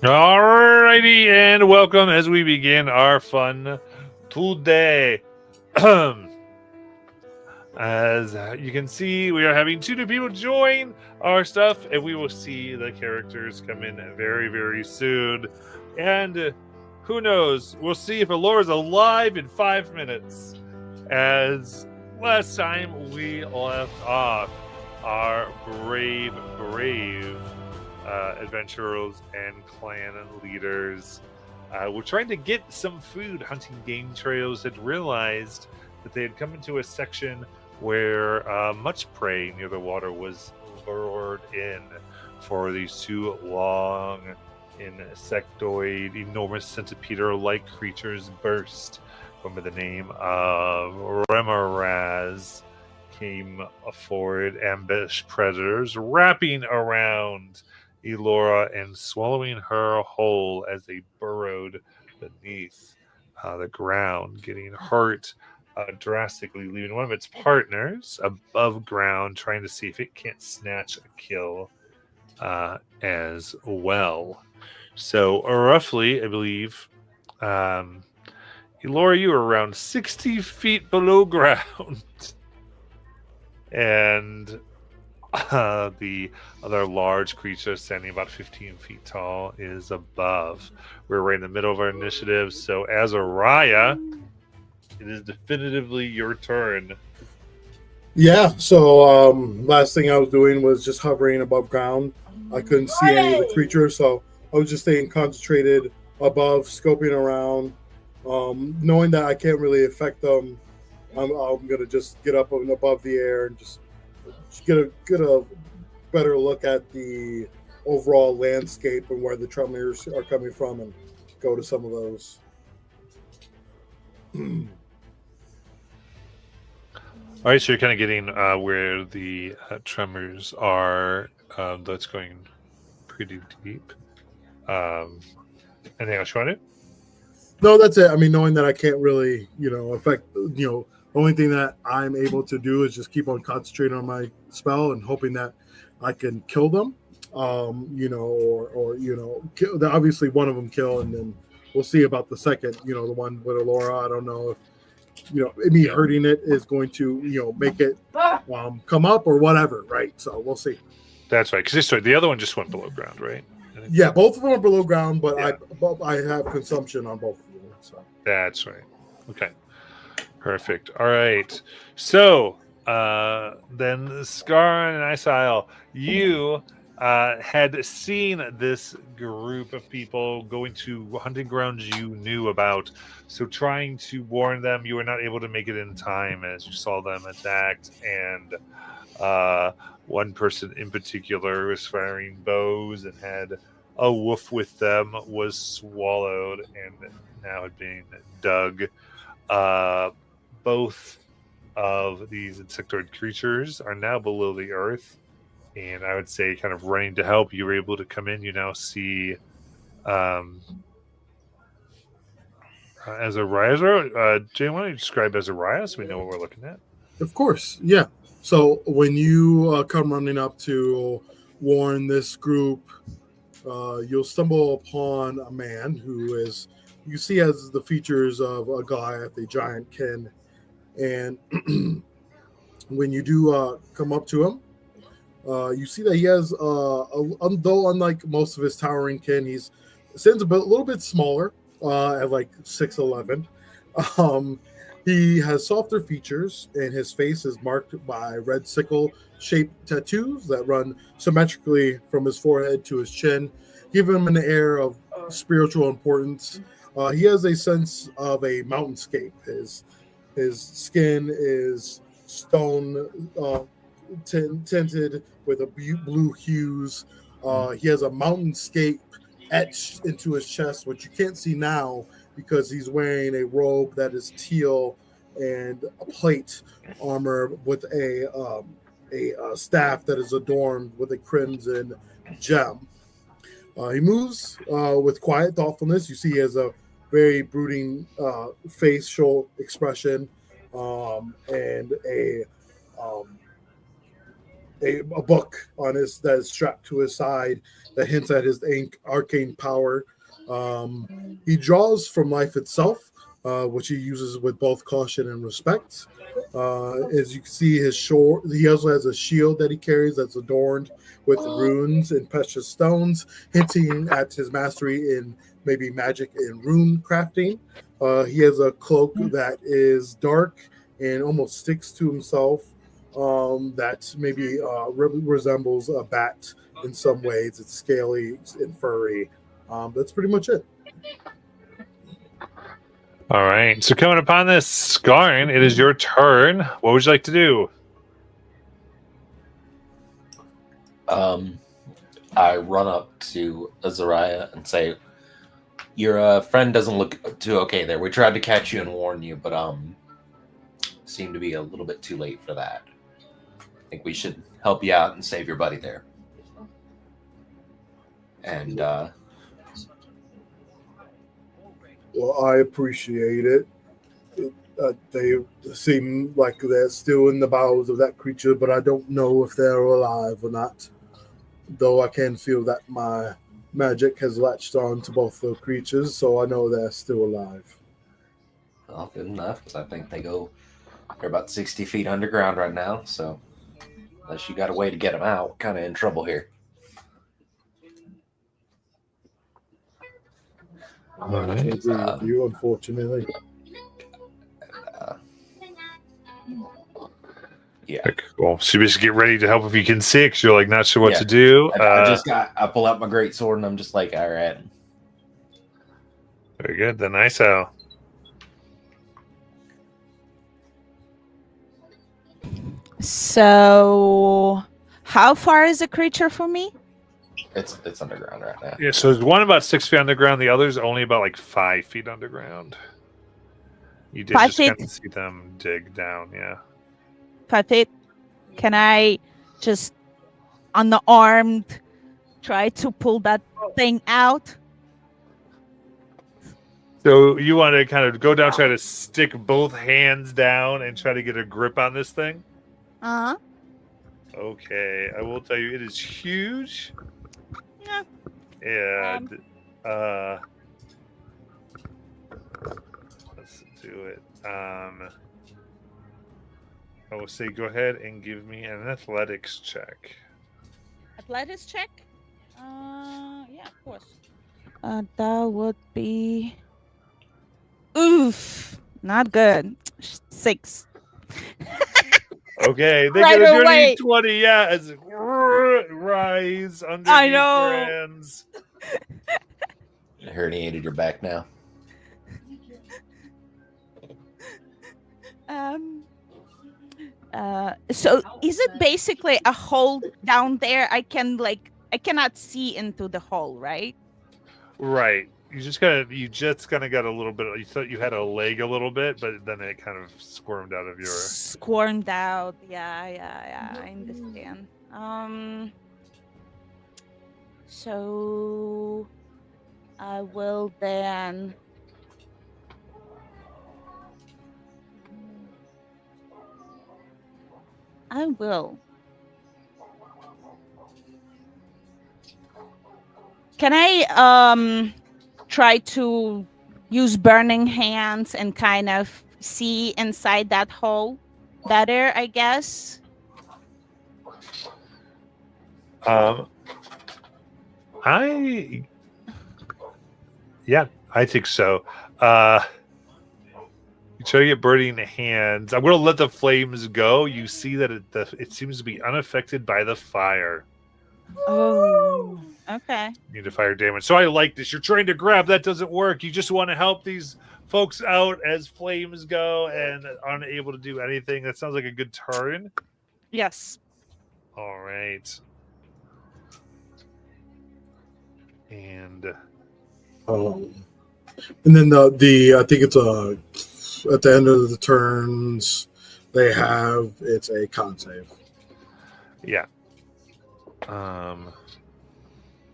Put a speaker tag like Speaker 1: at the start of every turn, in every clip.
Speaker 1: Alrighty, and welcome as we begin our fun today. As you can see, we are having two new people join our stuff, and we will see the characters come in very, very soon. And who knows? We'll see if Alora's alive in 5 minutes. As last time we left off, our brave adventurers and clan leaders were trying to get some food hunting game trails, had realized that they had come into a section where much prey near the water was lured in for these two long insectoid, enormous centipede-like creatures burst from the name of Remoraz came forward, ambush predators wrapping around Elora and swallowing her whole as they burrowed beneath the ground, getting hurt drastically, leaving one of its partners above ground, trying to see if it can't snatch a kill as well. So, roughly, I believe, Elora, you were around 60 feet below ground. And the other large creature standing about 15 feet tall is above. We're right in the middle of our initiative. So, Azariah, it is definitively your turn.
Speaker 2: Yeah, so last thing I was doing was just hovering above ground. I couldn't see any of the creatures, so I was just staying concentrated above, scoping around, knowing that I can't really affect them. I'm gonna just get up and above the air and just get a better look at the overall landscape and where the tremors are coming from, and go to some of those.
Speaker 1: All right, so you're kind of getting where the tremors are. That's going pretty deep. Um, Anything else you want to do?
Speaker 2: No, that's it. I mean, knowing that I can't really, affect, the only thing that I'm able to do is just keep on concentrating on my spell and hoping that I can kill them, kill, obviously one of them kill, and then we'll see about the second, the one with Alora. I don't know if, me hurting it is going to, make it come up or whatever, right? So we'll see.
Speaker 1: That's right. Because the other one just went below ground, right?
Speaker 2: Yeah, both of them are below ground, but
Speaker 1: Yeah.
Speaker 2: I have consumption on both of them. So
Speaker 1: That's right. Okay. Perfect. All right. So then, Scar and Isile, you had seen this group of people going to hunting grounds you knew about. So trying to warn them, you were not able to make it in time as you saw them attacked. And uh, one person in particular was firing bows and had a wolf with them, was swallowed and now had been dug. Uh, both of these insectoid creatures are now below the earth, and I would say, kind of running to help. You were able to come in. You now see um, Azariah. Jay, why don't you describe Azariah so we know what we're looking at?
Speaker 2: of course, yeah. So when you come running up to warn this group, you'll stumble upon a man who is, you see, has the features of a Goliath, a giant kin. And when you do come up to him, you see that he has, though unlike most of his towering kin, he's stands a little bit smaller, at like 6'11". Um, he has softer features, and his face is marked by red sickle-shaped tattoos that run symmetrically from his forehead to his chin, giving him an air of spiritual importance. He has a sense of a mountainscape. His skin is stone tinted with a blue hues. He has a mountainscape etched into his chest, which you can't see now because he's wearing a robe that is teal and a plate armor with a staff that is adorned with a crimson gem. He moves with quiet thoughtfulness. You see, he has a very brooding facial expression, and a um, a book on his that is strapped to his side that hints at his arcane power. He draws from life itself, which he uses with both caution and respect. As you can see, his shore, he also has a shield that he carries that's adorned with runes and precious stones, hinting at his mastery in maybe magic and rune crafting. He has a cloak that is dark and almost sticks to himself, that maybe resembles a bat in some ways. It's scaly and furry. That's pretty much it.
Speaker 1: All right. So coming upon this, Skarn, it is your turn. What would you like to do?
Speaker 3: I run up to Azariah and say, "Your friend doesn't look too okay there. We tried to catch you and warn you, but seemed to be a little bit too late for that. I think we should help you out and save your buddy there." And
Speaker 2: Well, I appreciate it. They seem like they're still in the bowels of that creature, but I don't know if they're alive or not. Though I can feel that my magic has latched on to both the creatures, so I know they're still alive.
Speaker 3: well, good enough, because I think they're about 60 feet underground right now. So unless you got a way to get them out, we're kind of in trouble here.
Speaker 2: I agree with you, unfortunately.
Speaker 3: Yeah.
Speaker 1: Well, so you basically get ready to help if you can see, because you're like not sure what to do.
Speaker 3: I pull out my great sword and I'm just like, all right.
Speaker 1: Very good. Then ISO.
Speaker 4: So, how far is the creature from me?
Speaker 3: It's underground right now.
Speaker 1: Yeah, so there's one about 6 feet underground. The other's only about like 5 feet underground. You did
Speaker 4: 5
Speaker 1: just
Speaker 4: feet?
Speaker 1: kind of see them dig down, yeah.
Speaker 4: 5 feet. Can I just unarmed try to pull that thing out?
Speaker 1: So you want to kind of go down, try to stick both hands down and try to get a grip on this thing?
Speaker 4: Uh huh.
Speaker 1: Okay, I will tell you, it is huge.
Speaker 4: Yeah.
Speaker 1: Yeah. Let's do it. I will say, go ahead and give me an athletics check.
Speaker 4: Athletics check? Yeah, of course. That would be. Oof. Not good. 6.
Speaker 1: Okay, they
Speaker 4: Right
Speaker 1: get a
Speaker 4: away.
Speaker 1: dirty 20, yeah, as it rise underneath
Speaker 4: I know.
Speaker 1: your hands.
Speaker 3: Herniated your back now.
Speaker 4: So is it basically a hole down there? I cannot see into the hole, right?
Speaker 1: Right. You just kind of got a little bit. You thought you had a leg a little bit, but then it kind of squirmed out of your.
Speaker 4: Squirmed out. Yeah. I understand. So I will then. I will. Can I try to use burning hands and kind of see inside that hole better, I guess?
Speaker 1: I think so. So you get burning hands. I'm going to let the flames go. You see that it seems to be unaffected by the fire.
Speaker 4: Oh, okay.
Speaker 1: You need to fire damage. So I like this. You're trying to grab. That doesn't work. You just want to help these folks out as flames go and unable to do anything. That sounds like a good turn.
Speaker 4: Yes.
Speaker 1: All right. And
Speaker 2: then the I think it's at the end of the turns they have it's a con save.
Speaker 1: yeah.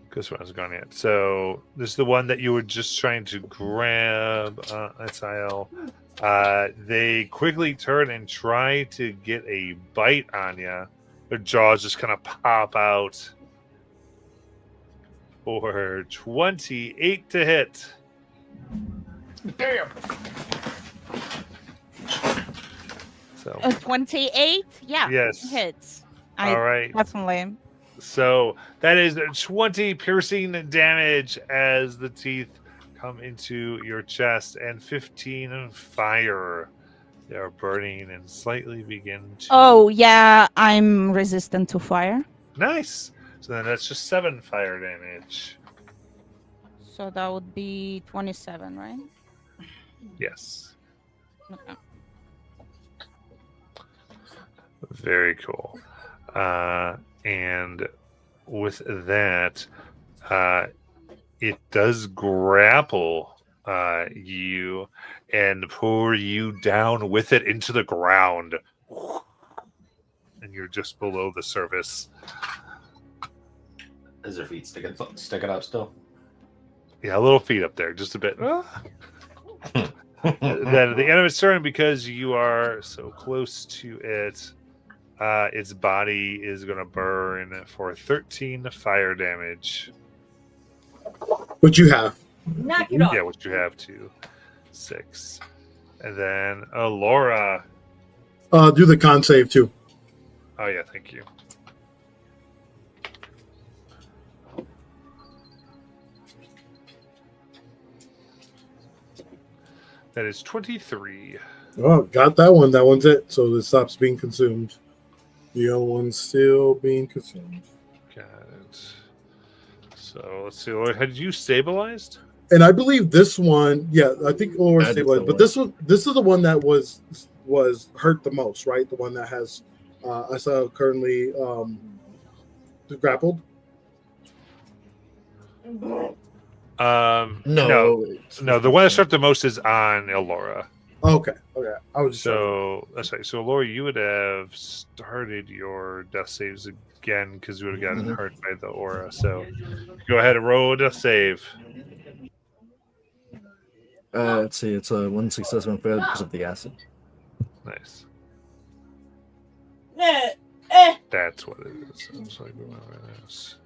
Speaker 1: Because I was gone yet. So this is the one that you were just trying to grab. SIL. They quickly turn and try to get a bite on you. their jaws just kind of pop out for 28 to hit.
Speaker 3: Damn.
Speaker 1: So
Speaker 4: 28? Yeah.
Speaker 1: Yes.
Speaker 4: Hits.
Speaker 1: all right.
Speaker 4: Definitely.
Speaker 1: So that is 20 piercing damage as the teeth come into your chest, and 15 fire. They are burning and slightly begin to.
Speaker 4: Oh, yeah. I'm resistant to fire.
Speaker 1: Nice. So then that's just 7 fire damage.
Speaker 4: So that would be 27, right?
Speaker 1: Yes.
Speaker 4: Okay.
Speaker 1: Very cool. And with that, it does grapple you and pour you down with it into the ground. And you're just below the surface.
Speaker 3: Is her feet sticking up still?
Speaker 1: Yeah, a little feet up there, just a bit. Then at the end of its turn, because you are so close to it, its body is going to burn for 13 fire damage.
Speaker 2: What you have?
Speaker 5: Knock it off.
Speaker 1: Yeah, what you have to 6. And then Laura.
Speaker 2: Do the con save too.
Speaker 1: Oh, yeah, thank you. That is 23.
Speaker 2: Oh, got that one. That one's it. So it stops being consumed. The other one's still being consumed.
Speaker 1: Got it. So let's see. Laura, had you stabilized?
Speaker 2: And I believe this one, yeah, I think Laura
Speaker 6: I did
Speaker 2: stabilized. But this is the one that was hurt the most, right? The one that has I saw currently grappled.
Speaker 1: No.
Speaker 6: it's-
Speaker 1: No, the one that struck the most is on Elora.
Speaker 2: Okay. I was just
Speaker 1: So that's right. So Laura, you would have started your death saves again because you would have gotten
Speaker 6: Mhm.
Speaker 1: hurt by the aura. So go ahead and roll a death save.
Speaker 6: Let's see, it's a 1 success, 1 failure because of the acid.
Speaker 1: Nice.
Speaker 5: Eh, eh.
Speaker 1: That's what it is. I'm sorry, remember this.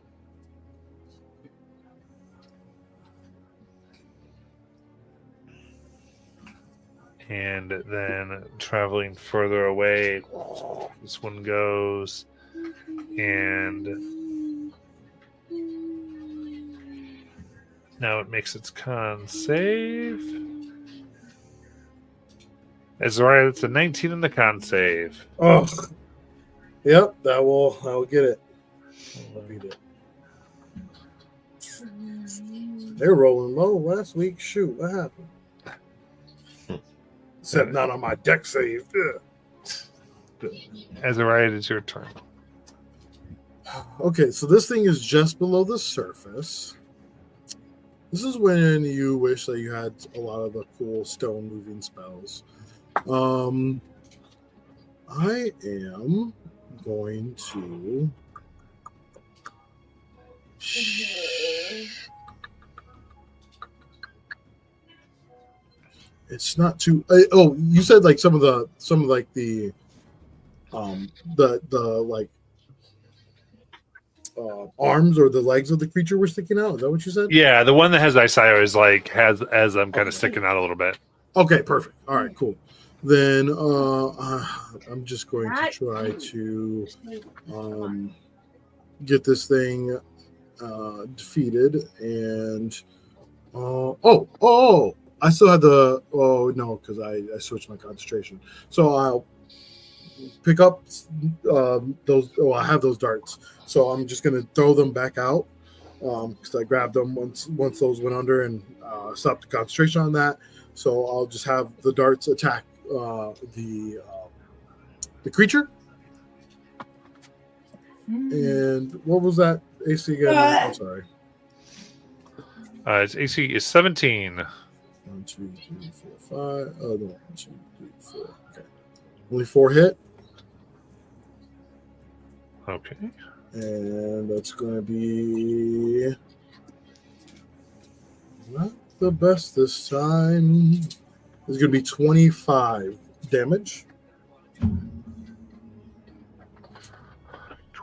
Speaker 1: And then traveling further away, this one goes, and now it makes its con save. That's right. It's a 19 in the con save.
Speaker 2: Oh, yep. That will get it. I'll beat it. They're rolling low last week. Shoot, what happened? Except not on my deck save. Ugh.
Speaker 1: Azariah, it's your turn.
Speaker 2: Okay, so this thing is just below the surface. This is when you wish that you had a lot of the cool stone moving spells. I am going to. It's not too. Oh, you said like some of the like arms or the legs of the creature were sticking out. Is that what you said?
Speaker 1: Yeah, the one that has Isaiah is like has as I'm kind of sticking out a little bit.
Speaker 2: Okay, perfect. All right, cool. Then I'm just going to try to get this thing defeated. And I still had the because I switched my concentration. So I'll pick up those. Oh, I have those darts. So I'm just gonna throw them back out because I grabbed them once those went under and stopped the concentration on that. So I'll just have the darts attack the creature. And what was that AC again? I'm sorry.
Speaker 1: Its AC is 17.
Speaker 2: 1, 2, 3, 4, 5. Oh no, 1, 2, 3, 4. Okay. Only 4 hit.
Speaker 1: Okay.
Speaker 2: And that's going to be not the best this time. It's going to be 25 damage.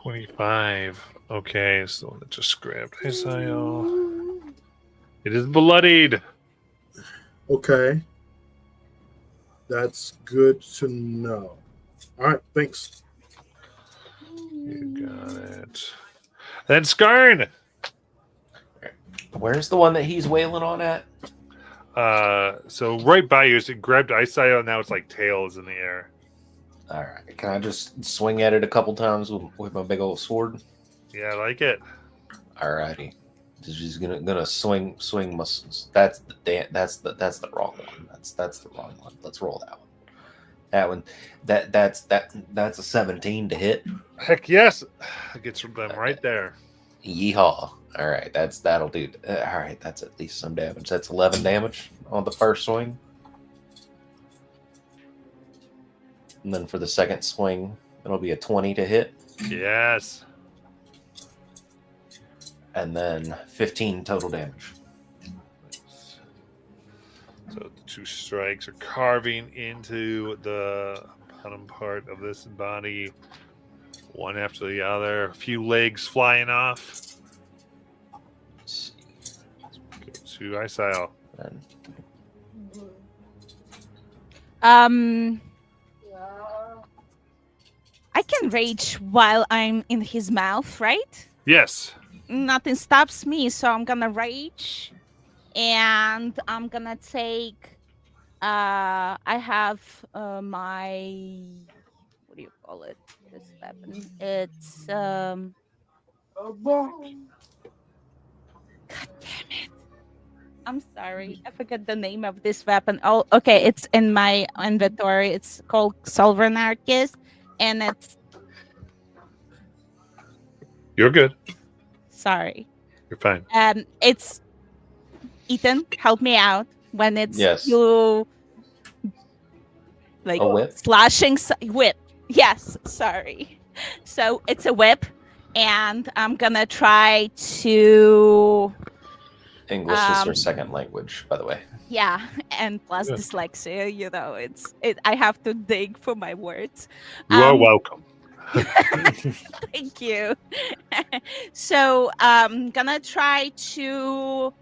Speaker 1: 25. Okay, it's the one that just grabbed Isael. It is bloodied.
Speaker 2: Okay. That's good to know. All right, thanks.
Speaker 1: You got it. Then Skarn.
Speaker 3: Where's the one that he's wailing on at?
Speaker 1: So right by you, so it grabbed Isael, now it's like tails in the air.
Speaker 3: All right. Can I just swing at it a couple times with my big old sword?
Speaker 1: Yeah, I like it.
Speaker 3: Alrighty. Just gonna swing my. That's the wrong one. That's the wrong one. Let's roll that one. That one. That's a 17 to hit.
Speaker 1: Heck yes. Gets them right there.
Speaker 3: Yeehaw! All right, that'll do. All right, that's at least some damage. That's 11 damage on the first swing, and then for the second swing, it'll be a 20 to hit,
Speaker 1: Yes.
Speaker 3: and then 15 total damage.
Speaker 1: So the two strikes are carving into the bottom part of this body, one after the other. A few legs flying off.
Speaker 3: Let's see.
Speaker 1: Go to Isael.
Speaker 3: And
Speaker 4: I can rage while I'm in his mouth, right?
Speaker 1: Yes.
Speaker 4: Nothing stops me, so I'm gonna rage, and I'm gonna take. I have my. What do you call it? This weapon. It's God damn it! I'm sorry, I forgot the name of this weapon. Oh, okay, it's in my inventory. It's called Solvernarchus, and it's
Speaker 1: You're good.
Speaker 4: sorry.
Speaker 1: You're fine.
Speaker 4: It's Ethan. Help me out when it's
Speaker 3: Yes.
Speaker 4: you like
Speaker 3: A whip?
Speaker 4: slashing whip. Yes, sorry. So it's a whip, and I'm gonna try to
Speaker 3: English is her second language, by the way.
Speaker 4: and plus
Speaker 1: Yeah.
Speaker 4: dyslexia. You know, I have to dig for my words.
Speaker 1: You are welcome.
Speaker 4: Thank you. So I'm gonna try to.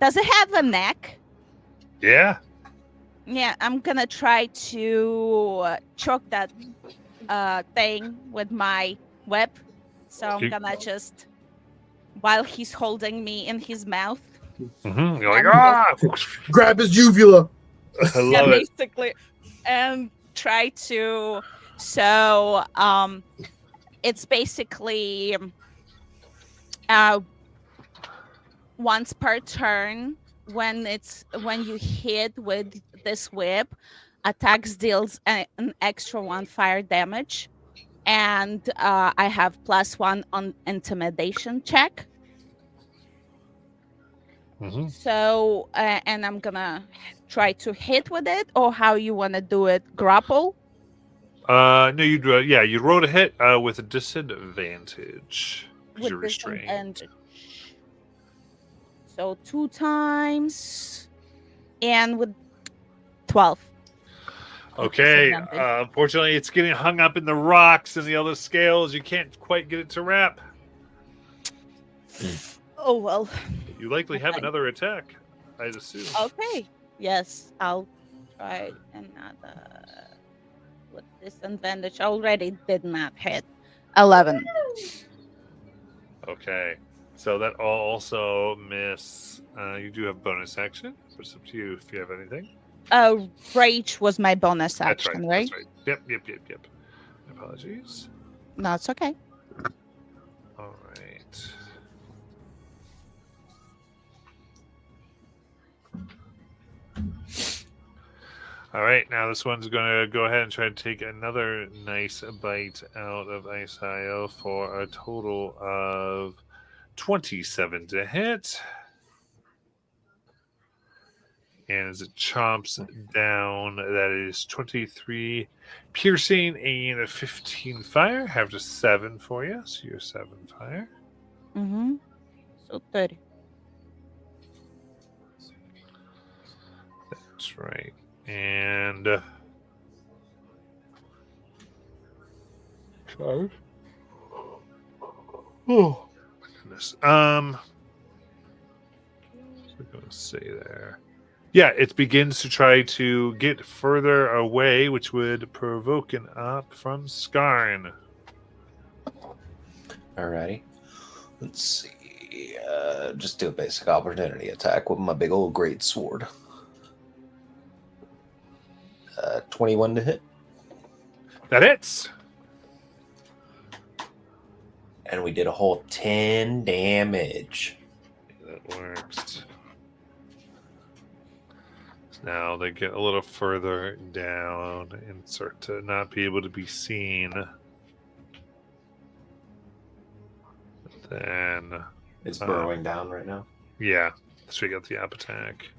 Speaker 4: Does it have a neck?
Speaker 1: Yeah.
Speaker 4: Yeah, I'm gonna try to choke that thing with my whip. So I'm
Speaker 1: You-
Speaker 4: gonna just, while he's holding me in his mouth.
Speaker 1: Mm-hmm. You're like, ah!
Speaker 2: Grab his uvula.
Speaker 1: I love it.
Speaker 4: Basically, and try to. So it's basically once per turn. When you hit with this whip, attacks deals an extra 1 fire damage, and I have +1 on intimidation check.
Speaker 1: Mm-hmm.
Speaker 4: So and I'm gonna try to hit with it, or how you wanna do it? Grapple.
Speaker 1: No, you do. Yeah, you rolled a hit with a disadvantage because
Speaker 4: With
Speaker 1: you're restrained.
Speaker 4: disadvantage. So 2 times, and with 12.
Speaker 1: Okay.
Speaker 4: Disadvantage.
Speaker 1: Unfortunately, it's getting hung up in the rocks and the other scales. You can't quite get it to wrap.
Speaker 4: Oh well.
Speaker 1: You likely have
Speaker 4: Okay.
Speaker 1: another attack, I'd assume.
Speaker 4: Okay. Yes, I'll try another with disadvantage. Already did not hit. 11.
Speaker 1: Okay. So that also miss. You do have bonus action. So it's up to you if you have anything.
Speaker 4: Rage was my bonus
Speaker 1: That's
Speaker 4: action,
Speaker 1: right.
Speaker 4: right?
Speaker 1: That's right. Yep. Apologies.
Speaker 4: No, it's okay.
Speaker 1: All right. All right, now this one's going to go ahead and try to take another nice bite out of Isael for a total of 27 to hit. And as it chomps down, that is 23 piercing and a 15 fire. Have just 7 for you, so you're 7 fire.
Speaker 4: Mm-hmm. So 30.
Speaker 1: That's right. And 5. Oh my goodness. What was I going to say there? Yeah, it begins to try to get further away, which would provoke an op from Skarn.
Speaker 3: Alrighty. Let's see. Just do a basic opportunity attack with my big old great sword. 21 to hit.
Speaker 1: That hits.
Speaker 3: And we did a whole 10 damage.
Speaker 1: That works. Now they get a little further down and start to not be able to be seen. Then,
Speaker 3: It's burrowing down right now.
Speaker 1: yeah, so we got the app attack.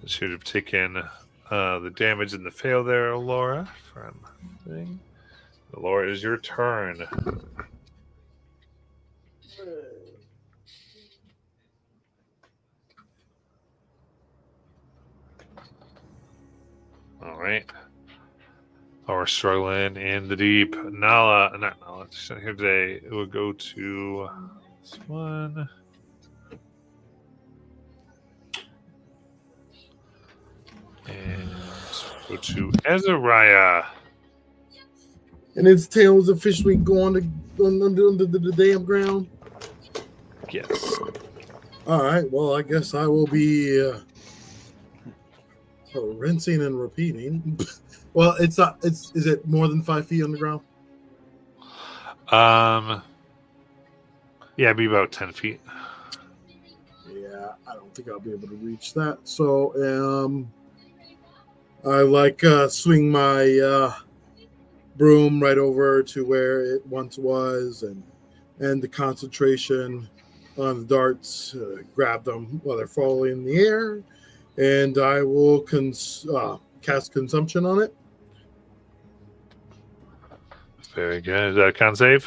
Speaker 1: It should have taken the damage and the fail there, Laura. From thing. Laura, it is your turn. All right. Oh, we're struggling in the deep. Not Nala. She's not here today. It will go to this one. And go to Azariah.
Speaker 2: And its tail was officially going under the damn ground.
Speaker 1: Yes.
Speaker 2: All right. Well, I guess I will be rinsing and repeating. Well, it's not. Is it more than 5 feet on the ground?
Speaker 1: Yeah, it'd be about 10 feet.
Speaker 2: Yeah, I don't think I'll be able to reach that. So, I swing my broom right over to where it once was, and the concentration on the darts, grab them while they're falling in the air, and I will cast consumption on it.
Speaker 1: Very good. Is that a con save?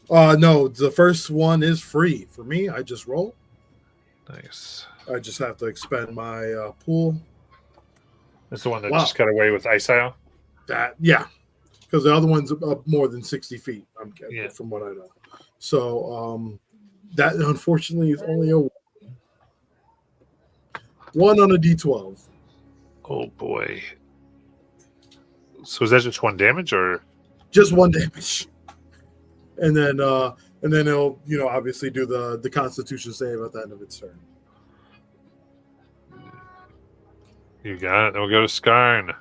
Speaker 2: No, the first one is free for me. I just roll.
Speaker 1: Nice.
Speaker 2: I just have to expend my pool.
Speaker 1: That's the one that
Speaker 2: Wow.
Speaker 1: just got away with Isile?
Speaker 2: Yeah, because the other one's up more than 60 feet. I'm getting
Speaker 1: Yeah.
Speaker 2: from what I know. So that unfortunately is only a 1 on a D12.
Speaker 1: Oh, boy. So is that just 1 damage, or?
Speaker 2: Just 1 damage. And then it'll obviously do the Constitution save at the end of its turn.
Speaker 1: You got it. Then we'll go to Skarn.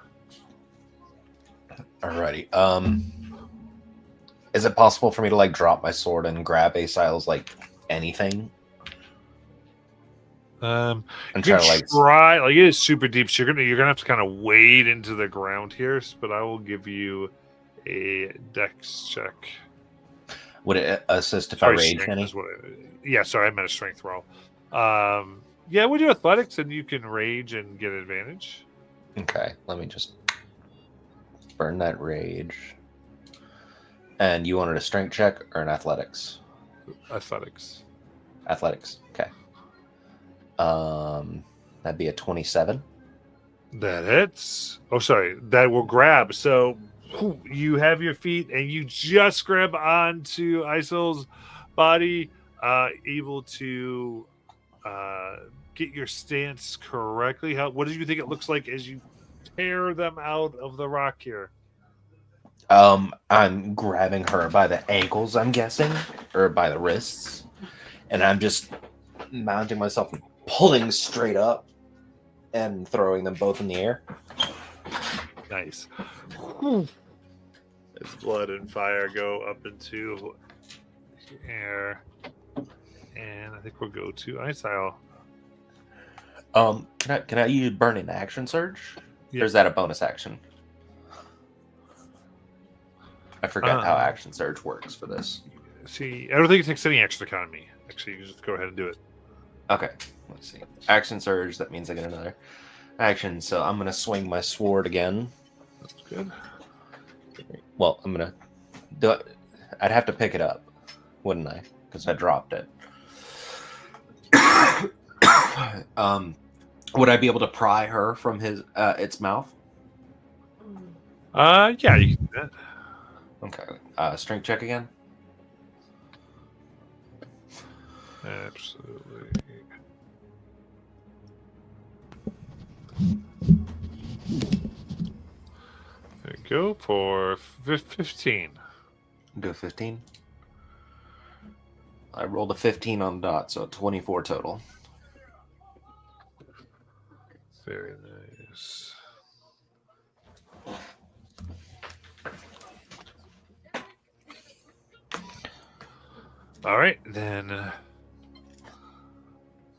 Speaker 3: Alrighty. Is it possible for me to drop my sword and grab Asile's anything?
Speaker 1: You
Speaker 3: And
Speaker 1: can
Speaker 3: try to
Speaker 1: try. It is super deep, so you're gonna have to kind of wade into the ground here. But I will give you a Dex check.
Speaker 3: would it assist if
Speaker 1: Sorry,
Speaker 3: I rage
Speaker 1: strength
Speaker 3: any?
Speaker 1: is yeah, sorry, I meant a strength roll. Yeah, we do athletics, and you can rage and get advantage.
Speaker 3: Okay, let me just burn that rage. And you wanted a strength check or an athletics?
Speaker 1: Athletics.
Speaker 3: Athletics. Okay. That'd be a 27.
Speaker 1: That hits. Oh, sorry. That will grab. So you have your feet, and you just grab onto Isil's body, able to get your stance correctly. What do you think it looks like as you tear them out of the rock here?
Speaker 3: I'm grabbing her by the ankles, I'm guessing, or by the wrists, and I'm just mounting myself and pulling straight up and throwing them both in the air.
Speaker 1: Nice. As blood and fire go up into the air. And I think we'll go to Isile.
Speaker 3: Can I use burning action surge?
Speaker 1: Yeah.
Speaker 3: Or is that a bonus action? I forgot how action surge works for this.
Speaker 1: See, I don't think it takes any extra economy. Actually, you can just go ahead and do it.
Speaker 3: Okay, let's see. Action surge, that means I get another action. So I'm going to swing my sword again.
Speaker 1: That's good.
Speaker 3: Well, I'm going to do it. I'd have to pick it up, wouldn't I? Because I dropped it. Would I be able to pry her from its mouth?
Speaker 1: Yeah, you can do that.
Speaker 3: Okay. Strength check again.
Speaker 1: Absolutely. There we go for 15.
Speaker 3: Go 15. I rolled a 15 on the dot, so 24 total.
Speaker 1: Very nice. All right, then.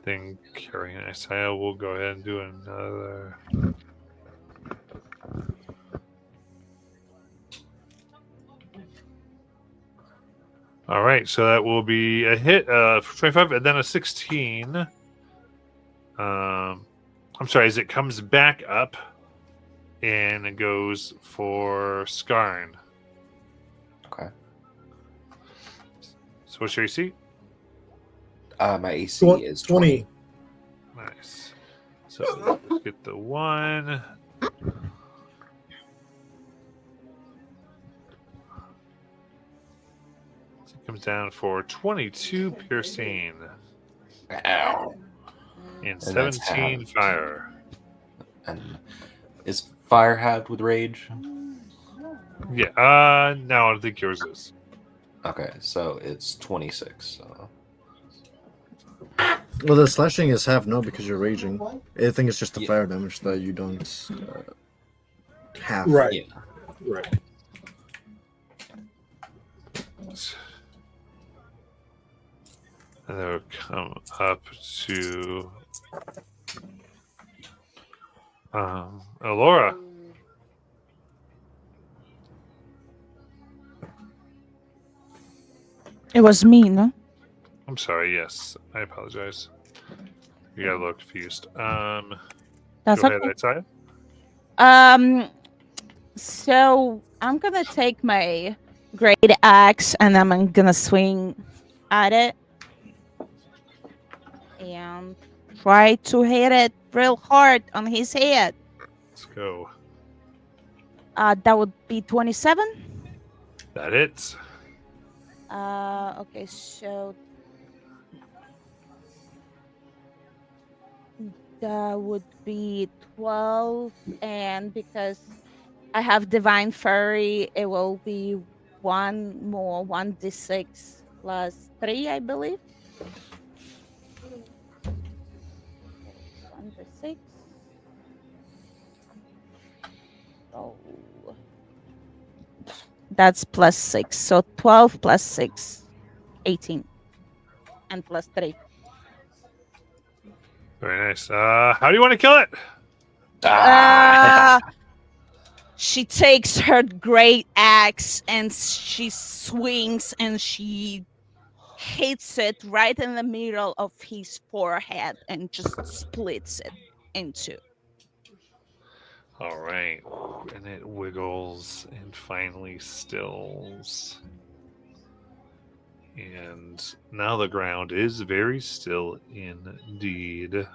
Speaker 1: Then Carrie and Isaiah will go ahead and do another. All right, so that will be a hit for 25 and then a 16. I'm sorry, as it comes back up and it goes for Skarn.
Speaker 3: Okay.
Speaker 1: So what's your AC?
Speaker 3: My AC is 20.
Speaker 1: Nice. So let's get the 1. So it comes down for 22 piercing
Speaker 3: Ow.
Speaker 1: and
Speaker 3: that's
Speaker 1: 17
Speaker 3: halved.
Speaker 1: fire.
Speaker 3: And is fire halved with rage?
Speaker 1: Yeah, no, I don't think yours is.
Speaker 3: Okay, so it's 26. So.
Speaker 6: Well, the slashing is half no because you're raging. I think it's just the
Speaker 3: Yeah.
Speaker 6: fire damage that you don't half.
Speaker 2: Right.
Speaker 3: Yeah.
Speaker 2: Right.
Speaker 1: And they'll come up to Alora.
Speaker 4: It was me, no?
Speaker 1: I'm sorry, yes. I apologize. You got a little confused.
Speaker 4: That's
Speaker 1: Go
Speaker 4: okay.
Speaker 1: ahead, Isaiah.
Speaker 4: So I'm gonna take my great axe and I'm gonna swing at it and try to hit it real hard on his head.
Speaker 1: Let's go.
Speaker 4: That would be 27.
Speaker 1: That hits.
Speaker 4: Okay, so that would be 12, and because I have Divine Fury, it will be 1d6 plus 3, I believe. 1d6. Oh. That's plus 6. So 12 plus 6, 18. And plus 3.
Speaker 1: Very nice. How do you want to kill it?
Speaker 4: She takes her great axe and she swings and she hits it right in the middle of his forehead and just splits it into.
Speaker 1: All right. And it wiggles and finally stills. And now the ground is very still indeed.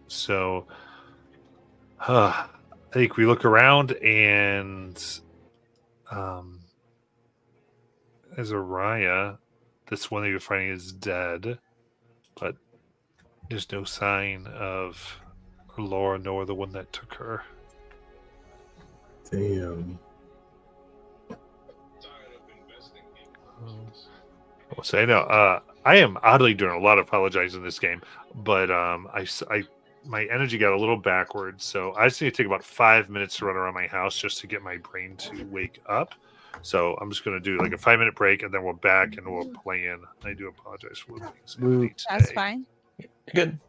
Speaker 1: So, I think we look around and Azariah, this one that you're finding is dead, but there's no sign of Laura nor the one that took her.
Speaker 2: Damn.
Speaker 1: I'll say no. I am oddly doing a lot of apologizing in this game, but my energy got a little backwards, so I just need to take about 5 minutes to run around my house just to get my brain to wake up. So I'm just going to do like a 5-minute break, and then we're back and we'll play in. I do apologize for losing
Speaker 4: That's fine.
Speaker 3: Good.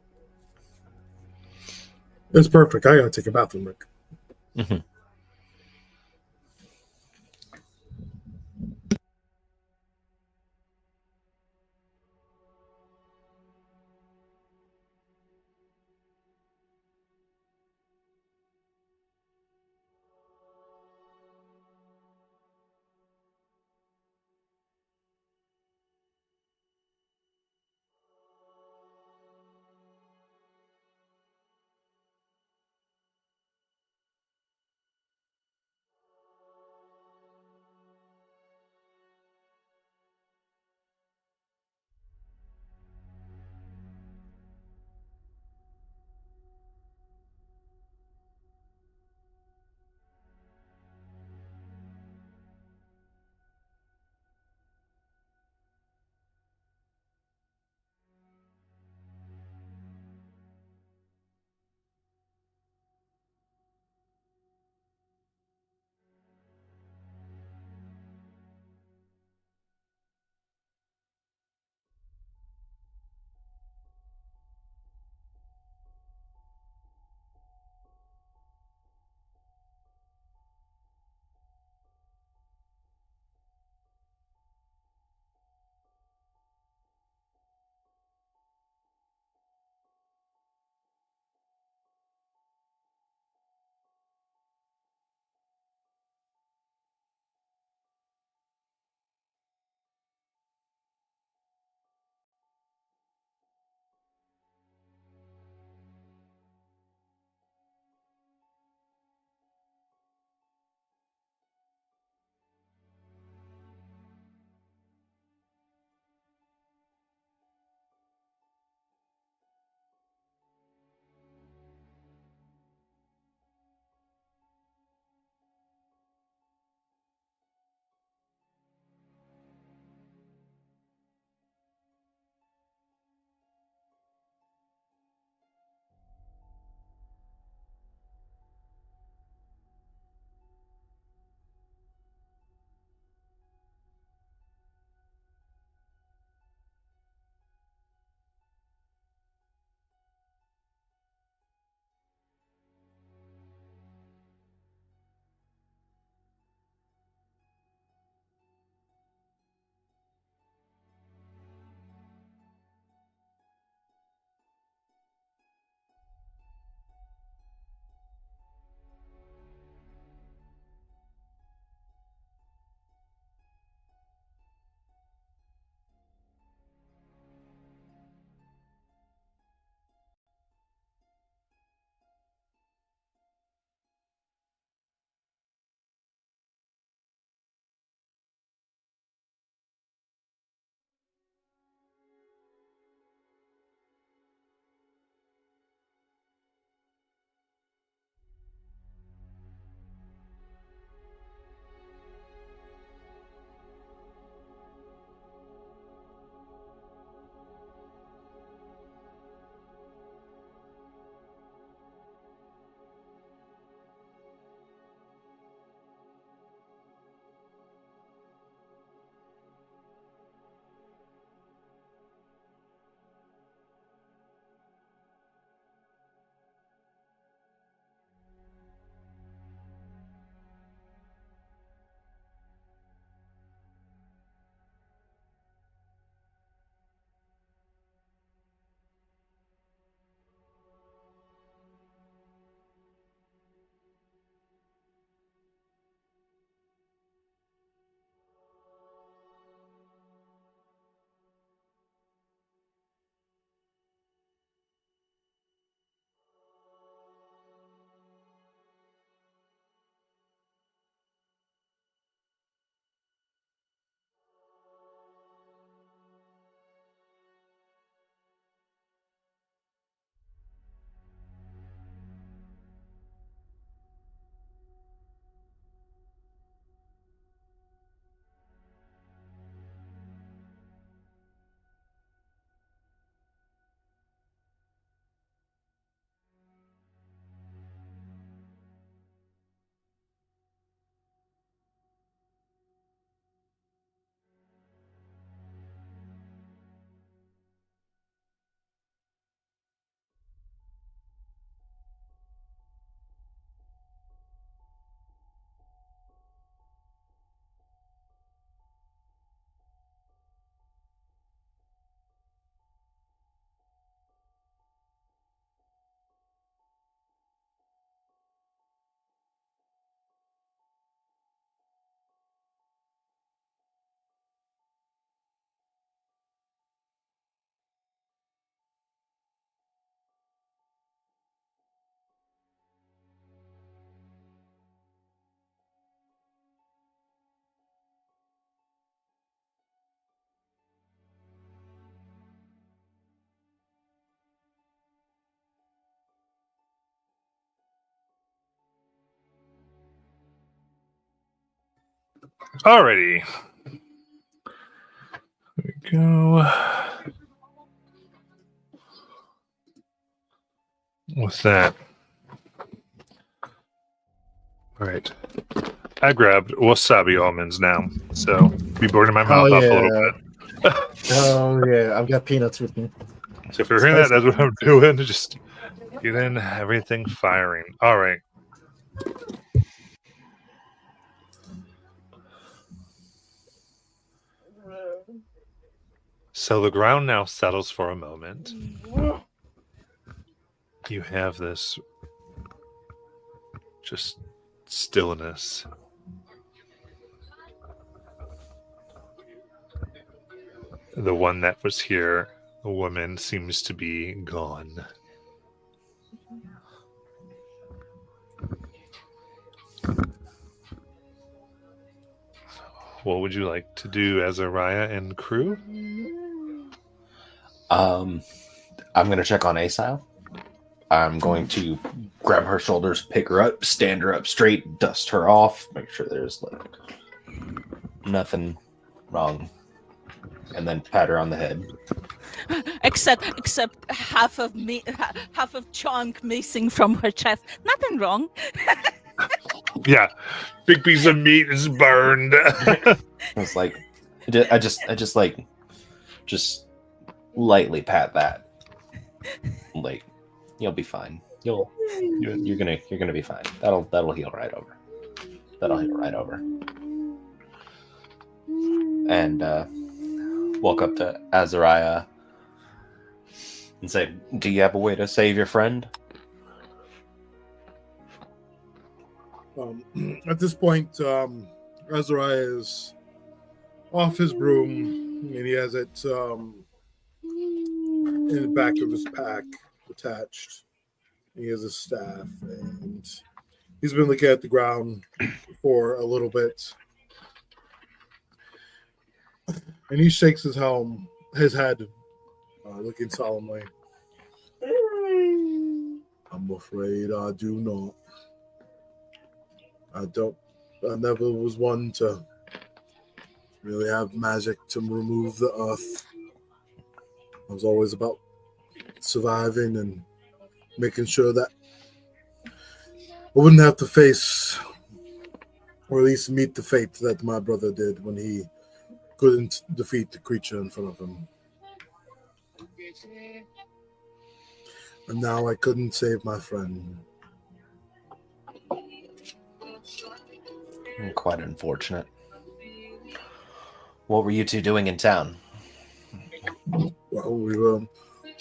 Speaker 2: It's perfect. I gotta take a bathroom break.
Speaker 3: Mm-hmm.
Speaker 1: Alrighty. There we go. What's that? All right. I grabbed wasabi almonds now, so be burning my mouth off a little bit.
Speaker 6: Oh yeah, I've got peanuts with me.
Speaker 1: So if you're hearing that, that's what I'm doing. Just getting everything firing. All right. So the ground now settles for a moment. You have this just stillness. The one that was here, the woman, seems to be gone. What would you like to do, Azariah and crew?
Speaker 3: I'm gonna check on Asile. I'm going to grab her shoulders, pick her up, stand her up straight, dust her off, make sure there's like nothing wrong, and then pat her on the head.
Speaker 4: Except half of chunk missing from her chest. Nothing wrong.
Speaker 1: Yeah, big piece of meat is burned.
Speaker 3: It's like I just like just lightly pat that. Like you'll be fine. You're gonna be fine. That'll heal right over. That'll heal right over. And walk up to Azariah and say, "Do you have a way to save your friend?"
Speaker 2: At this point, Azariah is off his broom, and he has it in the back of his pack attached. He has his staff, and he's been looking at the ground for a little bit. And he shakes his head, looking solemnly. I'm afraid I do not. I never was one to really have magic to remove the earth. I was always about surviving and making sure that I wouldn't have to face, or at least meet the fate that my brother did when he couldn't defeat the creature in front of him. And now I couldn't save my friend.
Speaker 3: Quite unfortunate. What were you two doing in town?
Speaker 2: Well, we were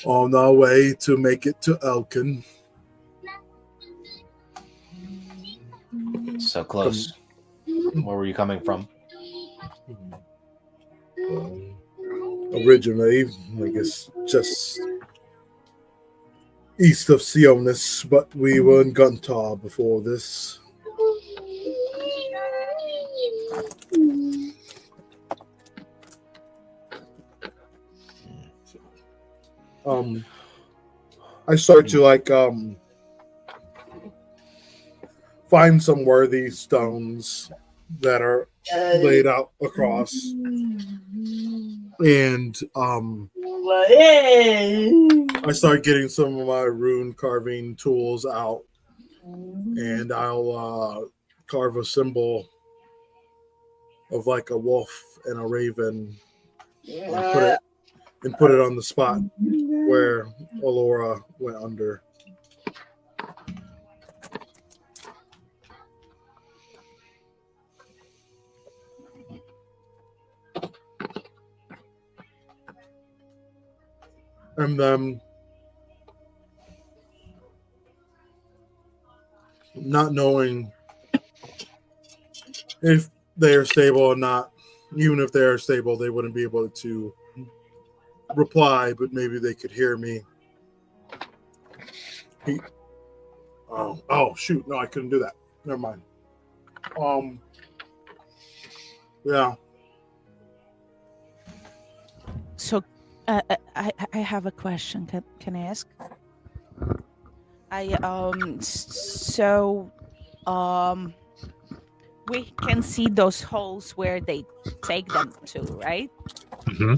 Speaker 2: on our way to make it to Elkin.
Speaker 3: So close. Where were you coming from?
Speaker 2: Originally, I guess, just east of Sionis, but we were in Guntar before this. I start to find some worthy stones that are laid out across, and I start getting some of my rune carving tools out, and I'll carve a symbol of like a wolf and a raven, and put it on the spot where Alora went under. And then, not knowing if they are stable or not, even if they are stable, they wouldn't be able to reply, but maybe they could hear me. Oh shoot, no, I couldn't do that. Never mind. Yeah.
Speaker 4: So, I have a question. Can I ask? we can see those holes where they take them to, right?
Speaker 1: Mm-hmm.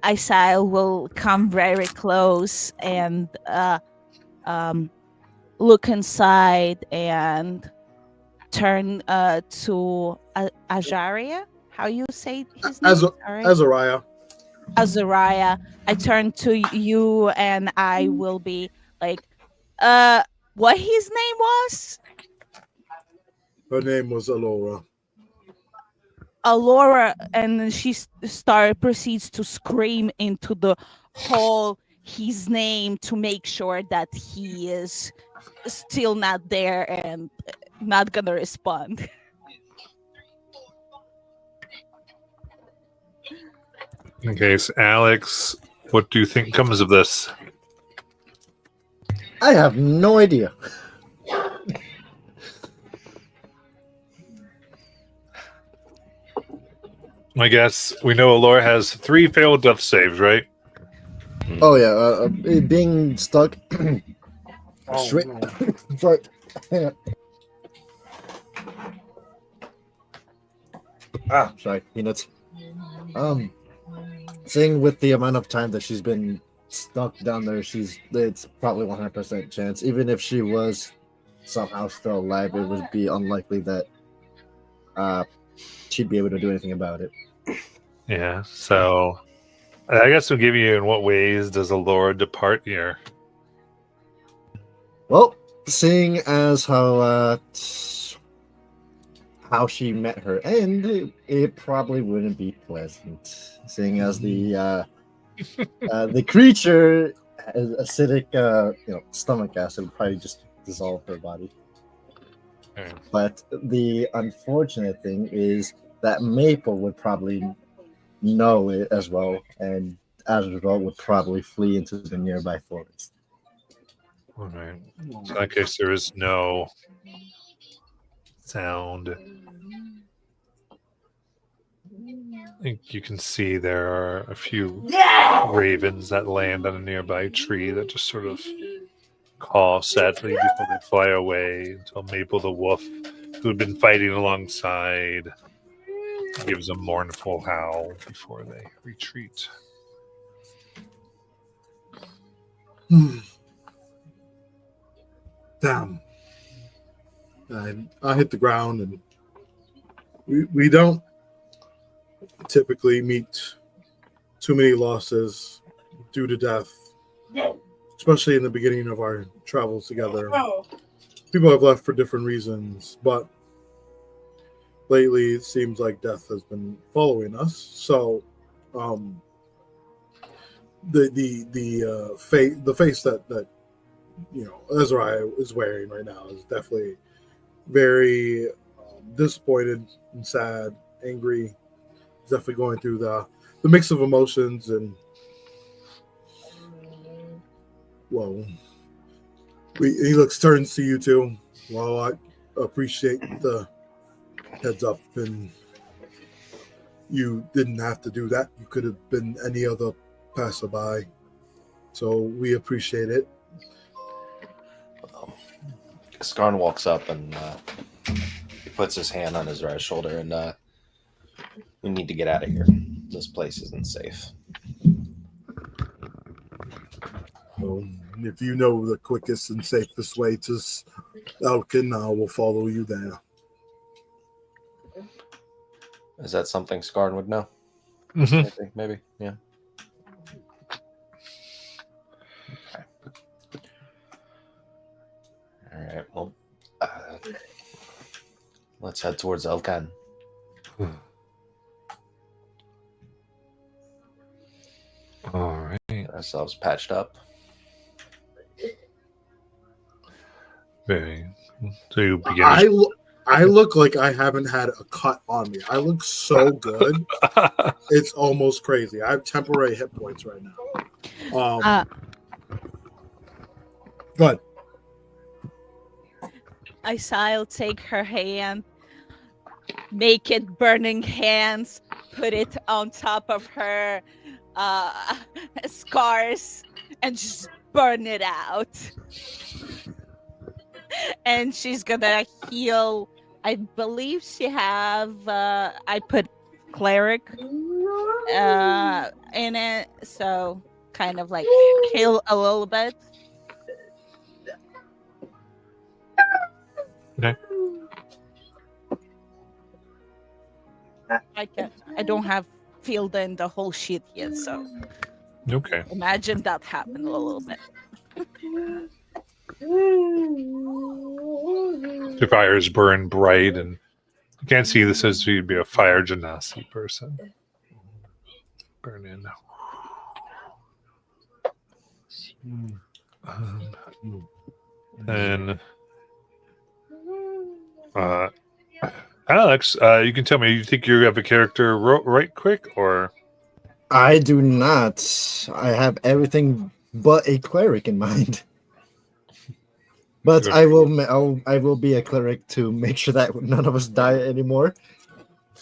Speaker 4: Isael will come very close and look inside and turn to Azaria. How you say his name? Sorry.
Speaker 2: Azariah.
Speaker 4: Azariah. I turn to you and I will be like, what his name was?
Speaker 2: Her name was Alora.
Speaker 4: Alora, and then she proceeds to scream into the hole his name to make sure that he is still not there and not gonna respond.
Speaker 1: Okay, so Alex, what do you think comes of this?
Speaker 6: I have no idea.
Speaker 1: I guess we know Alora has 3 failed death saves, right?
Speaker 6: Oh yeah, being stuck. Straight. Sorry. Hang on. Sorry, peanuts. Seeing with the amount of time that she's been stuck down there, it's probably 100% chance. Even if she was somehow still alive, it would be unlikely that she'd be able to do anything about it.
Speaker 1: Yeah, so I guess we'll give you in what ways does Alora depart here?
Speaker 6: Well, seeing as how she met her end, it probably wouldn't be pleasant. Seeing as the creature has acidic, stomach acid would probably just dissolve her body.
Speaker 1: Okay.
Speaker 6: But the unfortunate thing is that Maple would probably know it as well, and as a result would probably flee into the nearby forest.
Speaker 1: All right. So in that case, there is no sound. I think you can see there are a few ravens that land on a nearby tree that just sort of call sadly before they fly away until Maple the wolf, who had been fighting alongside, gives a mournful howl before they retreat.
Speaker 2: Damn. I hit the ground, and we don't typically meet too many losses due to death, especially in the beginning of our travels together. People have left for different reasons, but lately it seems like death has been following us. So the face that Azariah is wearing right now is definitely very disappointed and sad, angry. He's definitely going through the mix of emotions, and he turns to you too. Well, I appreciate the heads up, and you didn't have to do that. You could have been any other passerby, so we appreciate it.
Speaker 3: Skarn walks up and he puts his hand on his right shoulder, and we need to get out of here. This place isn't safe.
Speaker 2: Well, if you know the quickest and safest way to Elkin, I will follow you there.
Speaker 3: Is that something Skarn would know?
Speaker 1: Mm-hmm.
Speaker 3: Maybe, yeah. Okay. All right, well, let's head towards Elkan.
Speaker 1: All right.
Speaker 3: Get ourselves patched up.
Speaker 1: Very. So you begin.
Speaker 2: I look like I haven't had a cut on me. I look so good. It's almost crazy. I have temporary hit points right now. But
Speaker 4: Isael take her hand, make it burning hands, put it on top of her scars, and just burn it out. And she's gonna heal I believe she have. I put cleric in it, so kind of like heal a little bit.
Speaker 1: Okay.
Speaker 4: I don't have filled in the whole sheet yet, so
Speaker 1: Okay.
Speaker 4: imagine that happened a little bit.
Speaker 1: The fires burn bright, and you can't see this as you'd be a fire genasi person. Burn in. And Alex, you can tell me. You think you have a character right quick, or
Speaker 6: I do not. I have everything but a cleric in mind. But
Speaker 1: Good.
Speaker 6: I will be a cleric to make sure that none of us die anymore.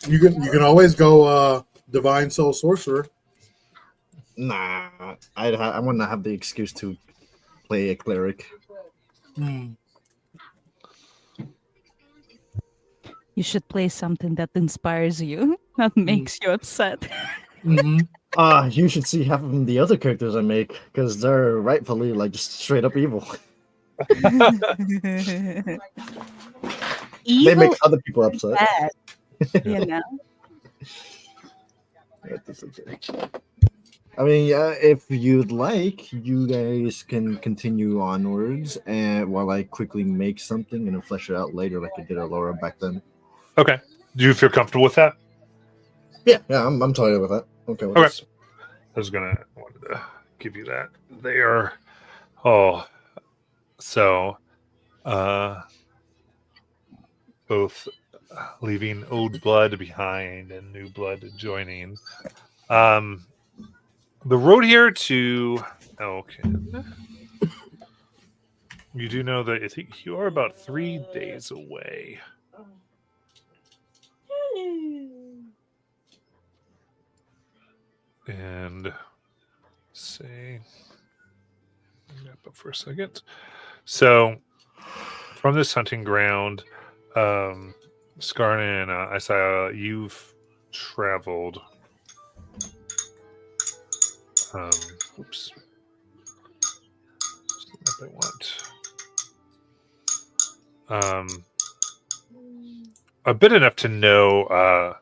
Speaker 2: You can always go divine soul sorcerer.
Speaker 6: Nah, I want to have the excuse to play a cleric.
Speaker 4: You should play something that inspires you, not makes you upset.
Speaker 2: Mm-hmm.
Speaker 6: You should see half of the other characters I make because they're rightfully like just straight up evil. They
Speaker 4: Evil
Speaker 6: make other people upset.
Speaker 4: bad, you know.
Speaker 6: I mean, if you'd like, you guys can continue onwards, and while I quickly make something and then flesh it out later, like I did Laura back then.
Speaker 1: okay? Do you feel comfortable with that?
Speaker 6: Yeah, I'm totally with that. Okay. With
Speaker 1: Okay.
Speaker 6: this.
Speaker 1: I wanted to give you that. They are, so, both leaving old blood behind and new blood joining. The road here to Elkin. You do know that I think you are about 3 days away. And say, map up for a second. So, from this hunting ground, Skarn and Isaiah, you've traveled. Oops. That's the map I want. A bit enough to know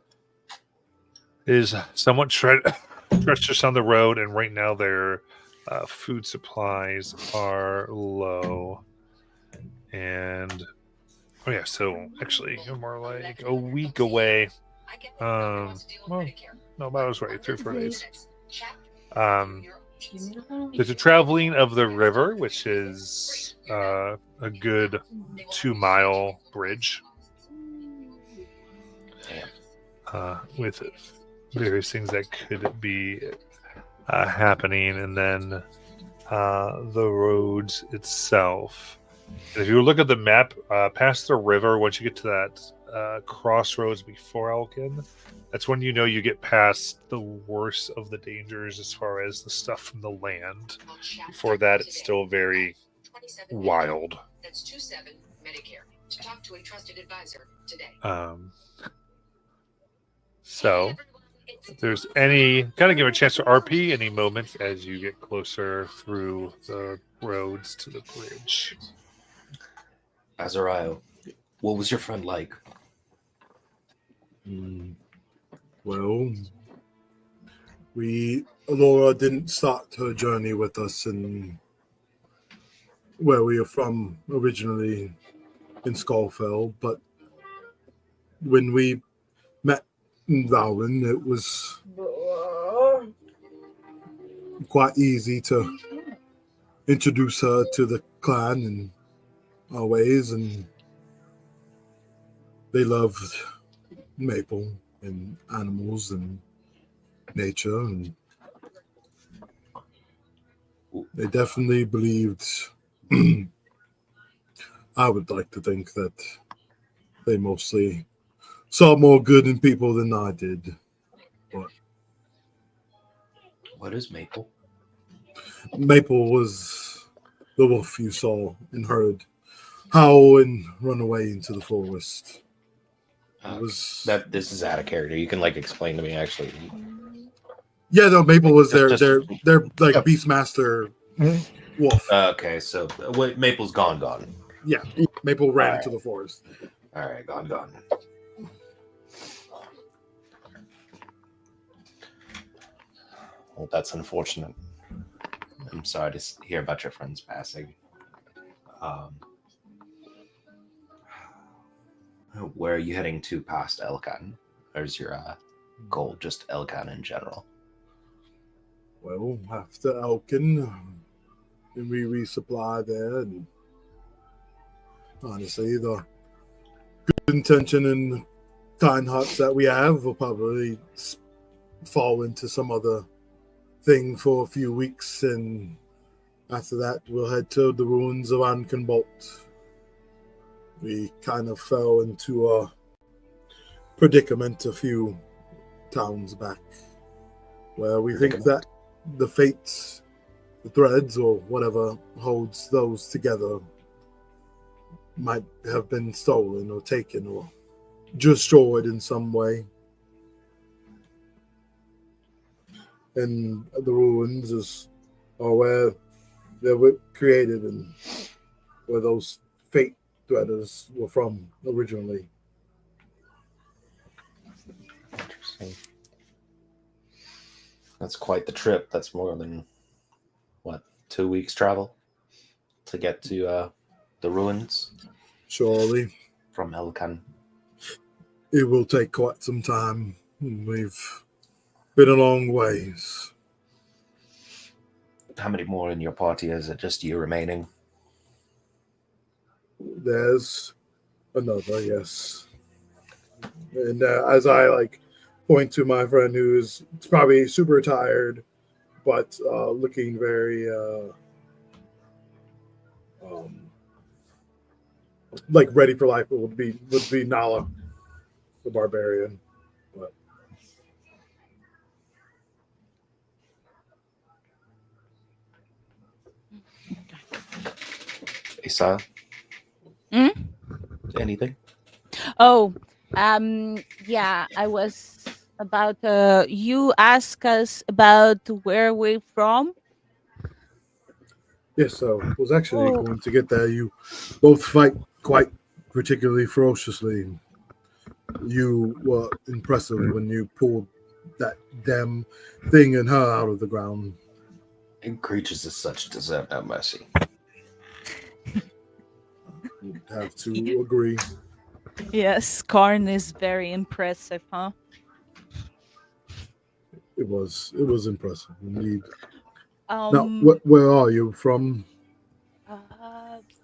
Speaker 1: is somewhat treacherous on the road, and right now their food supplies are low. And so actually you're more like a week away. Well, no, I was right, 3 or 4 days. There's a traveling of the river, which is a good 2-mile bridge with various things that could be happening, and then the roads itself. And if you look at the map, past the river, once you get to that crossroads before Elkin, that's when you know you get past the worst of the dangers as far as the stuff from the land. Before that, it's still very wild.
Speaker 5: That's 27 Medicare. To talk to a trusted advisor today.
Speaker 1: So, if there's any, kind of give a chance to RP any moments as you get closer through the roads to the bridge.
Speaker 3: Azariah, what was your friend like?
Speaker 2: Well, Laura didn't start her journey with us in where we are from originally in Skullfell, but when we met Darwin, it was quite easy to introduce her to the clan and our ways, and they loved Maple and animals and nature, and they definitely believed I would like to think that they mostly saw more good in people than I did. But
Speaker 3: What is Maple?
Speaker 2: Maple was the wolf you saw and heard howl and run away into the forest. It was
Speaker 3: This is out of character. You can like explain to me actually.
Speaker 2: yeah. No, Maple was their
Speaker 3: Just-
Speaker 2: their like
Speaker 3: Yep.
Speaker 2: Beastmaster wolf.
Speaker 3: Okay, so Maple's gone.
Speaker 2: Yeah, Maple ran
Speaker 3: Alright.
Speaker 2: into the forest.
Speaker 3: All right, gone. Well, that's unfortunate. I'm sorry to hear about your friend's passing. Where are you heading to past Elkan? Or is your goal just Elkan in general?
Speaker 2: Well, after Elkin, we resupply there, and honestly, the good intention and kind hearts that we have will probably fall into some other thing for a few weeks, and after that, we'll head to the ruins of Ankenbolt. We kind of fell into a predicament a few towns back, where we think that the fates, the threads, or whatever holds those together might have been stolen or taken or destroyed in some way. And the ruins are where they were created and where those fate threaders were from originally.
Speaker 3: Interesting. That's quite the trip. That's more than, 2 weeks travel to get to the ruins
Speaker 2: Surely
Speaker 3: from Elkan.
Speaker 2: it will take quite some time. We've been a long ways.
Speaker 3: How many more in your party? Is it just you remaining?
Speaker 2: There's another, yes. And as I point to my friend who's probably super tired, but looking very ready for life, would be Nala, the barbarian. But
Speaker 3: Asa?
Speaker 4: Hmm?
Speaker 3: Anything?
Speaker 4: Oh, yeah, I was about you ask us about where we're from.
Speaker 2: yes, so I was actually
Speaker 4: Oh.
Speaker 2: going to get there. You both fight quite particularly ferociously. You were impressive when you pulled that damn thing and her out of the ground.
Speaker 3: And creatures as such deserve no mercy.
Speaker 2: You'd have to agree.
Speaker 4: Yes, Karn is very impressive, huh?
Speaker 2: It was impressive indeed. Now,
Speaker 4: Um,
Speaker 2: where are you from?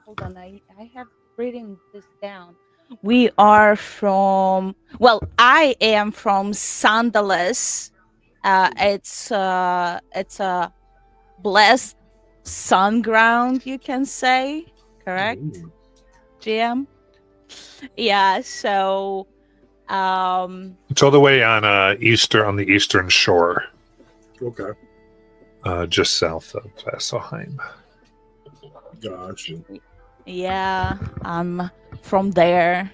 Speaker 4: hold on, I have written this down. We are from, well, I am from Sandalus. It's a blessed sun ground, you can say, correct,
Speaker 2: Ooh,
Speaker 4: GM? Yeah, so
Speaker 1: It's all the way on the eastern shore,
Speaker 2: okay,
Speaker 1: just south of Vasselheim.
Speaker 2: gotcha.
Speaker 4: yeah, I'm from there.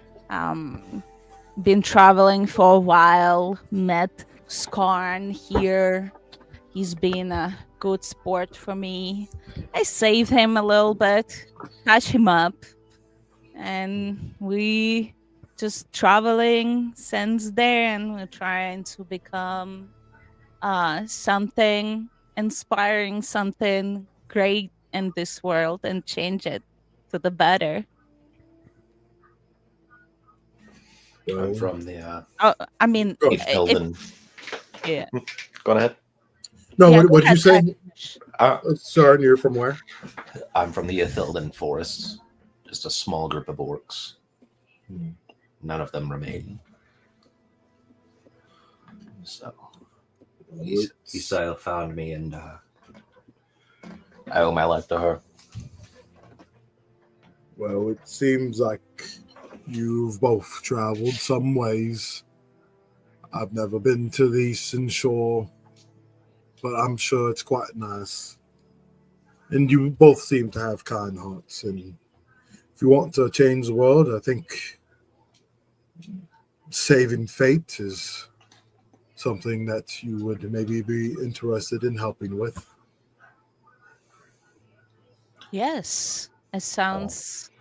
Speaker 4: Been traveling for a while, met Skarn here. He's been a good sport for me. I saved him a little bit, catch him up, and we just traveling since there, and we're trying to become something inspiring, something great in this world and change it to the better.
Speaker 2: Well,
Speaker 3: I'm from the
Speaker 4: I mean,
Speaker 2: Go
Speaker 3: East
Speaker 4: if,
Speaker 3: Hilden.
Speaker 4: yeah.
Speaker 3: Go ahead.
Speaker 2: no,
Speaker 4: Yeah,
Speaker 2: what did you say? Sorry, you're from where?
Speaker 3: I'm from the Ithilden Forests. Just a small group of orcs. None of them remain. So Isael found me, and I owe my life to her.
Speaker 2: Well, it seems like you've both traveled some ways. I've never been to the Eastern Shore, but I'm sure it's quite nice. And you both seem to have kind hearts. And if you want to change the world, I think saving fate is something that you would maybe be interested in helping with.
Speaker 4: Yes, it sounds.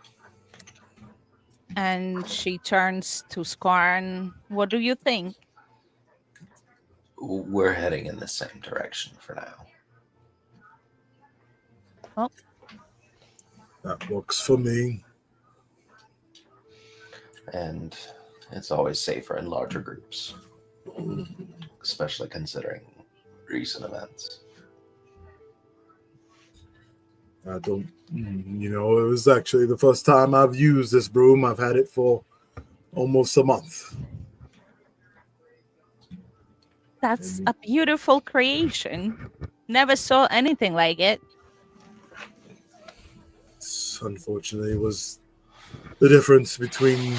Speaker 4: And she turns to Skarn. What do you think?
Speaker 3: We're heading in the same direction for now.
Speaker 2: That works for me.
Speaker 3: And it's always safer in larger groups, especially considering recent events.
Speaker 2: I don't, it was actually the first time I've used this broom. I've had it for almost a month.
Speaker 4: That's a beautiful creation. Never saw anything like it.
Speaker 2: Unfortunately, was the difference between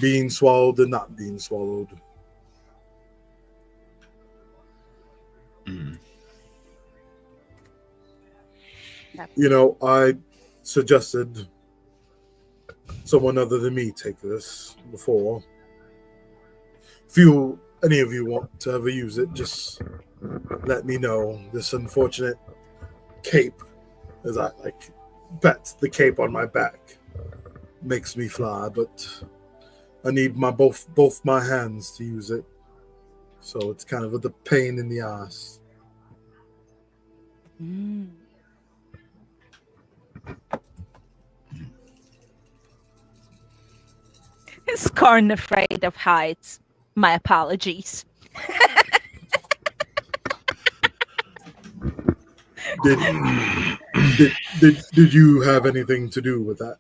Speaker 2: being swallowed and not being swallowed. I suggested someone other than me take this before. If any of you want to ever use it, just let me know. This unfortunate cape, as I bet the cape on my back, makes me fly, but I need both my hands to use it. So it's kind of the pain in the ass.
Speaker 4: Is Skarn afraid of heights? My apologies.
Speaker 2: Did you have anything to do with that?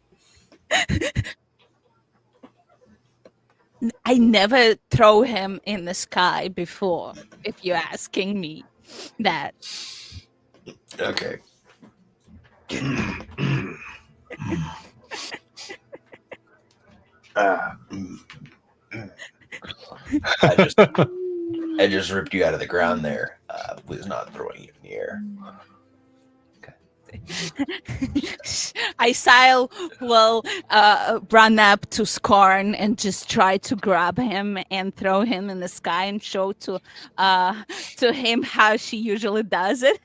Speaker 4: I never throw him in the sky before, if you're asking me that.
Speaker 3: Okay. I just ripped you out of the ground there. Was not throwing you in the air.
Speaker 4: Isael will run up to Skarn and just try to grab him and throw him in the sky and show to him how she usually does it.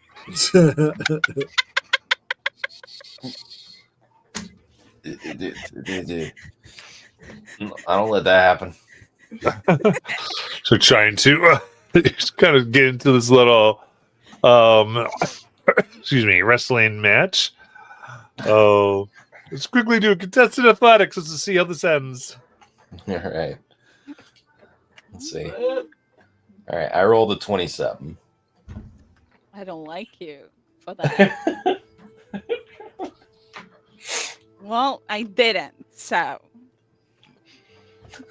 Speaker 3: I don't let that happen.
Speaker 1: So trying to just kind of get into this little wrestling match. Oh, let's quickly do a contested athletics just to see how this ends.
Speaker 3: All right. Let's see. All right, I rolled a 27.
Speaker 4: I don't like you for that. Well, I didn't, so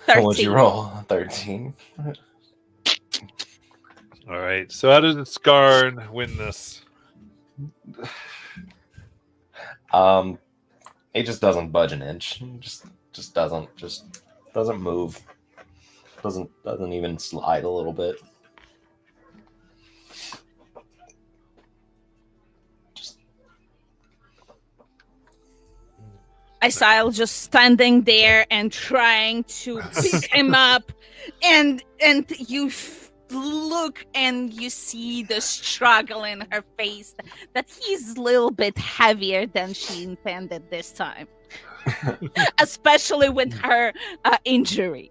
Speaker 4: 13.
Speaker 3: What'd you roll? 13.
Speaker 1: All right. So how does Skarn win this?
Speaker 3: He just doesn't budge an inch. Just doesn't move. Doesn't even slide a little bit.
Speaker 4: Isael just standing there and trying to pick him up, and you look and you see the struggle in her face that he's a little bit heavier than she intended this time, especially with her injury.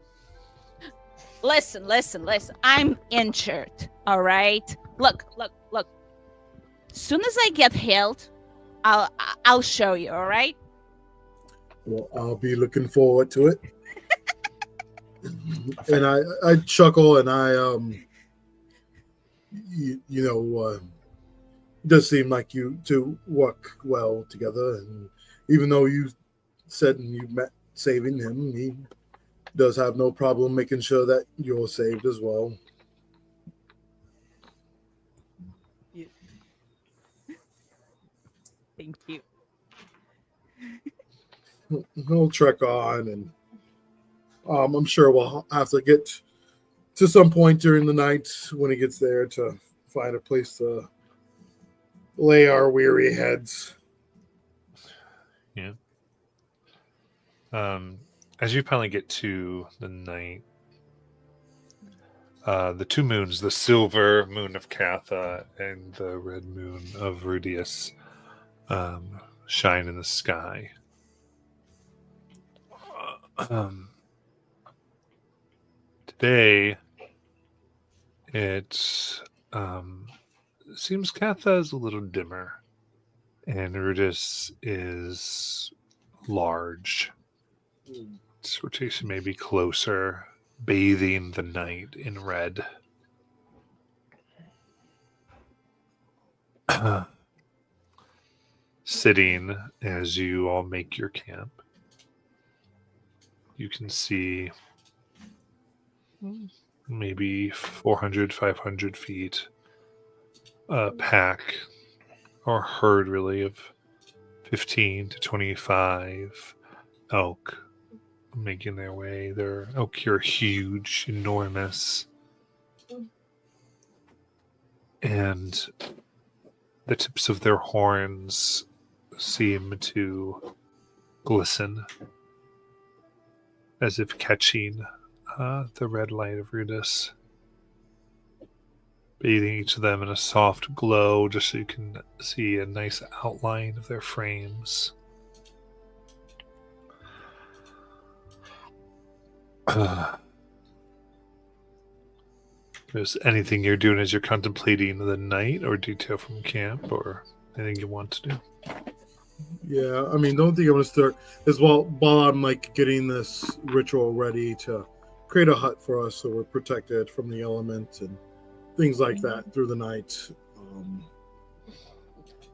Speaker 4: Listen. I'm injured, all right? Look. Soon as I get healed, I'll show you, all right?
Speaker 2: Well, I'll be looking forward to it. And I chuckle and it does seem like you two work well together. And even though you said you met saving him, he does have no problem making sure that you're saved as well.
Speaker 4: Thank you.
Speaker 2: He'll trek on, and I'm sure we'll have to get to some point during the night when he gets there to find a place to lay our weary heads.
Speaker 1: Yeah. as you finally get to the night, the two moons, the silver moon of Catha and the red moon of Rudius, shine in the sky. Today, it seems Catha is a little dimmer, and Rudius is large. Its rotation may be closer, bathing the night in red. Sitting as you all make your camp, you can see maybe 400, 500 feet a pack or herd, really, of 15 to 25 elk making their way. Their elk here are huge, enormous, and the tips of their horns seem to glisten as if catching the red light of Rudius, bathing each of them in a soft glow just so you can see a nice outline of their frames. Is anything you're doing as you're contemplating the night or detail from camp or anything you want to do?
Speaker 2: Yeah, I mean, the only thing I'm going to start is while I'm like getting this ritual ready to create a hut for us so we're protected from the elements and things like that through the night. I'm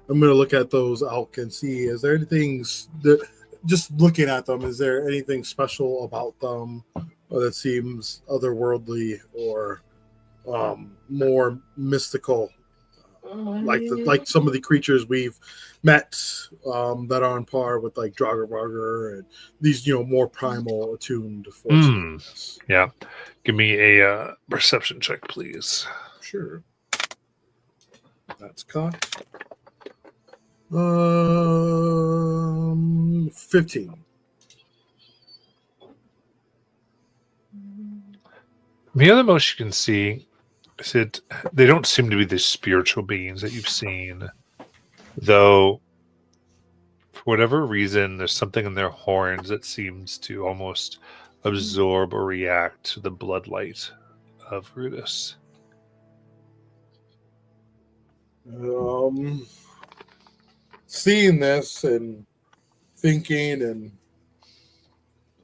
Speaker 2: going to look at those elk and see, is there anything that, just looking at them, is there anything special about them that seems otherworldly or more mystical, like some of the creatures we've met that are on par with like Draugr and these, more primal attuned forces.
Speaker 1: Yeah, give me a perception check, please.
Speaker 2: Sure. That's caught. 15.
Speaker 1: The other most you can see is that they don't seem to be the spiritual beings that you've seen, though for whatever reason there's something in their horns that seems to almost absorb or react to the bloodlight of Rudius.
Speaker 2: Seeing this and thinking and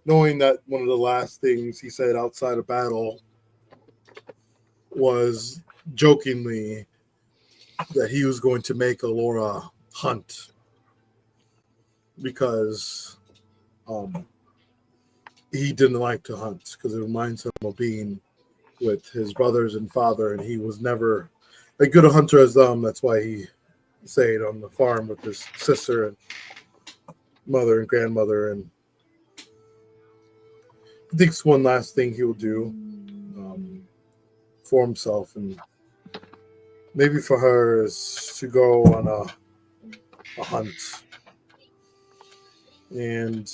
Speaker 2: knowing that one of the last things he said outside of battle was jokingly that he was going to make Alora hunt because he didn't like to hunt because it reminds him of being with his brothers and father, and he was never as good a hunter as them. That's why he stayed on the farm with his sister and mother and grandmother, and I think it's one last thing he will do for himself, and maybe for her is to go on a hunt, and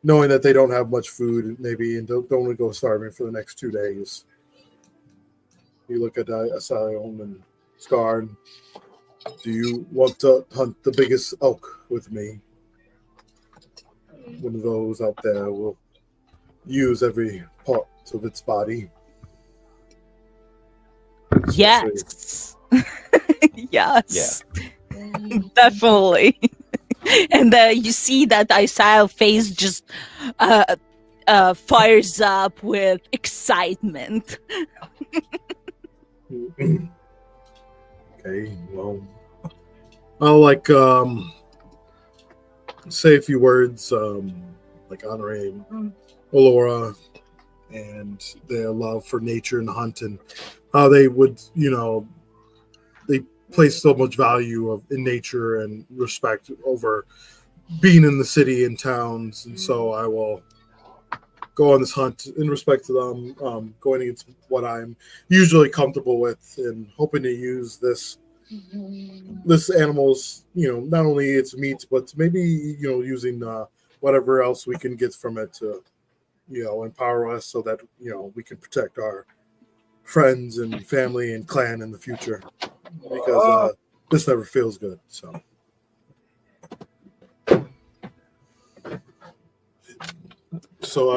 Speaker 2: knowing that they don't have much food, maybe, and don't want to go starving for the next 2 days. You look at Asylum and Scar, and do you want to hunt the biggest elk with me? One of those out there will use every part of its body.
Speaker 4: Yes. Yes. Definitely. And you see that Isaiah face just fires up with excitement.
Speaker 2: Okay, well, I'll say a few words, honoring Alora and their love for nature and hunt, and how they would, they place so much value in nature and respect over being in the city and towns, and so I will go on this hunt in respect to them, going against what I'm usually comfortable with, and hoping to use this animal's, not only its meat, but maybe, using one whatever else we can get from it to, empower us so that we can protect our friends and family and clan in the future, because this never feels good. So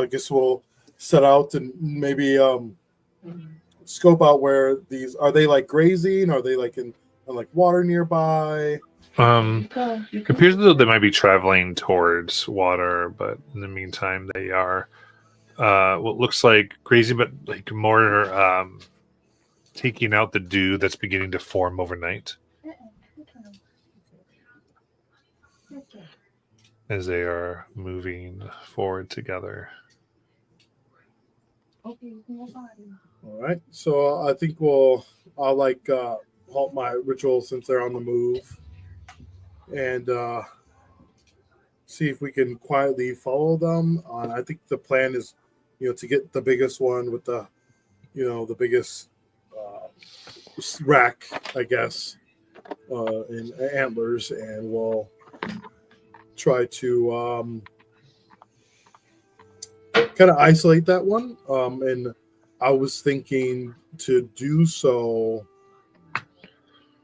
Speaker 2: I guess we'll set out and maybe scope out where these are. They like grazing? Are they like in like water nearby?
Speaker 1: It appears as though they might be traveling towards water, but in the meantime, they are what looks like grazing, but like more taking out the dew that's beginning to form overnight as they are moving forward together.
Speaker 2: All right. So I think I'll like halt my ritual since they're on the move, and see if we can quietly follow them. I think the plan is, to get the biggest one with the, the biggest rack, I guess, and antlers, and we'll try to kind of isolate that one. And I was thinking to do so.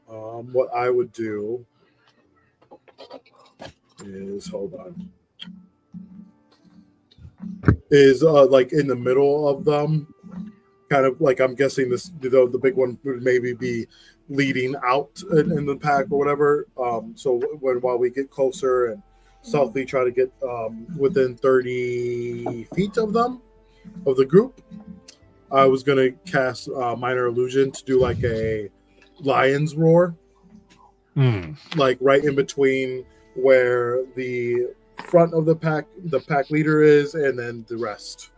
Speaker 2: What I would do is like in the middle of them, kind of like, I'm guessing this, the big one would maybe be leading out in the pack or whatever. So while we get closer and stealthily try to get within 30 feet of them, of the group, I was going to cast Minor Illusion to do like a lion's roar, like right in between where the front of the pack leader is, and then the rest.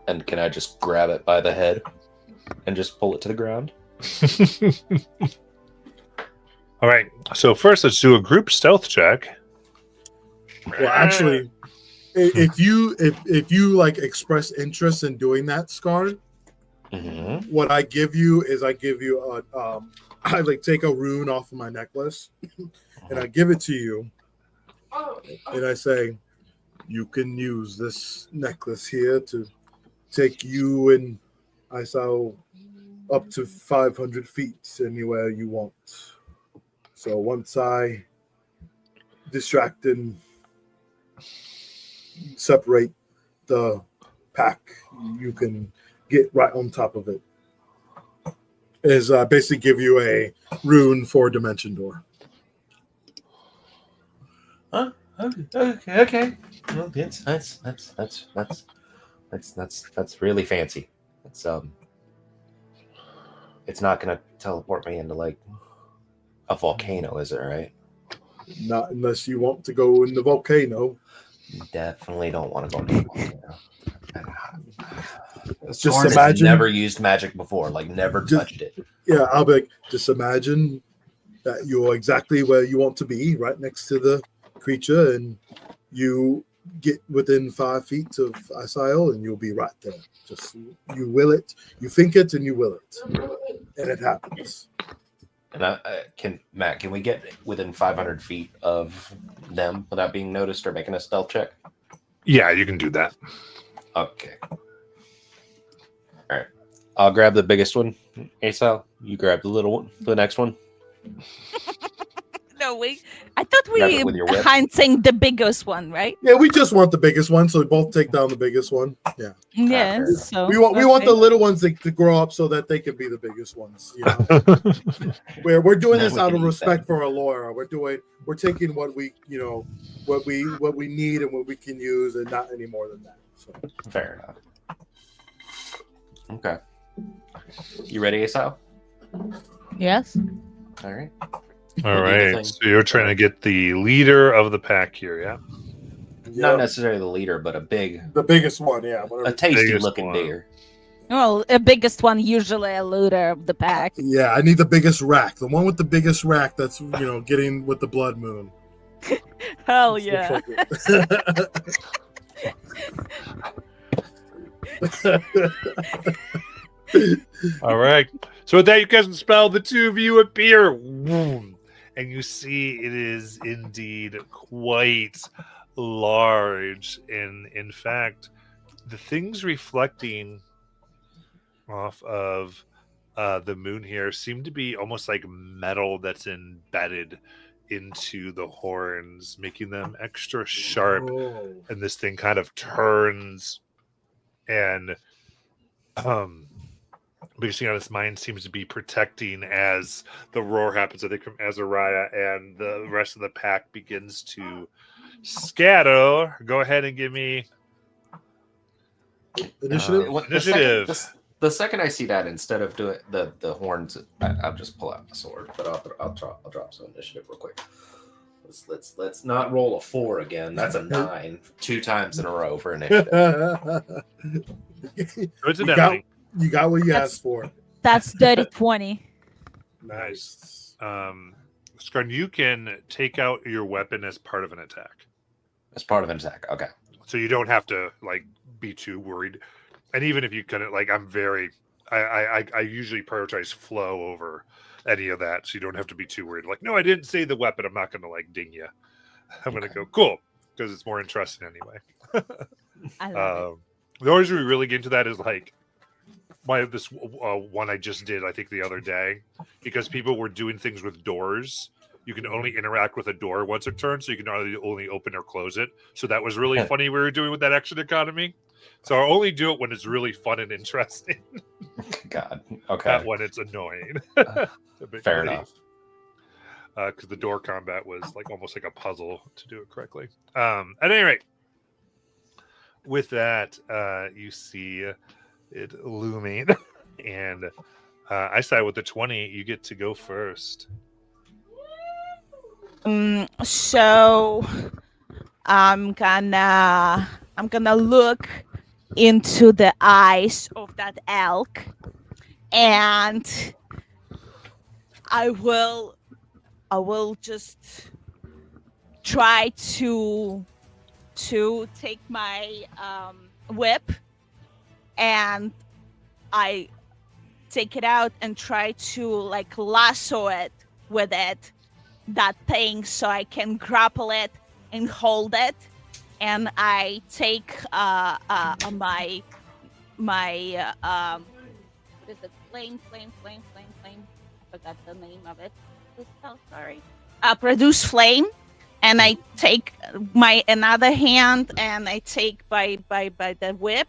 Speaker 3: And can I just grab it by the head and just pull it to the ground?
Speaker 1: All right. So first, let's do a group stealth check.
Speaker 2: Well, actually, if you like express interest in doing that, Scar, what I give you is I like take a rune off of my necklace and I give it to you, and I say, you can use this necklace here to take you and Isao up to 500 feet anywhere you want. So once I distract and separate the pack, you can get right on top of it. Is basically give you a rune for Dimension Door.
Speaker 3: Okay. Well, that's really fancy. It's not gonna teleport me into like a volcano, is it? Right?
Speaker 2: Not unless you want to go in the volcano.
Speaker 3: Definitely don't want to go into the volcano.
Speaker 2: Just imagine.
Speaker 3: Never used magic before, like never touched it.
Speaker 2: Yeah, I'll be like, just imagine that you're exactly where you want to be, right next to the creature, and you get within 5 feet of Isael, and you'll be right there. Just you will it, you think it, and you will it, and it happens.
Speaker 3: And Matt, can we get within 500 feet of them without being noticed or making a stealth check?
Speaker 1: Yeah, you can do that.
Speaker 3: Okay. All right. I'll grab the biggest one. Asal, you grab the little one, the next one.
Speaker 4: No, I thought we hunting the biggest one, right?
Speaker 2: Yeah, we just want the biggest one, so we both take down the biggest one. Yeah.
Speaker 4: Yes. So,
Speaker 2: we want the little ones to grow up so that they can be the biggest ones. You know? we're doing this out of respect for Alora. We're taking what we what we need and what we can use, and not any more than that. So.
Speaker 3: Fair enough. Okay. You ready, Asal?
Speaker 4: Yes.
Speaker 3: All right.
Speaker 1: All right. So you're trying to get the leader of the pack here, yeah?
Speaker 3: Not necessarily the leader, but the
Speaker 2: biggest one, yeah.
Speaker 3: A tasty looking deer.
Speaker 4: Well, a biggest one usually a leader of the pack.
Speaker 2: Yeah, I need the biggest rack. The one with the biggest rack that's getting with the blood moon.
Speaker 4: Hell yeah.
Speaker 1: All right. So with that, you guys can spell the two of you appear. and you see it is indeed quite large. And in fact, the things reflecting off of the moon here seem to be almost like metal that's embedded into the horns, making them extra sharp.
Speaker 2: Oh.
Speaker 1: And this thing kind of turns, and biggest thing on its mind seems to be protecting as the roar happens. I think from Azariah and the rest of the pack begins to scatter. Go ahead and give me
Speaker 2: Initiative.
Speaker 3: The second I see that, instead of doing the horns, I'll just pull out my sword. But I'll drop some initiative real quick. Let's not roll a 4 again. That's a 9, 2 times in a row for initiative.
Speaker 1: coincidentally.
Speaker 2: You got what you
Speaker 7: That's-
Speaker 2: asked for.
Speaker 7: That's dirty 20.
Speaker 1: Nice. Skarn, you can take out your weapon as part of an attack.
Speaker 3: As part of an attack. Okay.
Speaker 1: So you don't have to like be too worried. And even if you couldn't, like, I usually prioritize flow over any of that, so you don't have to be too worried. Like, no, I didn't say the weapon. I'm not going to like ding you. I'm going to go cool because it's more interesting anyway.
Speaker 7: I love it.
Speaker 1: The only reason we really get into that is like this one I just did, I think the other day, because people were doing things with doors. You can only interact with a door once a turn, so you can only open or close it. So that was really funny. We were doing with that action economy. So I'll only do it when it's really fun and interesting.
Speaker 3: God. Okay.
Speaker 1: Not when it's annoying.
Speaker 3: Fair enough.
Speaker 1: Because the door combat was like almost like a puzzle to do it correctly. At any rate, with that, you see it looming, and I side with the 20. You get to go first.
Speaker 7: So I'm gonna look into the eyes of that elk, and I will just try to take my whip, and I take it out and try to like lasso it with that thing, so I can grapple it and hold it. And I take my what is it? Flame. I forgot the name of it. So sorry. Produce flame, and I take my another hand, and I take by the whip,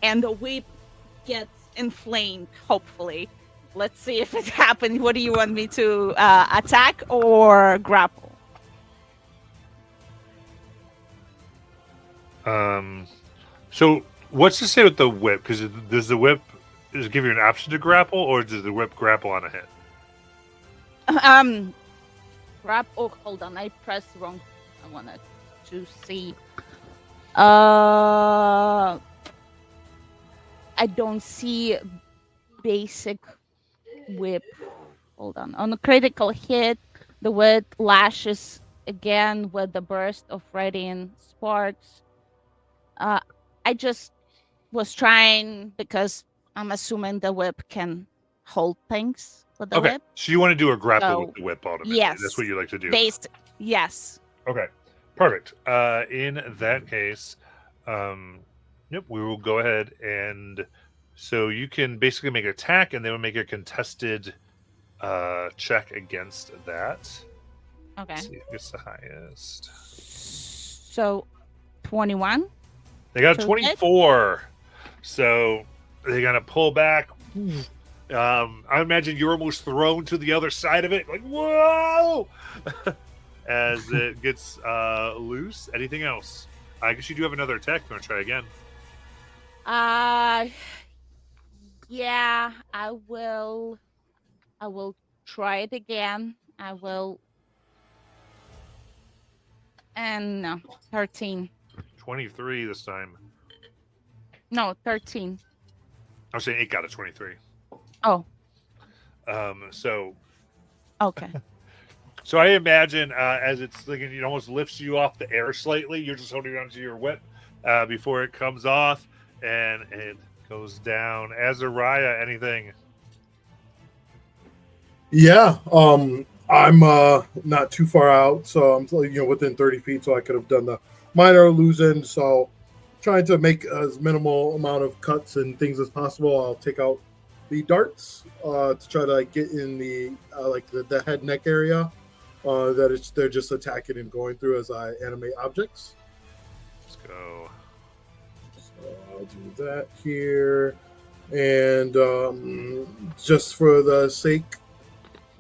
Speaker 7: and the whip gets inflamed. Hopefully, let's see if it happens. What do you want me to attack or grapple?
Speaker 1: So what's to say with the whip? Because does the whip give you an option to grapple, or does the whip grapple on a hit?
Speaker 4: Oh, hold on. I pressed wrong. I wanted to see. I don't see basic whip. Hold on. On a critical hit, the whip lashes again with the burst of radiant sparks. I just was trying because I'm assuming the whip can hold things with the
Speaker 1: Okay,
Speaker 4: whip.
Speaker 1: so you want to do a grapple
Speaker 4: So,
Speaker 1: with the whip ultimately.
Speaker 4: yes.
Speaker 1: That's what you like to do.
Speaker 4: Yes.
Speaker 1: Okay, perfect. In that case, yep, we will go ahead and so you can basically make an attack, and they will make a contested check against that.
Speaker 4: Okay.
Speaker 1: Let's see who gets the highest.
Speaker 4: So 21.
Speaker 1: They got a
Speaker 4: So
Speaker 1: 24, so they're gonna pull back. I imagine you're almost thrown to the other side of it, like whoa, as it gets loose. Anything else? I guess you do have another attack. You want to try again?
Speaker 4: Yeah, I will try it again. I will. And no, 13.
Speaker 1: 23 this time.
Speaker 4: No, 13.
Speaker 1: I was saying it got a 23.
Speaker 4: Oh,
Speaker 1: So
Speaker 4: okay.
Speaker 1: So I imagine as it's like it almost lifts you off the air slightly. You're just holding onto your whip before it comes off, and it goes down. Azariah, anything?
Speaker 2: Yeah. I'm not too far out, so I'm within 30 feet, so I could have done the minor illusion. So trying to make as minimal amount of cuts and things as possible. I'll take out the darts to try to get in the the head neck area they're just attacking and going through as I animate objects.
Speaker 1: Let's go.
Speaker 2: So I'll do that here, and just for the sake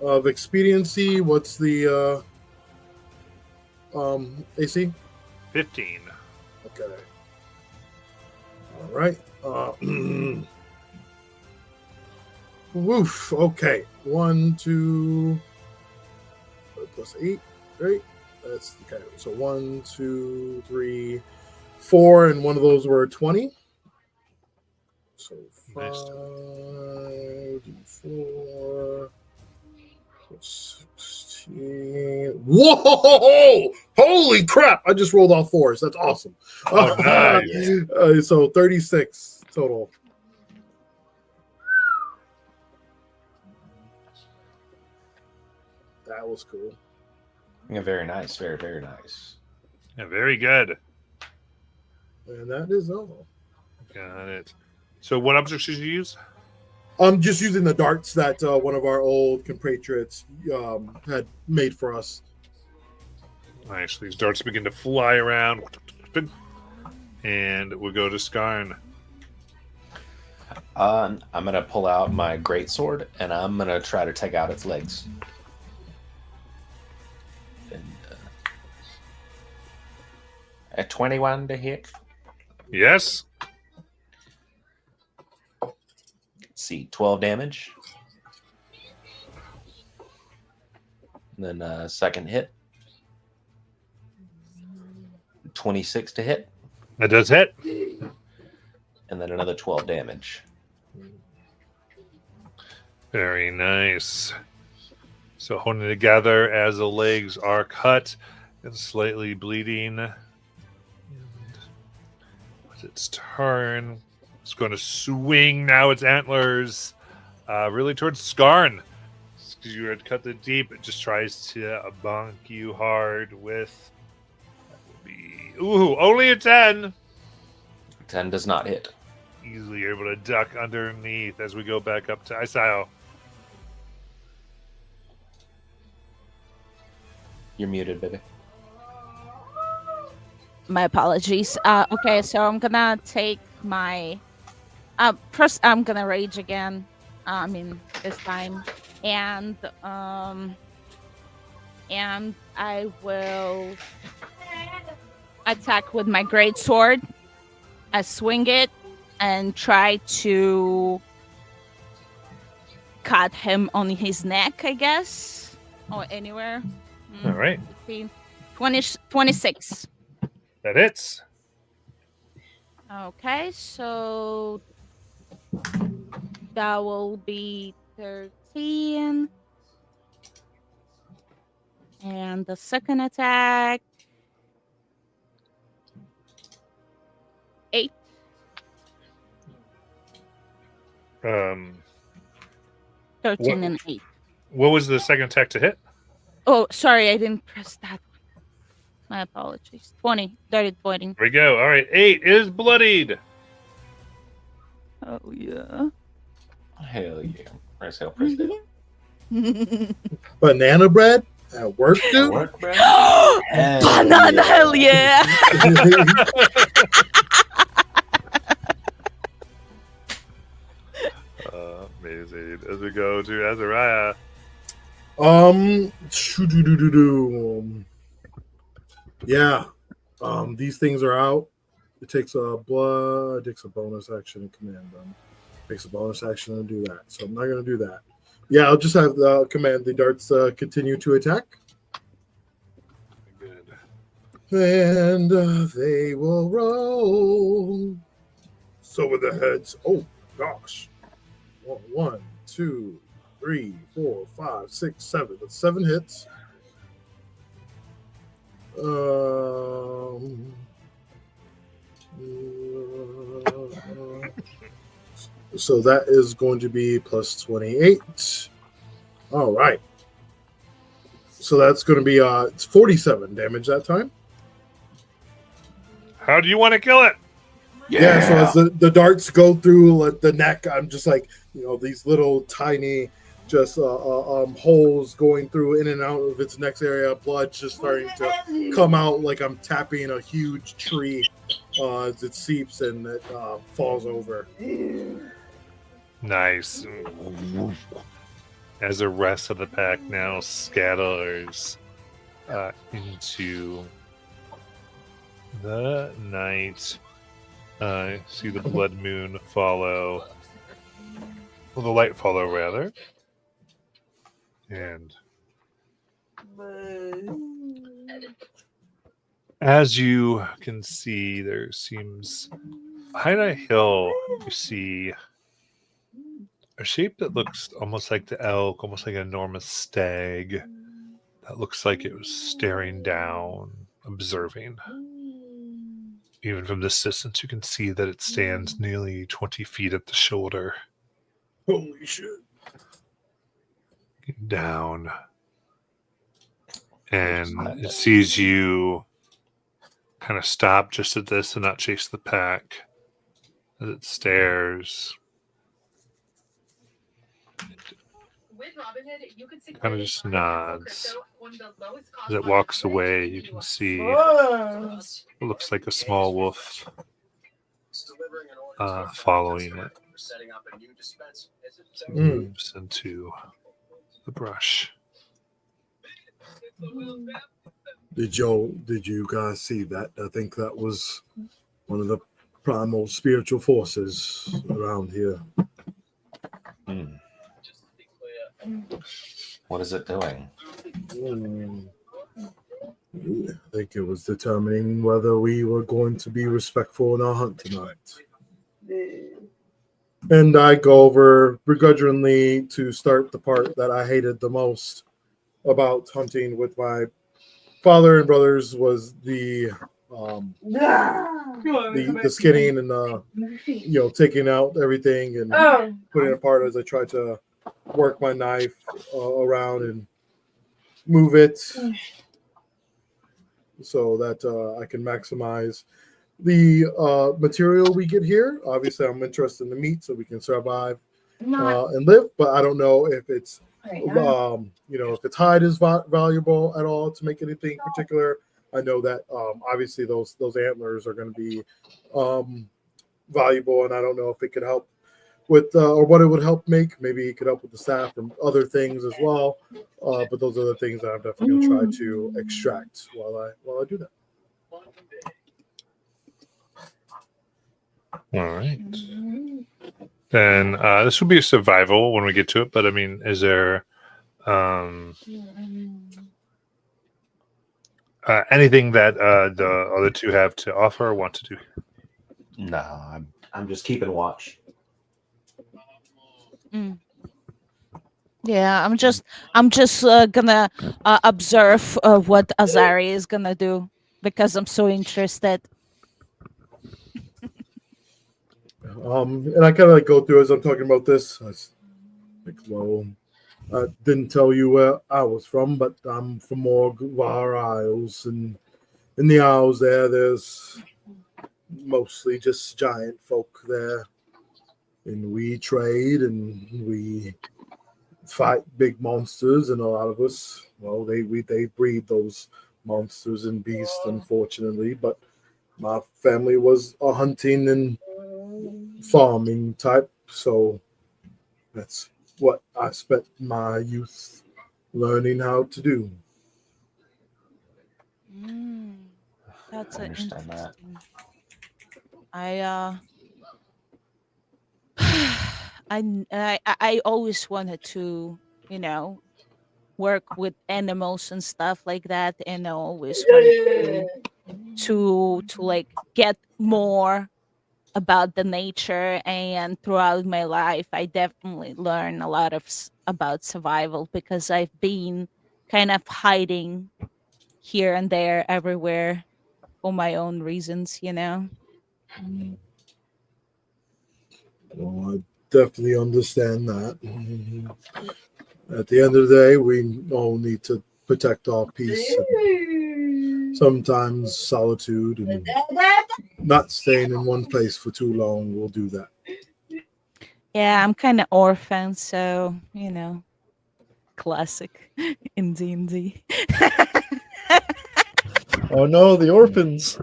Speaker 2: of expediency, what's the AC?
Speaker 1: 15.
Speaker 2: Okay. All right. Woof. Okay. 1, 2, plus 8. Right. That's okay. So 1, 2, 3, 4, and one of those were 20. So 5, 4, 16. Whoa! Holy crap! I just rolled all 4s. That's awesome.
Speaker 1: Oh, nice.
Speaker 2: So 36 total. That was cool.
Speaker 3: Yeah, very nice. Very, very nice.
Speaker 1: Yeah, very good.
Speaker 2: And that is all.
Speaker 1: Got it. So what objects did you use?
Speaker 2: I'm just using the darts that one of our old compatriots had made for us.
Speaker 1: Nice. These darts begin to fly around. And we'll go to Skarn.
Speaker 3: I'm going to pull out my greatsword, and I'm going to try to take out its legs. And, a 21 to hit.
Speaker 1: Yes.
Speaker 3: Let's see, 12 damage. And then second hit. 26 to hit.
Speaker 1: That does hit.
Speaker 3: And then another 12 damage.
Speaker 1: Very nice. So holding together as the legs are cut and slightly bleeding. And with its turn, it's going to swing now its antlers really towards Skarn. Because you had cut the deep, it just tries to bonk you hard with. Ooh, only a 10.
Speaker 3: 10 does not hit.
Speaker 1: Easily able to duck underneath as we go back up to Isao.
Speaker 3: You're muted, baby.
Speaker 4: My apologies. Okay, so I'm gonna take my. First, I'm gonna rage again. This time, and I will attack with my great sword. I swing it and try to cut him on his neck, I guess, or anywhere.
Speaker 1: All right.
Speaker 4: 26.
Speaker 1: That hits.
Speaker 4: Okay, so that will be 13. And the second attack, 8. 13 and 8.
Speaker 1: What was the second attack to hit?
Speaker 4: Oh, sorry, I didn't press that one. My apologies. 20. Dirty 20.
Speaker 1: There we go. All right. 8 is bloodied.
Speaker 4: Oh, yeah.
Speaker 3: Hell yeah. Press hell, press hell.
Speaker 2: Banana bread at work, dude?
Speaker 3: Work, bro?
Speaker 4: Banana, hell yeah.
Speaker 1: Amazing. As we go to Azariah.
Speaker 2: Yeah. These things are out. It takes a bonus action to command them. Takes a bonus action to do that. So I'm not gonna do that. Yeah, I'll just have the command the darts continue to attack.
Speaker 1: Good.
Speaker 2: And they will roll. So with the heads. Oh gosh. 1, 2, 3, 4, 5, 6, 7. That's 7 hits. So that is going to be plus 28. All right. So that's going to be it's 47 damage that time.
Speaker 1: How do you want to kill it?
Speaker 2: Yeah, so as the darts go through the neck, I'm just like, these little tiny just holes going through in and out of its neck area. Blood just starting to come out like I'm tapping a huge tree as it seeps and it falls over.
Speaker 1: Nice. As the rest of the pack now scatters into the night. See the blood moon follow. Well, the light follow, rather. And as you can see, there seems behind a hill, you see a shape that looks almost like the elk, almost like an enormous stag. That looks like it was staring down, observing. Even from this distance, you can see that it stands nearly 20 feet at the shoulder.
Speaker 2: Holy shit.
Speaker 1: Down. And it sees you kind of stop just at this and not chase the pack. As it stares. Kind of just nods. As it walks away, you can see it looks like a small wolf following it. It moves into the brush.
Speaker 2: Did you guys see that? I think that was one of the primal spiritual forces around here.
Speaker 3: What is it doing?
Speaker 2: I think it was determining whether we were going to be respectful in our hunt tonight. And I go over begrudgingly to start the part that I hated the most about hunting with my father and brothers was the skinning and taking out everything and putting it apart as I try to work my knife around and move it so that I can maximize the material we get here. Obviously, I'm interested in the meat so we can survive and live, but I don't know if it's if its hide is valuable at all to make anything particular. I know that obviously those antlers are going to be valuable, and I don't know if it could help with or what it would help make. Maybe it could help with the staff and other things as well. But those are the things that I'm definitely going to try to extract while I do that.
Speaker 1: All right. Then this will be a survival when we get to it. But I mean, is there anything that the other two have to offer or want to do?
Speaker 3: No, I'm just keeping watch.
Speaker 4: Yeah, I'm just gonna observe what Azari is gonna do because I'm so interested.
Speaker 2: And I kind of go through as I'm talking about this. I was like, well, I didn't tell you where I was from, but I'm from Morgvar Isles, and in the Isles there's mostly just giant folk there, and we trade and we fight big monsters, and a lot of us, well, they breed those monsters and beasts, unfortunately. But my family was a hunting and farming type, so that's what I spent my youth learning how to do.
Speaker 4: That's
Speaker 3: I understand that.
Speaker 4: I always wanted to, work with animals and stuff like that, and I always wanted to like get more about the nature. And throughout my life, I definitely learned a lot about survival because I've been kind of hiding here and there, everywhere, for my own reasons,
Speaker 2: Well, I definitely understand that. At the end of the day, we all need to protect all peace. And sometimes solitude and not staying in one place for too long will do that.
Speaker 7: Yeah, I'm kind of orphan, so classic in D&D.
Speaker 6: Oh no, the orphans.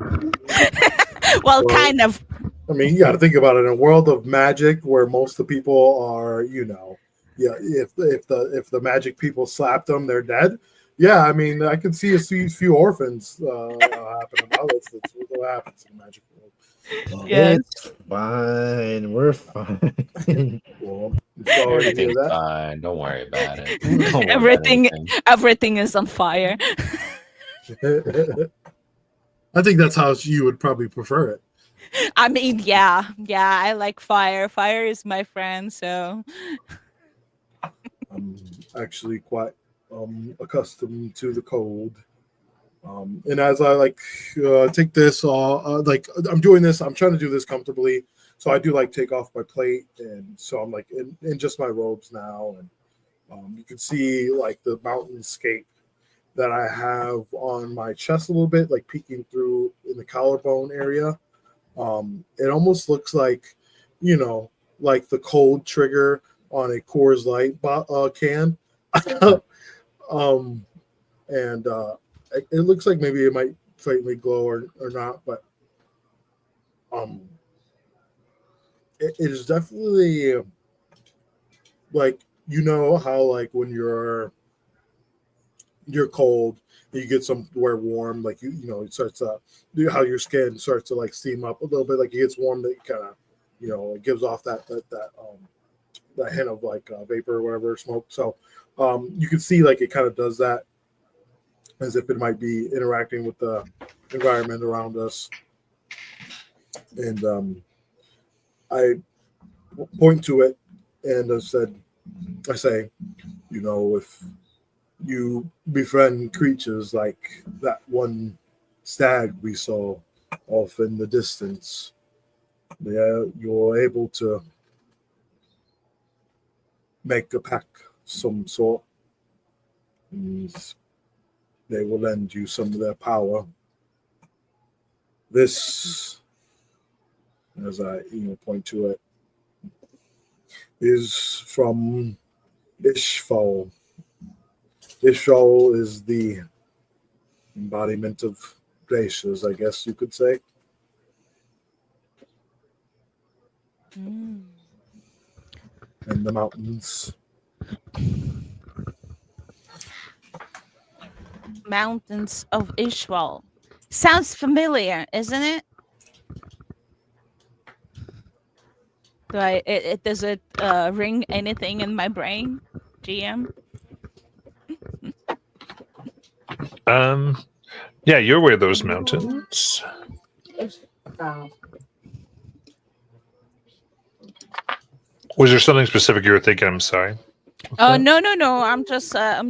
Speaker 7: Well,
Speaker 2: Well,
Speaker 7: kind of.
Speaker 2: I mean, you got to think about it. In a world of magic, where most of the people are, if the magic people slap them, they're dead. Yeah, I mean, I can see a few orphans happen. That's what happens in the magic world.
Speaker 7: Yes.
Speaker 6: It's fine. We're fine.
Speaker 2: Well, I'm sorry to hear
Speaker 3: Everything's
Speaker 2: that.
Speaker 3: fine. Don't worry about it. Don't worry about
Speaker 7: Everything-
Speaker 3: anything.
Speaker 7: Everything is on fire.
Speaker 2: I think that's how you would probably prefer it.
Speaker 7: I mean, yeah, I like fire. Fire is my friend, so
Speaker 2: I'm actually quite accustomed to the cold. And as I take this, I'm doing this, I'm trying to do this comfortably. So I do take take off my plate, and so I'm in just my robes now, and you can see the mountainscape that I have on my chest a little bit, peeking through in the collarbone area. It almost looks like the cold trigger on a Coors Light can. And it looks like maybe it might faintly glow or not, but it is definitely how when you're cold, you get somewhere warm, it starts to how your skin starts to steam up a little bit, it gets warm, that kind of it gives off that hint of vapor or whatever, smoke. So you can see it kind of does that, as if it might be interacting with the environment around us. And I point to it and I say, if you befriend creatures like that one stag we saw off in the distance, you're able to make a pack of some sort, and they will lend you some of their power. This, as I point to it, is from Ishval. Ishval is the embodiment of glaciers, I guess you could say.
Speaker 7: Mm.
Speaker 2: And the mountains.
Speaker 7: Mountains of Ishval. Sounds familiar, isn't it? Does it ring anything in my brain, GM?
Speaker 1: Yeah, you're aware of those mountains. Was there something specific you were thinking? I'm sorry.
Speaker 7: Oh no! I'm just I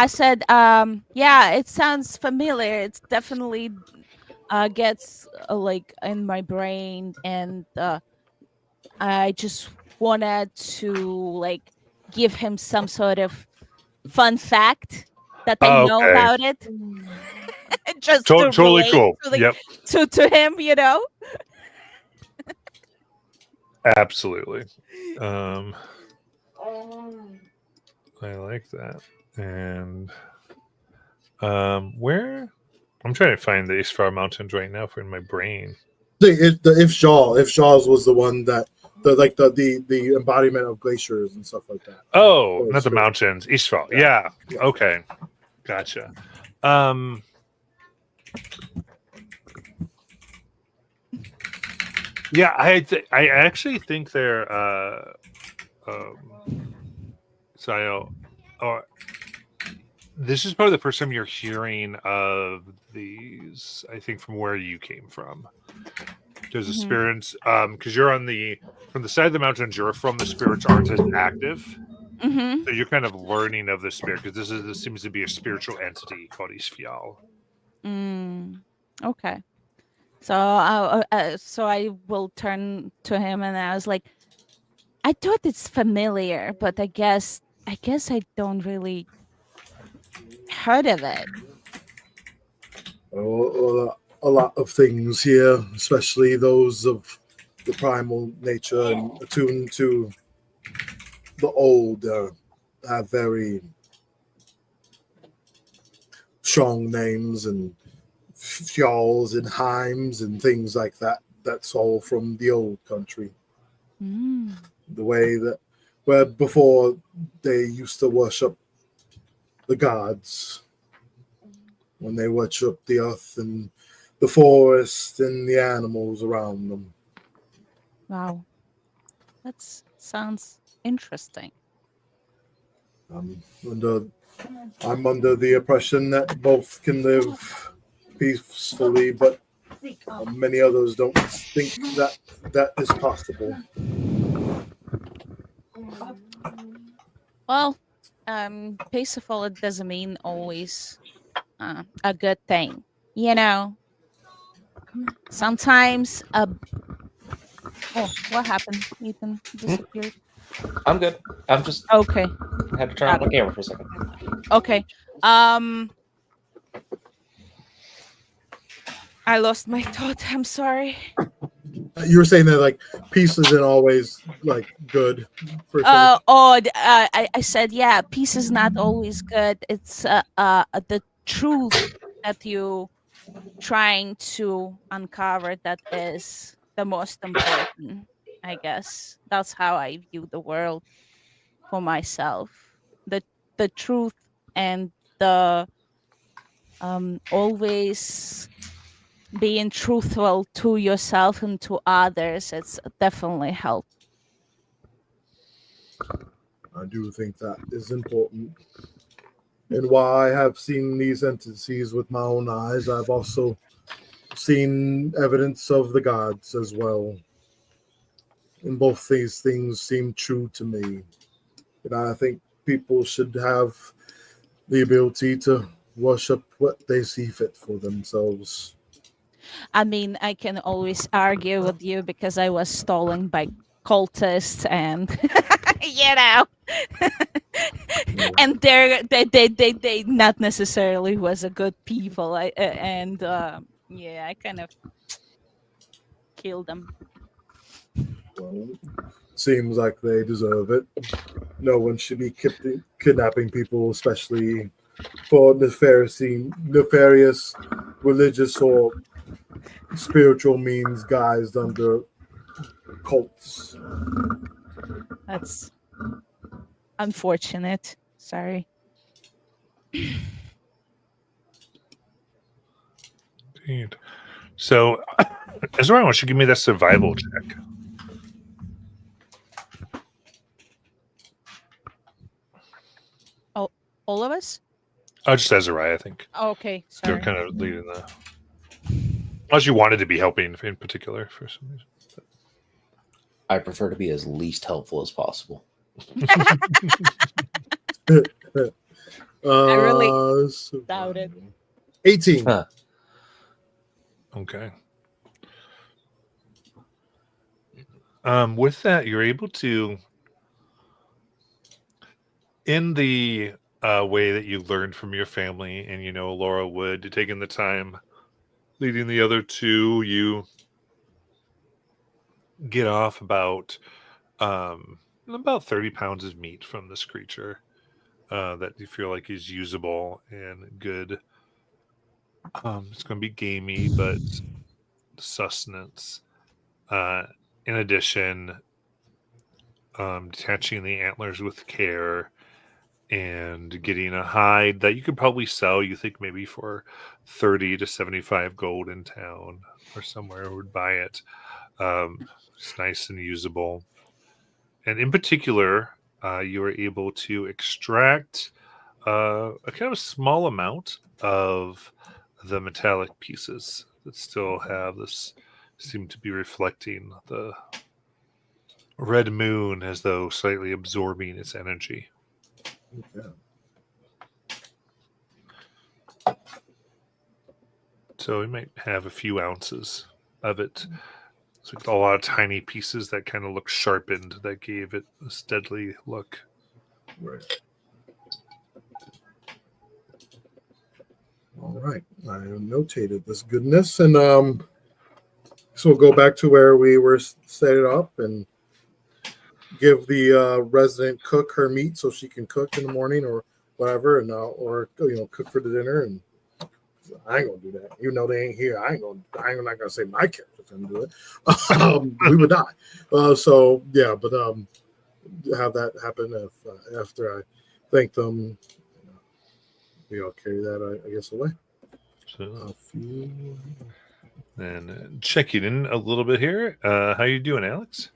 Speaker 7: said yeah, it sounds familiar. It's definitely gets in my brain, and I just wanted to give him some sort of fun fact that I know
Speaker 1: Okay.
Speaker 7: about it. Just
Speaker 1: Totally
Speaker 7: relate
Speaker 1: cool.
Speaker 7: to,
Speaker 1: Yep,
Speaker 7: to him,
Speaker 1: absolutely. I like that. And where? I'm trying to find the Ishvar Mountains right now in my brain.
Speaker 2: The Ifshals was the one that the embodiment of glaciers and stuff like that.
Speaker 1: Oh,
Speaker 2: Oh,
Speaker 1: not the
Speaker 2: sure.
Speaker 1: mountains. Ishvar.
Speaker 2: Yeah.
Speaker 1: Yeah. Okay. Gotcha. Yeah, I actually think they're this is probably the first time you're hearing of these, I think, from where you came from. There's a
Speaker 7: Mhm.
Speaker 1: spirits, because you're from the side of the mountains, you're from, the spirits aren't as active.
Speaker 7: Mm-hmm.
Speaker 1: So you're kind of learning of the spirit, because this seems to be a spiritual entity called Ishvial.
Speaker 7: Okay. So I will turn to him, and I was like, I thought it's familiar, but I guess I don't really
Speaker 4: heard of it.
Speaker 2: A lot of things here, especially those of the primal nature and attuned to the old, have very strong names and fjalls and heims and things like that. That's all from the old country.
Speaker 4: Mm.
Speaker 2: The way that, where before they used to worship the gods, when they worship the earth and the forest and the animals around them.
Speaker 4: Wow. That sounds interesting.
Speaker 2: I'm under the impression that both can live peacefully, but many others don't think that that is possible.
Speaker 4: Well, peaceful, it doesn't mean always a good thing. You know, sometimes oh, what happened? Ethan disappeared.
Speaker 3: I'm good. I'm just
Speaker 4: Okay.
Speaker 3: had to turn on my camera for a second.
Speaker 4: Okay. I lost my thought. I'm sorry.
Speaker 2: You were saying that like peace isn't always like good. Per se.
Speaker 4: I said, yeah, peace is not always good. It's the truth that you trying to uncover that is the most important. I guess that's how I view the world for myself. The truth and the always being truthful to yourself and to others, it's definitely helped.
Speaker 2: I do think that is important. And while I have seen these entities with my own eyes, I've also seen evidence of the gods as well. And both these things seem true to me. And I think people should have the ability to worship what they see fit for themselves.
Speaker 4: I mean, I can always argue with you because I was stolen by cultists and you know and they not necessarily was a good people. I kind of killed them.
Speaker 2: Well, seems like they deserve it. No one should be kidnapping people, especially for nefarious religious or spiritual means guised under cults.
Speaker 4: That's unfortunate. Sorry.
Speaker 1: Indeed. So, Azariah, why don't you give me that survival check?
Speaker 4: Oh, all of us?
Speaker 1: Just Azariah, I think.
Speaker 4: Oh, okay,
Speaker 1: You're
Speaker 4: sorry.
Speaker 1: kind of leading the. Unless you wanted to be helping in particular for some reason.
Speaker 3: I prefer to be as least helpful as possible.
Speaker 4: I really doubt it.
Speaker 2: 18.
Speaker 3: Huh.
Speaker 1: Okay. With that, you're able to, in the way that you learned from your family, and Laura Wood, taking the time, leading the other two, you get off about 30 pounds of meat from this creature that you feel like is usable and good. It's going to be gamey, but sustenance. In addition, detaching the antlers with care and getting a hide that you could probably sell, you think maybe for 30 to 75 gold in town or somewhere would buy it. It's nice and usable. And in particular, you were able to extract a kind of small amount of the metallic pieces that still have this, seem to be reflecting the red moon as though slightly absorbing its energy.
Speaker 2: Okay.
Speaker 1: So we might have a few ounces of it. It's like a lot of tiny pieces that kind of look sharpened that gave it this deadly look.
Speaker 2: Right. All right, I notated this goodness, and so we'll go back to where we were set it up and give the resident cook her meat so she can cook in the morning or whatever, and or cook for the dinner. And I ain't gonna do that. Even though they ain't here, I'm not gonna say my character's gonna do it. We would die. So yeah, but have that happen if after I thank them, we all carry that I guess away.
Speaker 1: So, and checking in a little bit here. How you doing, Alex?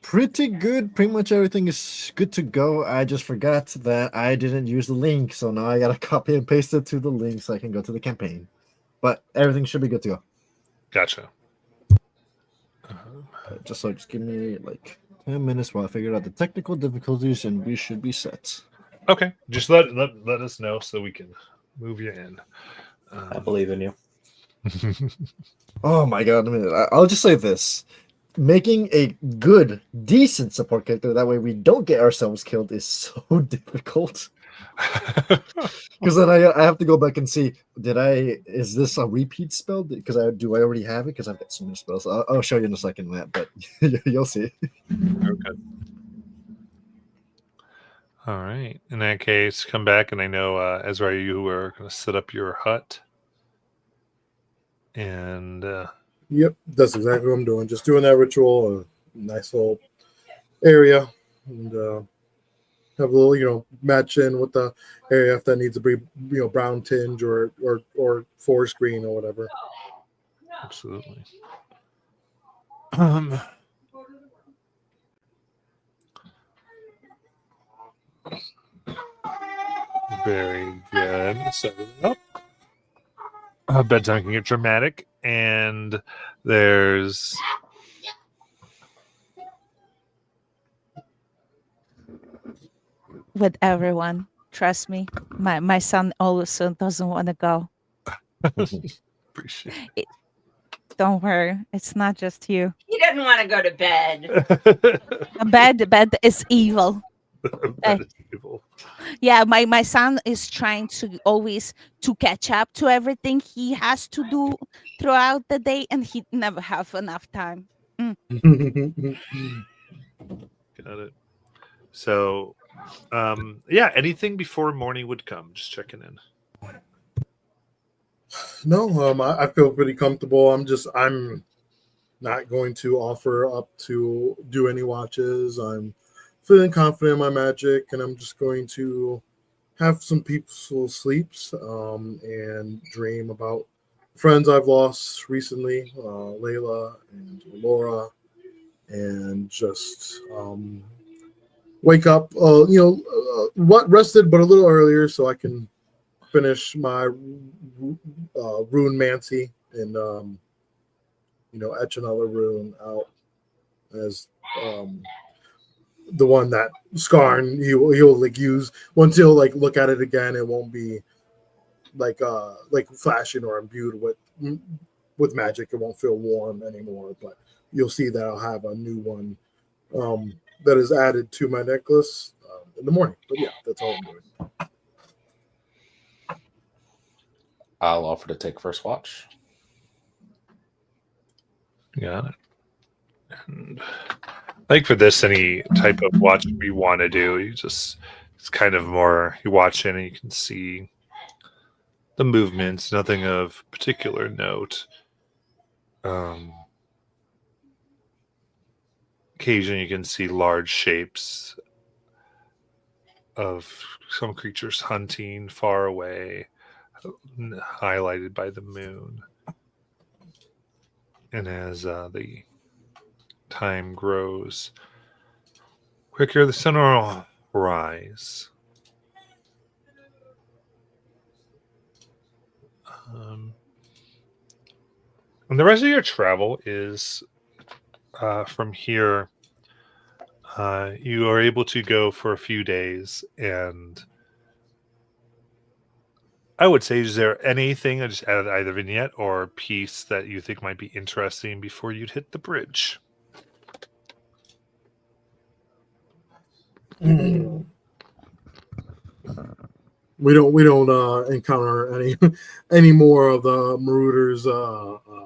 Speaker 6: Pretty good. Pretty much everything is good to go. I just forgot that I didn't use the link, so now I gotta copy and paste it to the link so I can go to the campaign. But everything should be good to go.
Speaker 1: Gotcha.
Speaker 6: Just give me like 10 minutes while I figure out the technical difficulties, and we should be set.
Speaker 1: Okay, just let us know so we can move you in.
Speaker 3: I believe in you.
Speaker 6: Oh my god! I'll just say this. Making a good, decent support character, that way we don't get ourselves killed, is so difficult. Because then I have to go back and see, is this a repeat spell? Because I already have it? Because I've got so many spells. I'll show you in a second, Matt, but you'll see.
Speaker 1: Okay. All right. In that case, come back, and I know Ezra, you were going to set up your hut. And
Speaker 2: Yep, that's exactly what I'm doing. Just doing that ritual, a nice little area, and have a little, match in with the area if that needs to be, brown tinge or forest green or whatever.
Speaker 1: absolutely. Very good. Set it up. Bedtime can get dramatic, and there's
Speaker 7: With everyone, trust me. My son also doesn't want to go.
Speaker 1: appreciate
Speaker 7: Don't worry, it's not just you.
Speaker 5: He doesn't want to go to bed.
Speaker 1: it.
Speaker 7: The bed is evil.
Speaker 1: That is evil.
Speaker 7: Yeah, my son is trying to always to catch up to everything he has to do throughout the day, and he never have enough time.
Speaker 1: Got it. So, yeah, anything before morning would come. Just checking in.
Speaker 2: No, I feel pretty comfortable. I'm not going to offer up to do any watches. I'm feeling confident in my magic, and I'm just going to have some peaceful sleeps and dream about friends I've lost recently, Layla and Laura, and just wake up, rested but a little earlier so I can finish my rune mancy and etch another rune out as the one that Skarn he'll like use. Once he'll like look at it again, it won't be like flashing or imbued with magic. It won't feel warm anymore, but you'll see that I'll have a new one that is added to my necklace in the morning. But yeah, that's all I'm doing.
Speaker 3: I'll offer to take first watch.
Speaker 1: Got it. And like for this, any type of watch we want to do, it's kind of more you watch in and you can see the movements, nothing of particular note. Occasionally you can see large shapes of some creatures hunting far away, highlighted by the moon. And as the time grows quicker, the sun will rise. And the rest of your travel is from here. You are able to go for a few days, and I would say, is there anything I just added either vignette or piece that you think might be interesting before you'd hit the bridge?
Speaker 2: We don't encounter any more of the Marauders'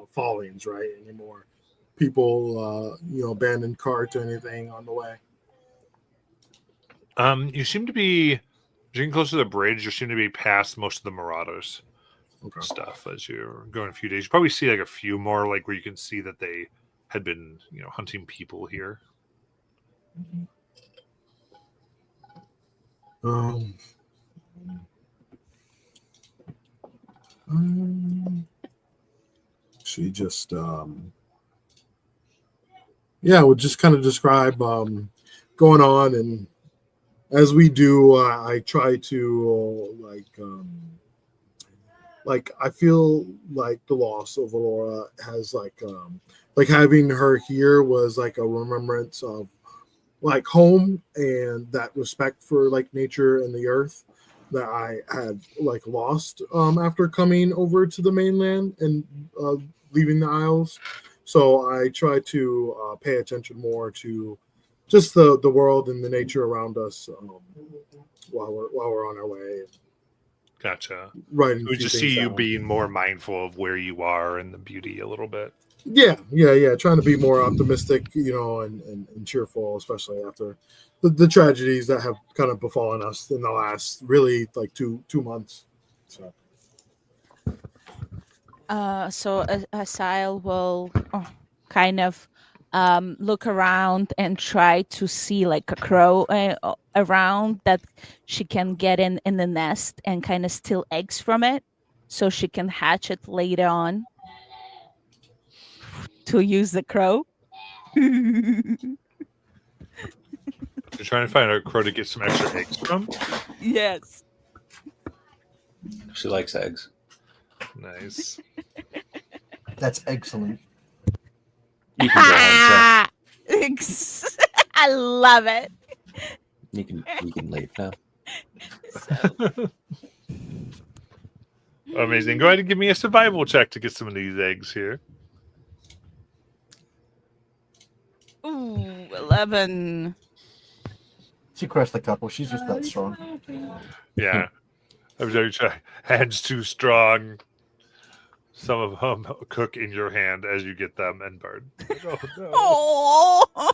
Speaker 2: fallings, right? Any more people, abandoned carts or anything on the way.
Speaker 1: You seem to be getting close to the bridge. You seem to be past most of the Marauders
Speaker 2: Okay.
Speaker 1: stuff as you're going a few days. You probably see like a few more, like where you can see that they had been, hunting people here.
Speaker 2: She just would just kind of describe going on, and as we do, I try to I feel like the loss of Laura has like having her here was like a remembrance of like home and that respect for like nature and the earth that I had like lost after coming over to the mainland and leaving the Isles. So I try to pay attention more to just the world and the nature around us while we're on our way.
Speaker 1: Gotcha.
Speaker 2: Right.
Speaker 1: We just see you being more mindful of where you are and the beauty a little bit.
Speaker 2: Yeah. Trying to be more optimistic, and cheerful, especially after the tragedies that have kind of befallen us in the last really like two months. So.
Speaker 4: So Asael will kind of look around and try to see like a crow around that she can get in the nest and kind of steal eggs from it, so she can hatch it later on to use the crow.
Speaker 1: You're trying to find a crow to get some extra eggs from?
Speaker 4: Yes.
Speaker 3: She likes eggs.
Speaker 1: Nice.
Speaker 6: That's excellent.
Speaker 3: You can go ahead and
Speaker 4: I love it.
Speaker 3: check. You can leave now.
Speaker 1: Amazing. Go ahead and give me a survival check to get some of these eggs here.
Speaker 4: Ooh, 11.
Speaker 6: She crushed a couple. She's just that strong.
Speaker 1: Yeah. I'm sorry, hands too strong. Some of them cook in your hand as you get them and burn. Oh, no.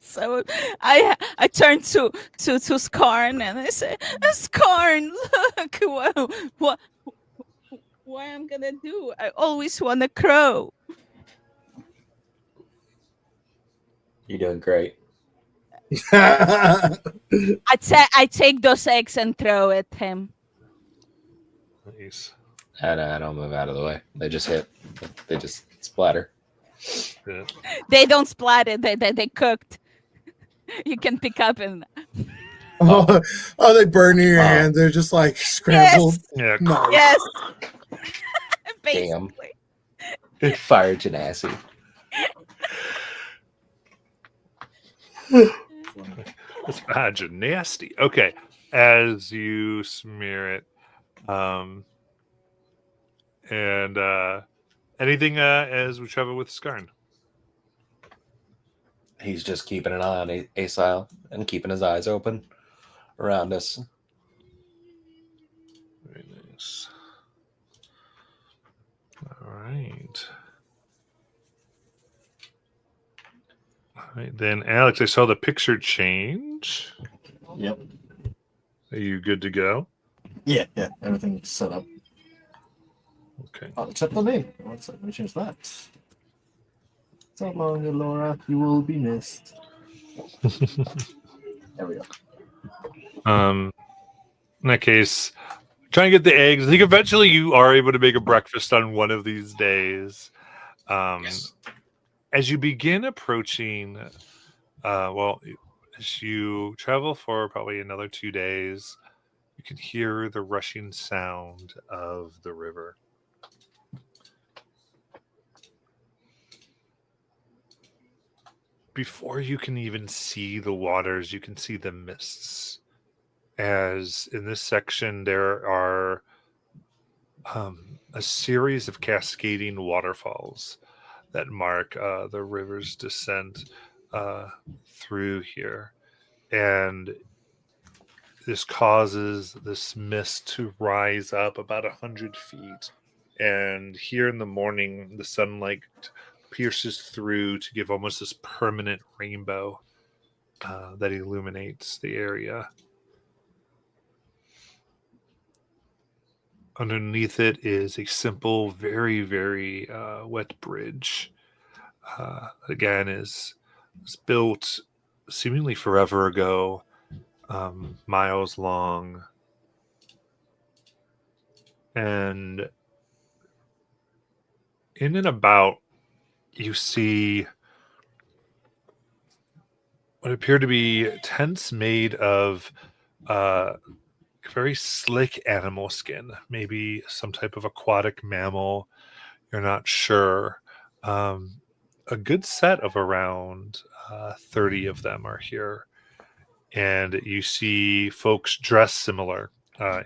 Speaker 4: So I turn to Skarn and I say, Skarn, look what I'm gonna do. I always want a crow.
Speaker 3: You're doing great.
Speaker 4: I take those eggs and throw at him.
Speaker 1: Nice.
Speaker 3: I don't move out of the way. They just hit. They just splatter.
Speaker 1: Yeah.
Speaker 4: They don't splatter. They cooked. You can pick up and.
Speaker 2: They burn in your hand. They're just like scrambled.
Speaker 1: Yeah.
Speaker 2: Nice.
Speaker 4: Yes.
Speaker 3: Damn.
Speaker 4: Basically.
Speaker 3: Fire genasi.
Speaker 1: It's nasty. Okay. As you smear it, and anything as we travel with Skarn?
Speaker 3: He's just keeping an eye on Asael and keeping his eyes open around us.
Speaker 1: Very nice. All right. All right, then, Alex, I saw the picture change.
Speaker 6: Yep.
Speaker 1: Are you good to go?
Speaker 6: Yeah. Everything's set up.
Speaker 1: Okay.
Speaker 6: Except the name. Let me change that. So long, Laura. You will be missed. There we go.
Speaker 1: In that case, trying to get the eggs. I think eventually you are able to make a breakfast on one of these days.
Speaker 3: Yes.
Speaker 1: As you begin approaching, as you travel for probably another 2 days, you can hear the rushing sound of the river. Before you can even see the waters, you can see the mists. As in this section, there are a series of cascading waterfalls that mark the river's descent through here. And this causes this mist to rise up about 100 feet. And here in the morning, the sunlight pierces through to give almost this permanent rainbow that illuminates the area. Underneath it is a simple, very, very wet bridge. Again, is built seemingly forever ago, miles long. And in and about, you see what appear to be tents made of very slick animal skin, maybe some type of aquatic mammal. You're not sure. A good set of around 30 of them are here. And you see folks dressed similar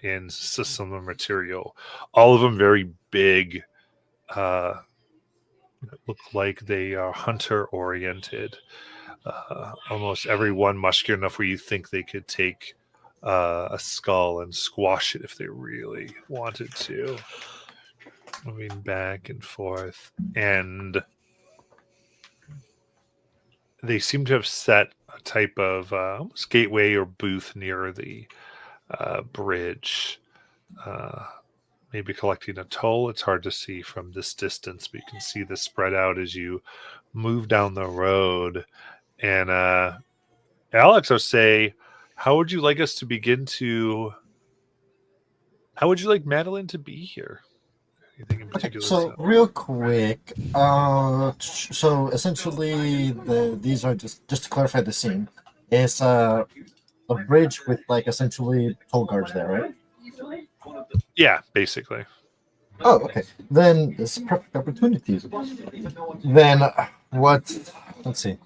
Speaker 1: in similar material. All of them very big, look like they are hunter-oriented. Almost everyone muscular enough where you think they could take a skull and squash it if they really wanted to. Moving back and forth. And they seem to have set a type of almost gateway or booth near the bridge. Maybe collecting a toll. It's hard to see from this distance, but you can see this spread out as you move down the road. And Alex, I'll say, how would you like us to begin to... How would you like Madeline to be here? Anything in particular?
Speaker 6: So real quick, so essentially these are just to clarify the scene, it's a bridge with like essentially toll guards there, right?
Speaker 1: Yeah, basically.
Speaker 6: Oh, okay. Then it's perfect opportunities. Then what? Let's see.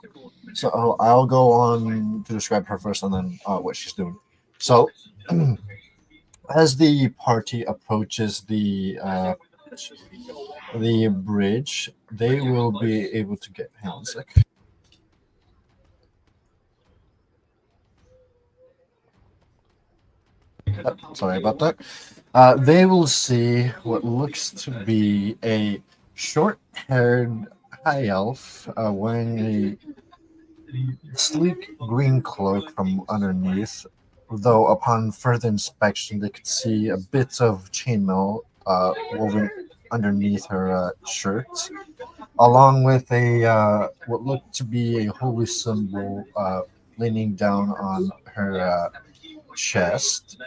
Speaker 6: So I'll go on to describe her first, and then what she's doing. So as the party approaches the bridge, they will be able to get. Hang on a sec. Sorry about that. They will see what looks to be a short-haired high elf wearing a sleek green cloak from underneath, though upon further inspection they could see a bit of chainmail woven underneath her shirt, along with a what looked to be a holy symbol leaning down on her chest.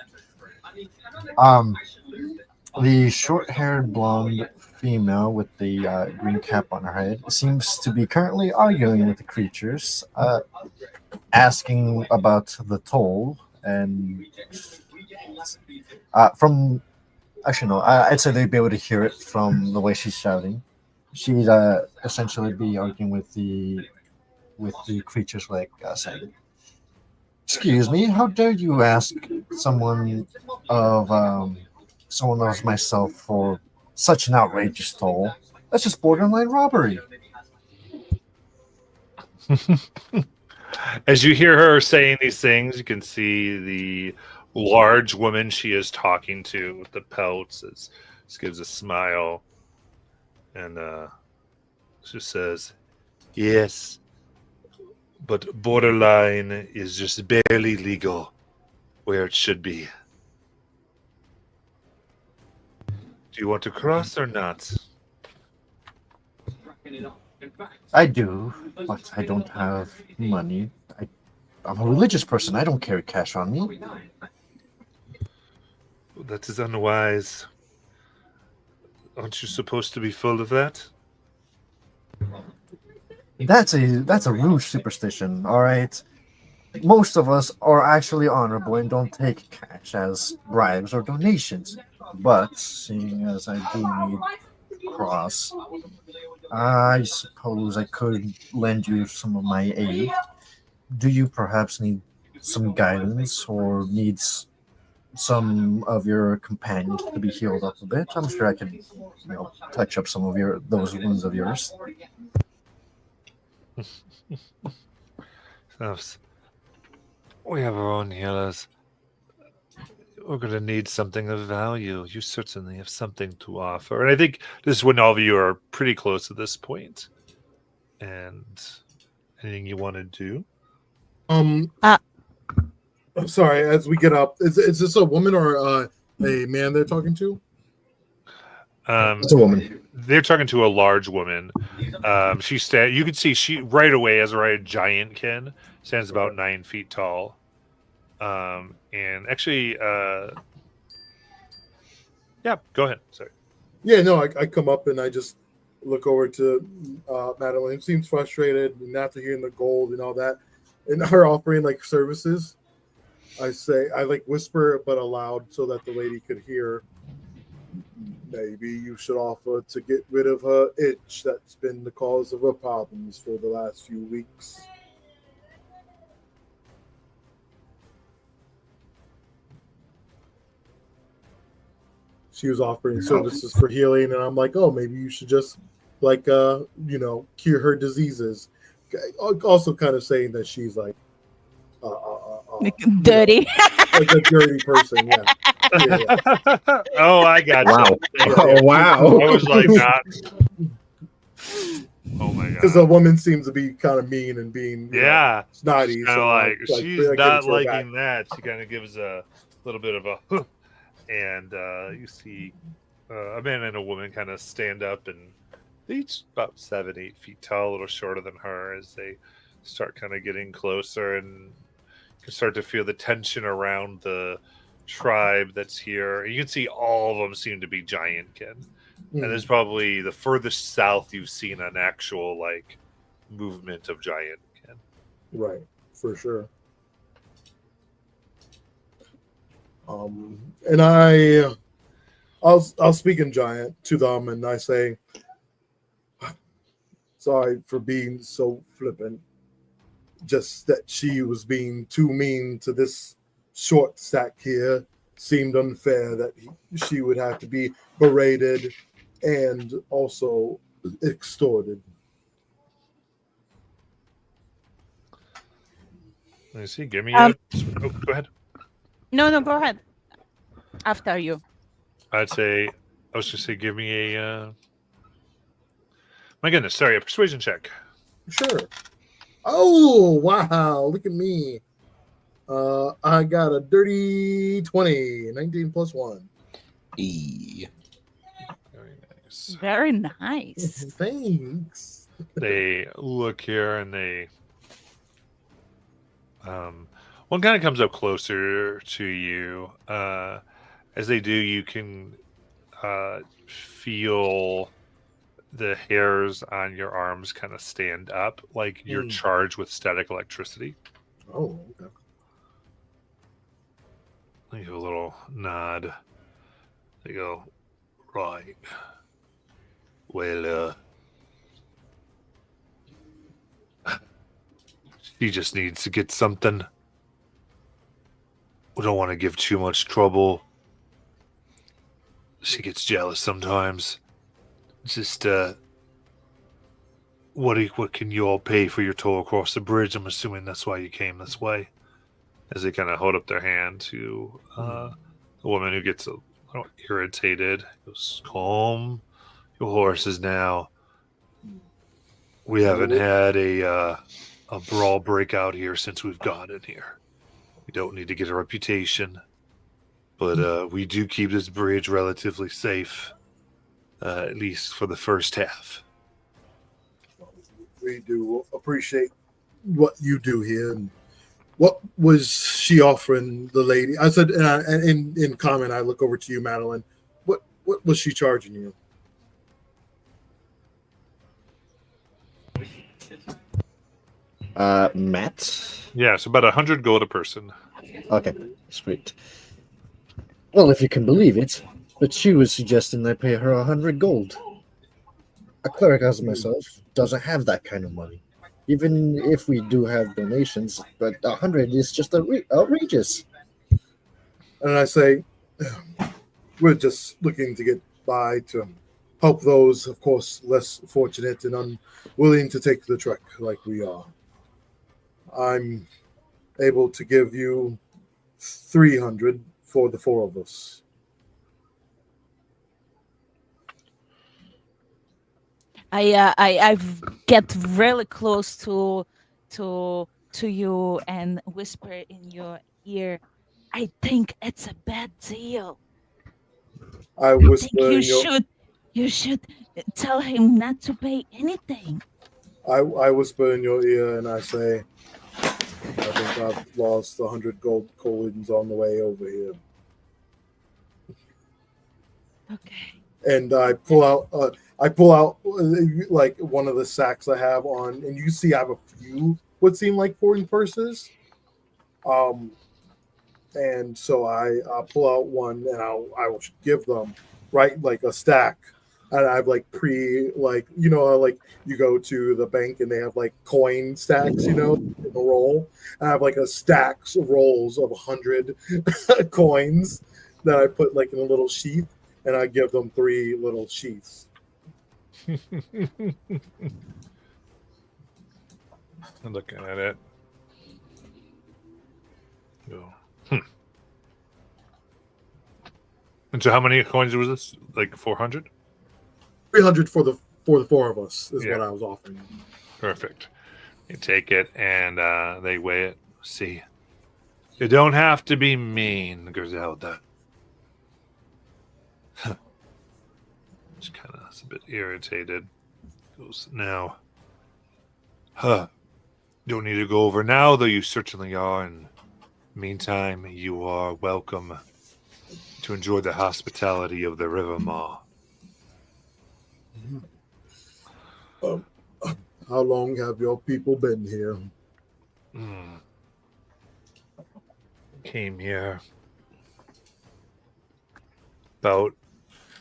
Speaker 6: The short-haired blonde female with the green cap on her head seems to be currently arguing with the creatures, asking about the toll. And from actually no, I'd say they'd be able to hear it from the way she's shouting. She'd essentially be arguing with the creatures, like saying, "Excuse me, how dare you ask someone of myself for such an outrageous toll? That's just borderline robbery."
Speaker 1: As you hear her saying these things, you can see the large woman she is talking to with the pelts. She gives a smile, and she says, "Yes, but borderline is just barely legal where it should be. Do you want to cross or not?"
Speaker 6: I do, but I don't have money. I'm a religious person. I don't carry cash on me.
Speaker 1: That is unwise. Aren't you supposed to be full of that?
Speaker 6: That's a rouge superstition, all right? Most of us are actually honorable and don't take cash as bribes or donations. But seeing as I do need cross, I suppose I could lend you some of my aid. Do you perhaps need some guidance or needs some of your companions to be healed up a bit? I'm sure I could, touch up some of those wounds of yours.
Speaker 1: We have our own healers. we're going to need something of value. You certainly have something to offer. And I think this is when all of you are pretty close at this point. And anything you want to do?
Speaker 2: I'm sorry, as we get up, is this a woman or a man they're talking to?
Speaker 6: It's a woman.
Speaker 1: They're talking to a large woman. You can see she right away as a giant kin stands about 9 feet tall. And actually, yeah, go ahead. Sorry.
Speaker 2: Yeah, no, I come up and I just look over to Madeline. Seems frustrated, and after hearing the gold and all that, and her offering like services, I like whisper but aloud so that the lady could hear. Maybe you should offer to get rid of her itch that's been the cause of her problems for the last few weeks. She was offering services for healing, and I'm like, oh, maybe you should just cure her diseases. Also, kind of saying that she's like
Speaker 4: dirty.
Speaker 2: Like a dirty person, yeah.
Speaker 1: Oh, I got
Speaker 6: Wow.
Speaker 1: you.
Speaker 6: Oh, wow.
Speaker 1: I was like, oh my god.
Speaker 2: Because the woman seems to be kind of mean and being snotty.
Speaker 1: Kind of
Speaker 2: so
Speaker 1: like she's not liking
Speaker 2: back.
Speaker 1: that. She kind of gives a little bit of a huh. And you see a man and a woman kind of stand up, and they're each about 7-8 feet tall, a little shorter than her, as they start kind of getting closer, and you can start to feel the tension around the tribe that's here. You can see all of them seem to be giantkin, and there's probably the furthest south you've seen an actual like movement of giantkin.
Speaker 2: Right, for sure. And I'll speak in giant to them, and I say, sorry for being so flippant. Just that she was being too mean to this short stack here seemed unfair that she would have to be berated and also extorted.
Speaker 1: Let me see. Give me go ahead.
Speaker 4: No, go ahead. After you.
Speaker 1: I was just say, give me a. My goodness, sorry, a persuasion check.
Speaker 2: Sure. Oh, wow. Look at me. I got a dirty 20, 19 plus 1.
Speaker 3: E.
Speaker 1: Very nice.
Speaker 4: Very nice.
Speaker 2: Thanks.
Speaker 1: They look here and they. One kind of comes up closer to you. As they do, you can feel the hairs on your arms kind of stand up like you're charged with static electricity.
Speaker 2: Oh, okay.
Speaker 1: They give a little nod. They go, right. Well, she just needs to get something. We don't want to give too much trouble. She gets jealous sometimes. Just, what can you all pay for your toll across the bridge? I'm assuming that's why you came this way. As they kind of hold up their hand to the woman who gets a little irritated. Goes, calm your horses now. We haven't had a brawl break out here since we've gotten here. We don't need to get a reputation, but we do keep this bridge relatively safe, at least for the first half.
Speaker 2: We do appreciate what you do here. And what was she offering the lady? I said, and in comment, I look over to you, Madeline. What was she charging you?
Speaker 6: Matt?
Speaker 1: Yeah, so about 100 gold a person.
Speaker 6: Okay, sweet. Well, if you can believe it, but she was suggesting I pay her 100 gold. A cleric as myself doesn't have that kind of money. Even if we do have donations, but 100 is just outrageous.
Speaker 2: And I say, we're just looking to get by to help those, of course, less fortunate and unwilling to take the trek like we are. I'm able to give you 300 for the four of us.
Speaker 7: I get really close to you and whisper in your ear. I think it's a bad deal.
Speaker 2: I
Speaker 7: I think
Speaker 2: whisper in your
Speaker 7: you should tell him not to pay anything.
Speaker 2: I whisper in your ear and I say, I think I've lost 100 gold coins on the way over here.
Speaker 7: Okay.
Speaker 2: And I pull out like one of the sacks I have on, and you see I have a few what seem like foreign purses. And so I'll pull out one and I will give them right like a stack. And I've like like you go to the bank and they have like coin stacks, in a roll. And I have like a stacks of rolls of 100 coins that I put like in a little sheath, and I give them 3 little sheaths.
Speaker 1: I'm looking at it. Oh. And so, how many coins was this? Like 400?
Speaker 2: 300 for the four of us is
Speaker 1: Yeah.
Speaker 2: what I was offering.
Speaker 1: Perfect. You take it and they weigh it. See, you don't have to be mean, Griselda. Just kind of a bit irritated. Goes now. Don't need to go over now, though you certainly are. And meantime, you are welcome to enjoy the hospitality of the River Maw.
Speaker 2: How long have your people been here?
Speaker 1: Came here about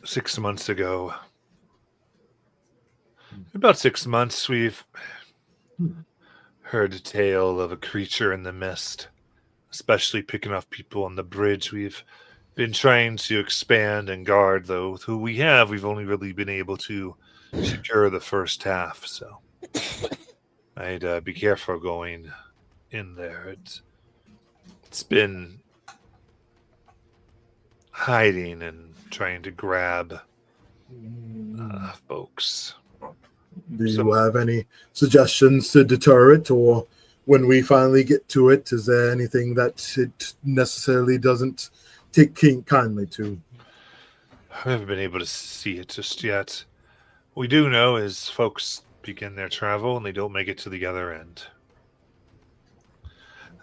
Speaker 1: 6 months ago. About 6 months, we've heard a tale of a creature in the mist, especially picking off people on the bridge. We've been trying to expand and guard, though. Who we have, we've only really been able to secure the first half, so I'd be careful going in there. It's been hiding and trying to grab folks.
Speaker 2: Do you have any suggestions to deter it, or when we finally get to it, is there anything that it necessarily doesn't take kindly to?
Speaker 1: I haven't been able to see it just yet. What we do know is folks begin their travel and they don't make it to the other end.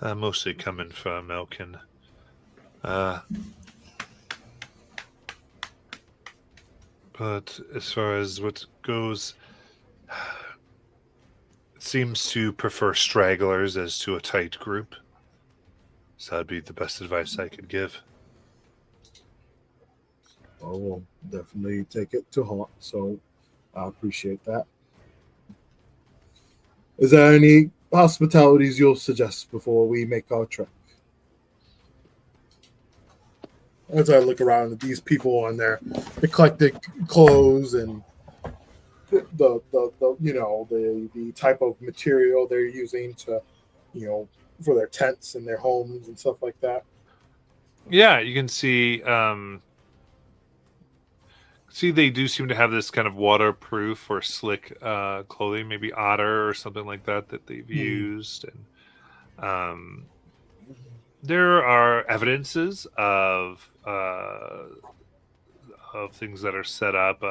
Speaker 1: Mostly coming from Elkin. But as far as what goes, it seems to prefer stragglers as to a tight group. So that'd be the best advice I could give.
Speaker 2: I will definitely take it to heart, so I appreciate that. Is there any hospitalities you'll suggest before we make our trek? As I look around at these people on their eclectic clothes and the type of material they're using to, for their tents and their homes and stuff like that.
Speaker 1: Yeah, you can see. They do seem to have this kind of waterproof or slick clothing, maybe otter or something like that they've used, and there are evidences of things that are set up,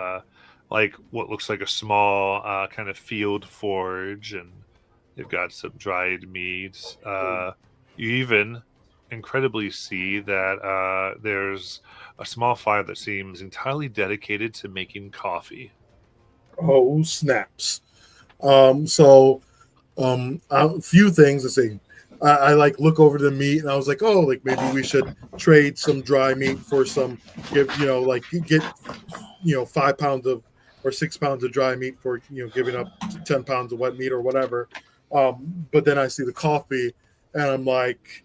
Speaker 1: like what looks like a small kind of field forge, and they've got some dried meats. You even incredibly see that there's a small fire that seems entirely dedicated to making coffee.
Speaker 2: Oh, snaps. A few things to say. I like look over the meat and I was like, oh, like maybe we should trade some dry meat for some, get 5 pounds of or 6 pounds of dry meat for, giving up 10 pounds of wet meat or whatever. But then I see the coffee and I'm like,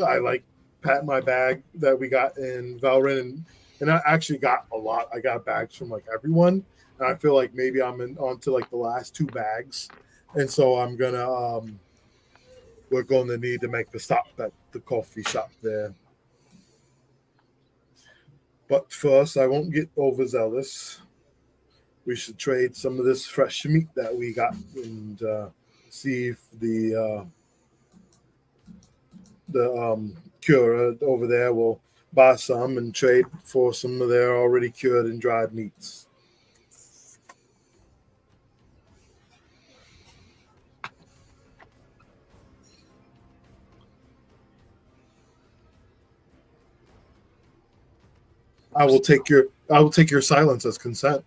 Speaker 2: I like pat my bag that we got in Valrin, and I actually got a lot. I got bags from like everyone, and I feel like maybe I'm onto like the last 2 bags, and so I'm gonna we're going to need to make the stop at the coffee shop there. But first, I won't get overzealous. We should trade some of this fresh meat that we got and see if the curer over there will buy some and trade for some of their already cured and dried meats. I will take your silence as consent.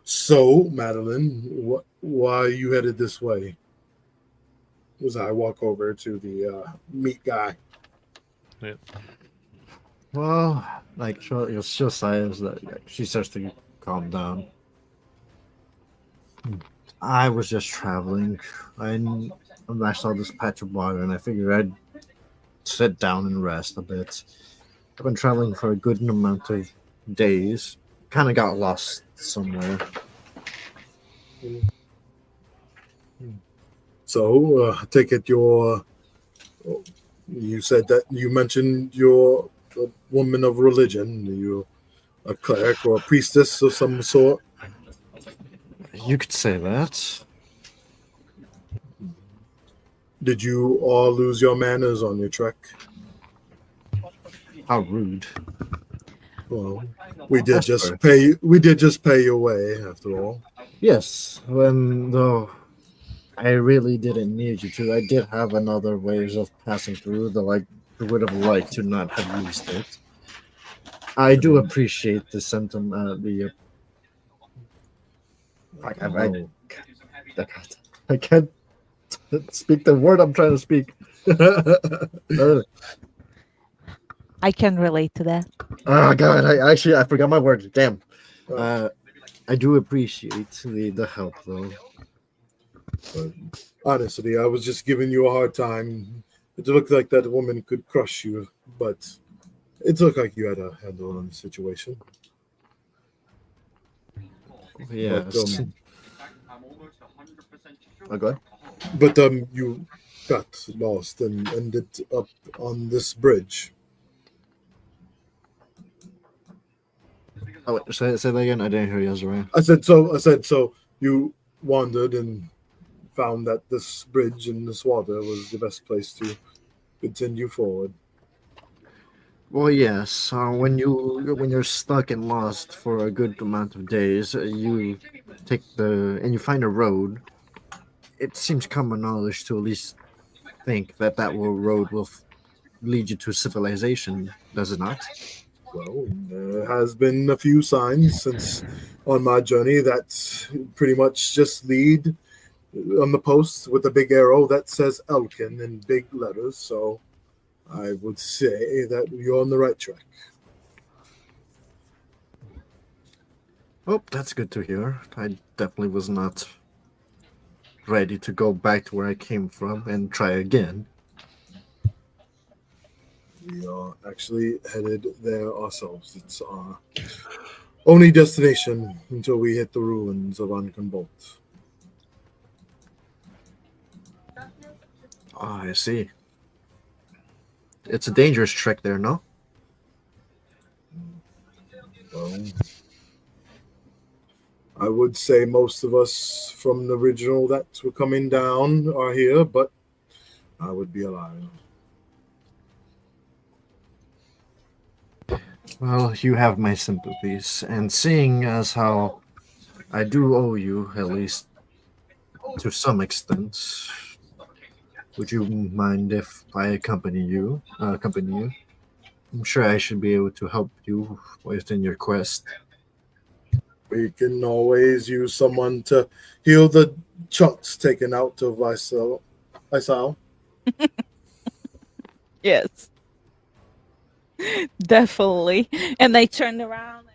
Speaker 2: So, Madeline, why are you headed this way? As I walk over to the meat guy.
Speaker 6: Well, like it's just science that she starts to calm down. I was just traveling. I saw this patch of water, and I figured I'd sit down and rest a bit. I've been traveling for a good amount of days. Kind of got lost somewhere.
Speaker 2: So, I take it you said that you mentioned you're a woman of religion. Are you a cleric or a priestess of some sort?
Speaker 6: You could say that.
Speaker 2: Did you all lose your manners on your trek?
Speaker 6: How rude.
Speaker 2: Well, we did
Speaker 6: That's
Speaker 2: just
Speaker 6: fair.
Speaker 2: pay. We did just pay your way, after all.
Speaker 6: Yes, when though I really didn't need you to. I did have another ways of passing through, though I would have liked to not have used it. I do appreciate the sentiment. I can't speak the word I'm trying to speak.
Speaker 7: I can relate to that.
Speaker 6: Oh god, I forgot my words. Damn. I do appreciate the help though.
Speaker 2: Honestly, I was just giving you a hard time. It looked like that woman could crush you, but it looked like you had a handle on the situation.
Speaker 6: Yes. Okay.
Speaker 2: But you got lost and ended up on this bridge.
Speaker 6: Oh, wait, say that again. I didn't hear you, Azariah.
Speaker 2: I said so. You wandered and found that this bridge in this water was the best place to continue forward.
Speaker 6: Well, yes. When you're stuck and lost for a good amount of days, you you find a road. It seems common knowledge to at least think that road will lead you to civilization. Does it not?
Speaker 2: Well, there has been a few signs since on my journey that pretty much just lead on the post with a big arrow that says Elkin in big letters. So I would say that you're on the right track.
Speaker 6: Oh, that's good to hear. I definitely was not ready to go back to where I came from and try again.
Speaker 2: We are actually headed there ourselves. It's our only destination until we hit the ruins of Ankenbolt.
Speaker 6: Ah, I see. It's a dangerous trek there, no?
Speaker 2: Well, I would say most of us from the original that were coming down are here, but I would be a liar.
Speaker 6: Well, you have my sympathies, and seeing as how I do owe you, at least to some extent, would you mind if I accompany you? I'm sure I should be able to help you within your quest.
Speaker 2: We can always use someone to heal the chunks taken out of Isal.
Speaker 7: Yes. Definitely. And I turn around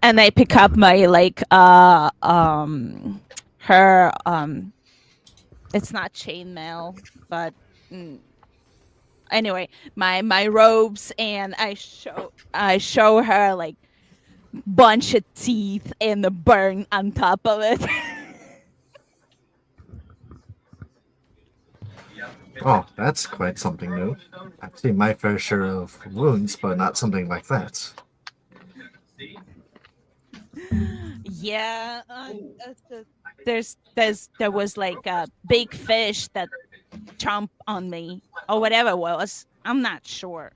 Speaker 7: and I pick up my like her it's not chainmail, but anyway, my robes, and I show her like bunch of teeth and the burn on top of it.
Speaker 6: Oh, that's quite something new. I've seen my fair share of wounds, but not something like that.
Speaker 4: Yeah, there was like a big fish that chomped on me or whatever it was. I'm not sure.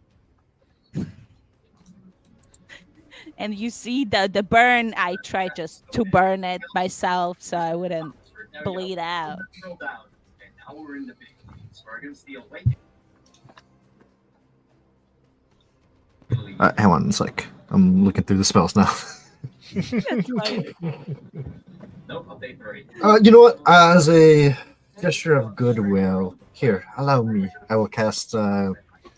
Speaker 4: And you see the burn. I tried just to burn it myself so I wouldn't bleed out.
Speaker 6: Hang on a sec. I'm looking through the spells now.
Speaker 4: It's like,
Speaker 6: You know what? As a gesture of goodwill, here, allow me. I will cast a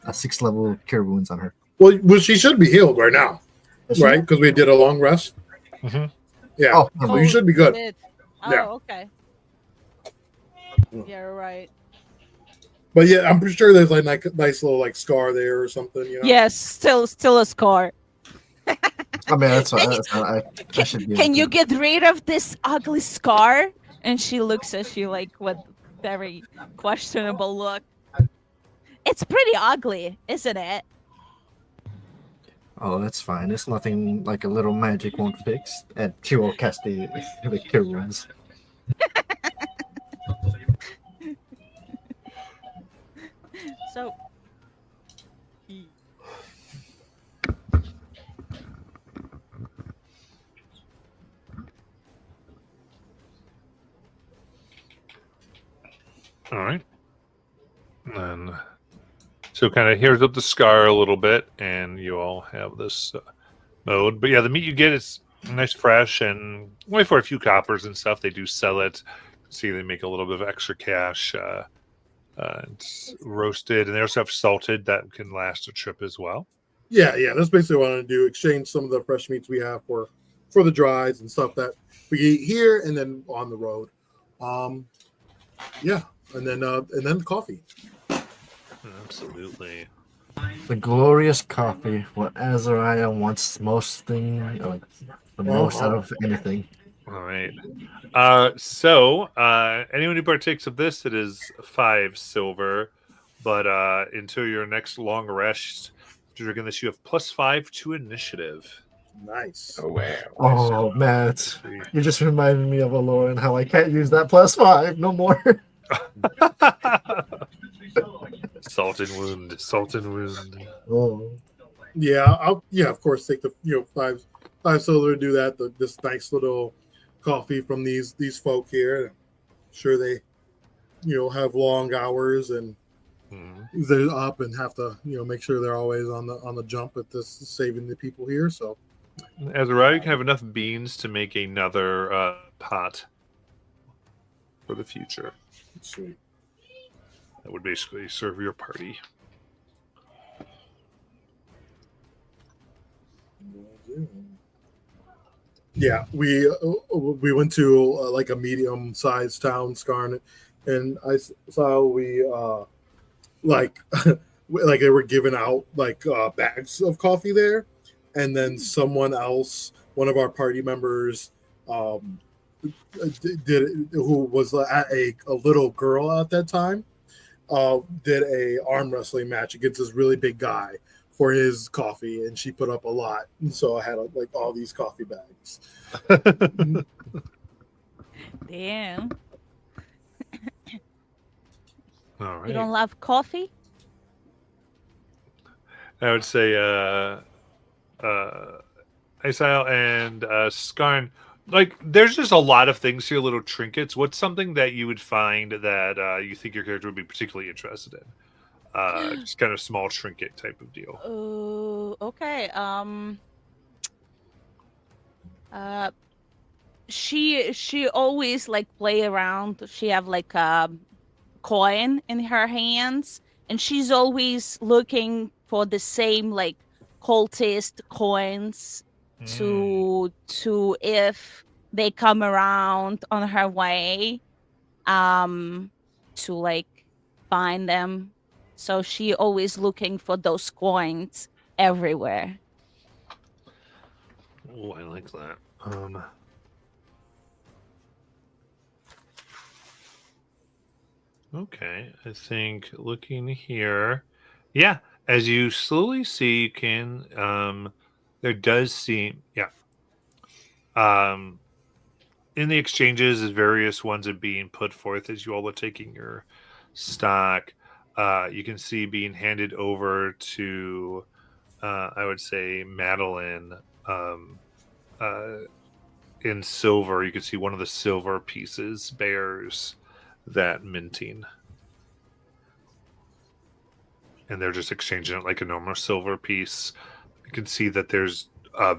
Speaker 6: 6th level Cure Wounds on her.
Speaker 2: Well, she should be healed right now,
Speaker 6: Is she?
Speaker 2: right? Because we did a long rest.
Speaker 1: Mhm.
Speaker 2: Yeah.
Speaker 6: Oh,
Speaker 2: So you should be good.
Speaker 4: shit. Oh,
Speaker 2: Yeah.
Speaker 4: okay. You're right.
Speaker 2: But yeah, I'm pretty sure there's like a nice little like scar there or something. You know.
Speaker 4: Yes, still a scar.
Speaker 6: I mean, that's fine. I should be.
Speaker 4: Can
Speaker 6: able
Speaker 4: you
Speaker 6: to-
Speaker 4: get rid of this ugly scar? And she looks at you like with very questionable look. It's pretty ugly, isn't it?
Speaker 6: Oh, that's fine. It's nothing like a little magic won't fix. And she will cast the Cure Wounds.
Speaker 4: So
Speaker 1: All right. And so kind of hears up the scar a little bit, and you all have this mode. But yeah, the meat you get is nice, fresh, and only for a few coppers and stuff. They do sell it. See, they make a little bit of extra cash. It's roasted, and they also have salted that can last a trip as well.
Speaker 2: Yeah, yeah. That's basically what I want to do. Exchange some of the fresh meats we have for the dries and stuff that we eat here and then on the road. Yeah, and then the coffee.
Speaker 1: Absolutely.
Speaker 6: The glorious coffee, what Azariah wants most thing, like the most out of anything.
Speaker 1: All right. So anyone who partakes of this, it is 5 silver. But until your next long rest, after drinking this, you have +5 to initiative.
Speaker 2: Nice.
Speaker 3: Oh wow.
Speaker 6: Oh, Matt, you just reminded me of Allure and how I can't use that +5 no more.
Speaker 1: Salted wound. Salted wound.
Speaker 6: Oh,
Speaker 2: Yeah, I'll of course take the 5 silver to do that. This nice little coffee from these folk here. I'm sure they have long hours and
Speaker 1: Mhm.
Speaker 2: they're up and have to make sure they're always on the jump at this saving the people here. So
Speaker 1: Azariah, you can have enough beans to make another pot for the future.
Speaker 2: sweet.
Speaker 1: That would basically serve your party.
Speaker 2: Yeah, we went to like a medium-sized town, Skarn, and I saw we like like they were giving out like bags of coffee there, and then someone else, one of our party members, did who was a little girl at that time, did a arm wrestling match against this really big guy for his coffee, and she put up a lot, and so I had like all these coffee bags.
Speaker 4: damn.
Speaker 1: All right.
Speaker 4: You don't love coffee?
Speaker 1: I would say Aisile and Skarn, like there's just a lot of things here, little trinkets. What's something that you would find that you think your character would be particularly interested in? Just kind of small trinket type of deal.
Speaker 4: Okay. She always like play around. She have like a coin in her hands, and she's always looking for the same like cultist coins to if they come around on her way, to like find them. So she always looking for those coins everywhere.
Speaker 1: Oh, I like that. Okay, I think looking here, yeah, as you slowly see, you can there does seem, yeah, um in the exchanges as various ones are being put forth as you all are taking your stock, you can see being handed over to I would say Madeline, um uh in silver. You can see one of the silver pieces bears that minting, and they're just exchanging it like a normal silver piece. You can see that there's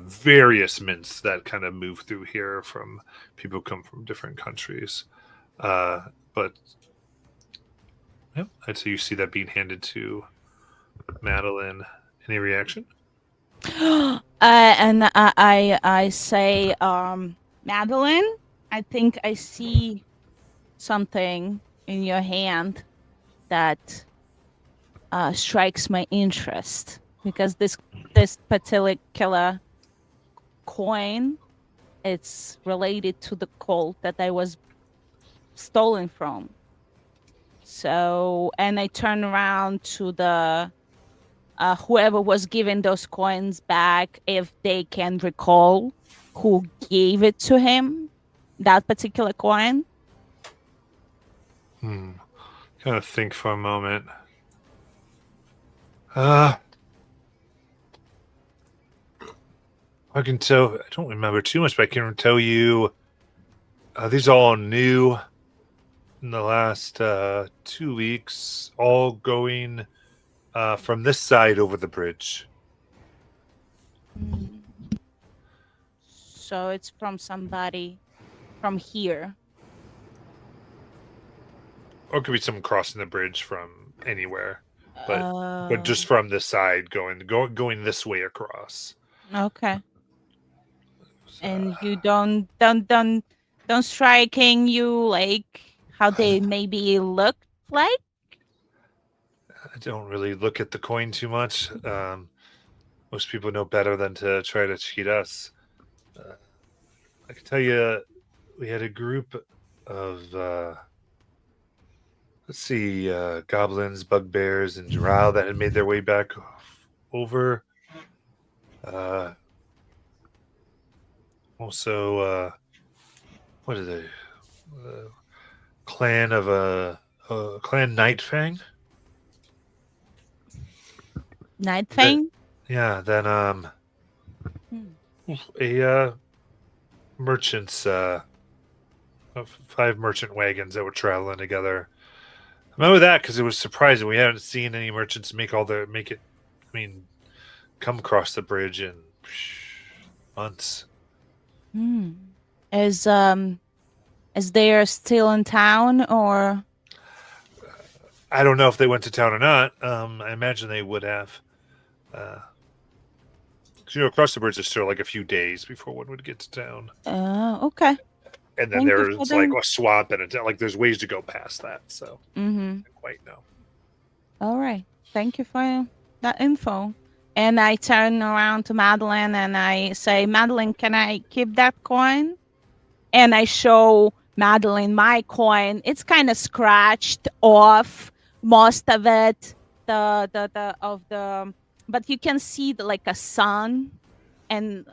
Speaker 1: various mints that kind of move through here from people who come from different countries. But yep, I'd say you see that being handed to Madeline. Any reaction?
Speaker 4: And I say, Madeline, I think I see something in your hand that strikes my interest, because this particular coin, it's related to the cult that I was stolen from. So, and I turn around to the whoever was giving those coins back, if they can recall who gave it to him, that particular coin.
Speaker 1: Kind of think for a moment. I can tell. I don't remember too much, but I can tell you these are all new in the last 2 weeks, all going from this side over the bridge.
Speaker 4: So it's from somebody from here.
Speaker 1: Or it could be someone crossing the bridge from anywhere, but just from this side going this way across.
Speaker 4: Okay. And you don't striking you like how they maybe look like?
Speaker 1: I don't really look at the coin too much. Most people know better than to try to cheat us. I can tell you, we had a group of let's see, goblins, bugbears, and drow that had made their way back over. Also, what is it? Clan of Clan Nightfang.
Speaker 4: Nightfang?
Speaker 1: Yeah, then a merchants, 5 merchant wagons that were traveling together. I remember that because it was surprising. We hadn't seen any merchants make it. I mean, come across the bridge in months.
Speaker 4: Is they still in town, or?
Speaker 1: I don't know if they went to town or not. I imagine they would have. Because across the bridge is still like a few days before one would get to town.
Speaker 4: Okay.
Speaker 1: And then there's like a swamp and like there's ways to go past that. So I don't quite know.
Speaker 4: All right. Thank you for that info. And I turn around to Madeline and I say, Madeline, can I keep that coin? And I show Madeline my coin. It's kind of scratched off, most of it. But you can see like a sun, and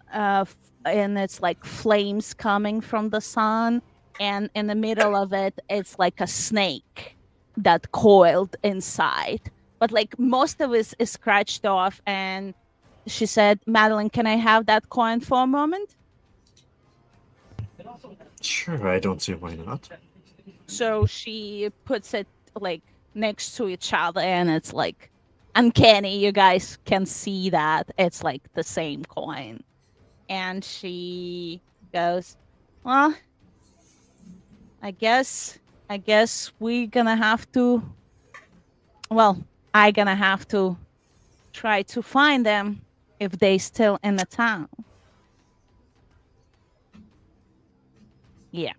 Speaker 4: it's like flames coming from the sun, and in the middle of it, it's like a snake that coiled inside. But like most of it is scratched off. And she said, Madeline, can I have that coin for a moment?
Speaker 6: Sure, I don't see why not.
Speaker 4: So she puts it like next to each other, and it's like uncanny. You guys can see that it's like the same coin. And she goes, well, I guess we're gonna have to, I gonna have to try to find them if they still in the town. Yeah.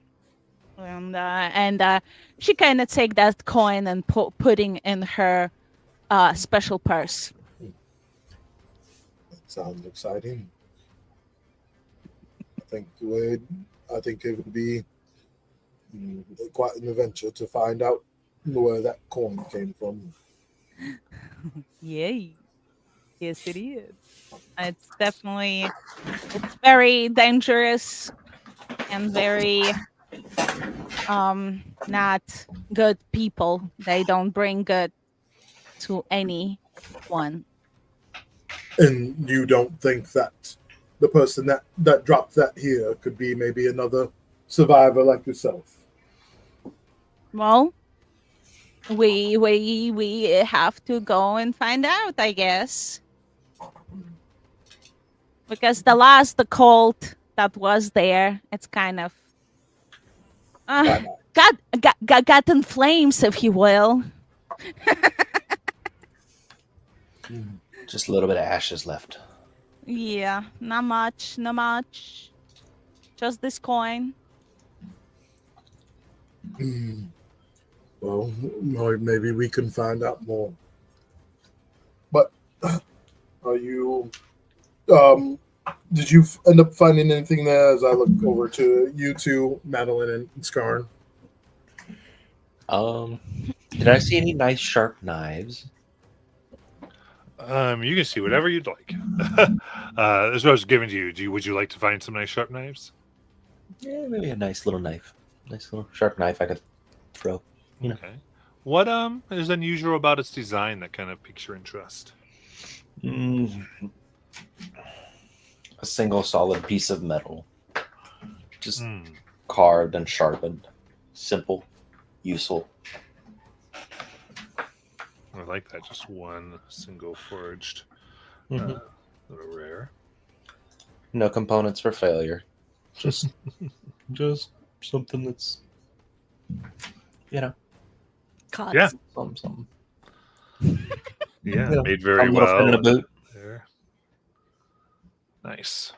Speaker 4: And she kind of take that coin and putting in her special purse.
Speaker 2: That sounds exciting. I think it would be quite an adventure to find out where that coin came from.
Speaker 7: Yay. Yes, it is. It's definitely it's very dangerous and very not good people. They don't bring good to anyone.
Speaker 2: And you don't think that the person that dropped that here could be maybe another survivor like yourself?
Speaker 7: Well, we have to go and find out, I guess. Because the cult that was there, it's kind of got in flames, if you will.
Speaker 3: Just a little bit of ashes left.
Speaker 7: Yeah, not much, not much. Just this coin.
Speaker 2: Well, maybe we can find out more. But are you? Did you end up finding anything there? As I look over to you two, Madeline and Skarn.
Speaker 3: Did I see any nice sharp knives?
Speaker 1: You can see whatever you'd like. This is what I was giving to you. Would you like to find some nice sharp knives?
Speaker 3: Yeah, maybe a nice little knife. Nice little sharp knife I could throw. You know.
Speaker 1: Okay. What is unusual about its design that kind of piques your interest?
Speaker 3: A single solid piece of metal. Just carved and sharpened. Simple. Useful.
Speaker 1: I like that. Just one single forged.
Speaker 3: Mhm.
Speaker 1: Little rare.
Speaker 3: No components for failure. Just something that's,
Speaker 7: Cuts.
Speaker 1: Yeah.
Speaker 3: something.
Speaker 1: Yeah,
Speaker 3: Yeah,
Speaker 1: made very
Speaker 3: some little fit in
Speaker 1: well.
Speaker 3: a boot.
Speaker 1: There. Nice.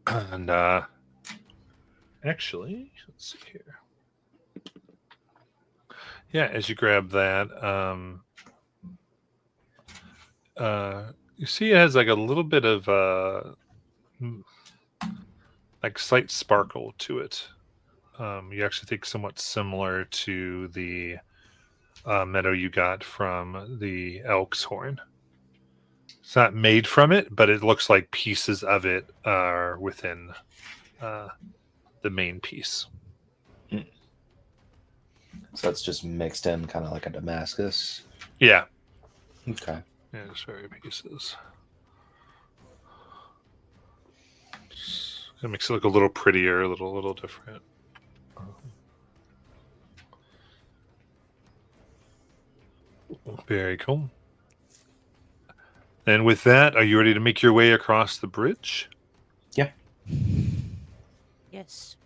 Speaker 1: And actually, let's see here. Yeah, as you grab that, you see it has like a little bit of like slight sparkle to it. You actually think somewhat similar to the meadow you got from the elk's horn. It's not made from it, but it looks like pieces of it are within the main piece.
Speaker 3: So it's just mixed in kind of like a Damascus.
Speaker 1: Yeah.
Speaker 3: Okay.
Speaker 1: Yeah, just very pieces. It makes it look a little prettier, a little different. Very cool. And with that, are you ready to make your way across the bridge?
Speaker 7: Yes.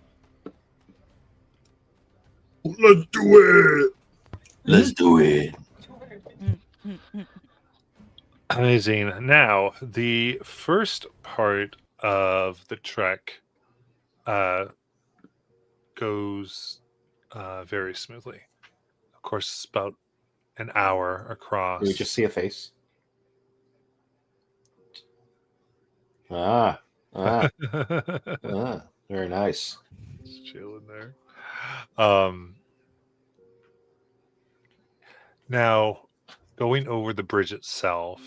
Speaker 2: Let's do it.
Speaker 3: Let's do it.
Speaker 1: Amazing. Now, the first part of the trek goes very smoothly. Of course, it's about an hour across.
Speaker 3: Do we just see a face? Ah, very nice.
Speaker 1: Just chilling there. Now, going over the bridge itself,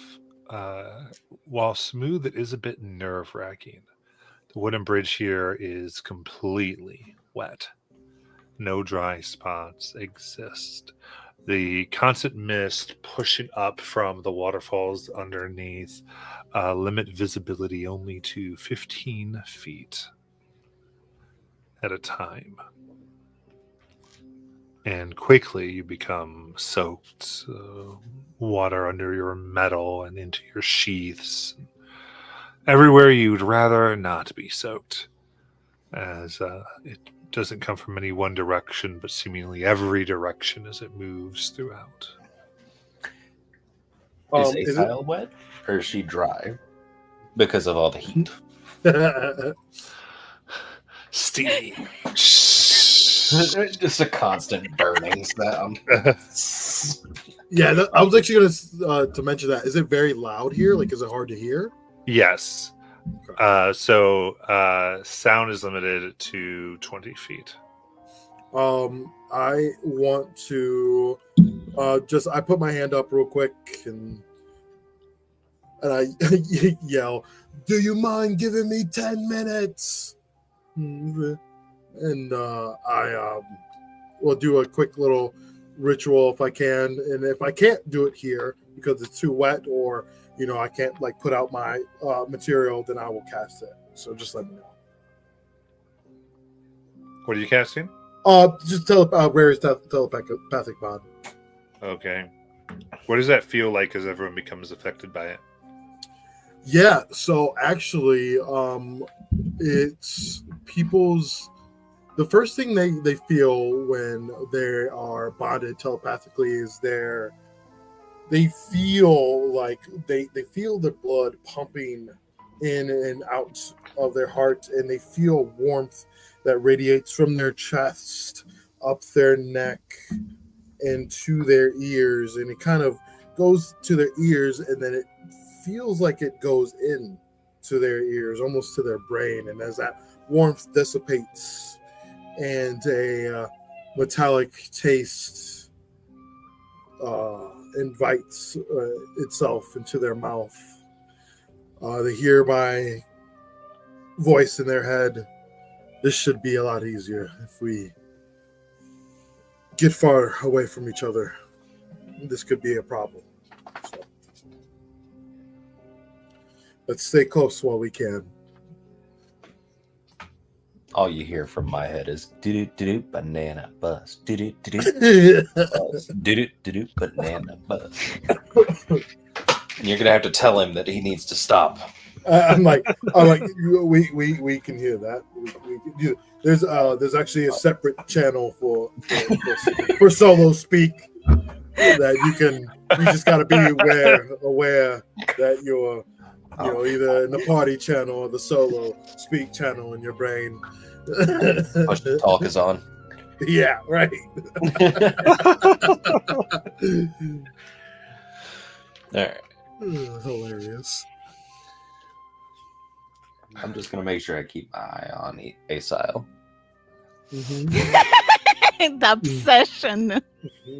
Speaker 1: while smooth, it is a bit nerve-wracking. The wooden bridge here is completely wet. No dry spots exist. The constant mist pushing up from the waterfalls underneath limit visibility only to 15 feet at a time. And quickly you become soaked, water under your metal and into your sheaths. Everywhere you'd rather not be soaked, as it doesn't come from any one direction, but seemingly every direction as it moves throughout.
Speaker 3: Is
Speaker 2: Is
Speaker 3: Asael wet or is she dry because of all the heat?
Speaker 2: it?
Speaker 1: Steam.
Speaker 3: Just a constant burning sound.
Speaker 2: Yeah, I was actually gonna to mention that. Is it very loud here? Like, is it hard to hear?
Speaker 1: Yes. So sound is limited to 20 feet.
Speaker 2: I want to I put my hand up real quick and I yell, "Do you mind giving me 10 minutes?" And I will do a quick little ritual if I can, and if I can't do it here because it's too wet, or I can't like put out my material, then I will cast it. So just let me know.
Speaker 1: What are you casting?
Speaker 2: Just Rary's telepathic bond.
Speaker 1: Okay. What does that feel like as everyone becomes affected by it?
Speaker 2: Yeah, so actually, it's people's. The first thing they feel when they are bonded telepathically is they feel like they feel the blood pumping in and out of their heart, and they feel warmth that radiates from their chest up their neck and to their ears, and it kind of goes to their ears, and then it feels like it goes in to their ears, almost to their brain, and as that warmth dissipates and a metallic taste invites itself into their mouth, they hear my voice in their head. This should be a lot easier if we get far away from each other. This could be a problem. So, let's stay close while we can.
Speaker 3: All you hear from my head is do banana bus, do bus, do banana bus. And you're gonna have to tell him that he needs to stop.
Speaker 2: I'm like, we can hear that. There's actually a separate channel for solo speak that you just got to be aware that you're either in the party channel or the solo speak channel in your brain.
Speaker 3: Push to talk is on.
Speaker 2: Yeah, right.
Speaker 3: All right.
Speaker 2: Hilarious.
Speaker 3: I'm just gonna make sure I keep my eye on Asile.
Speaker 2: Mm-hmm.
Speaker 4: The obsession.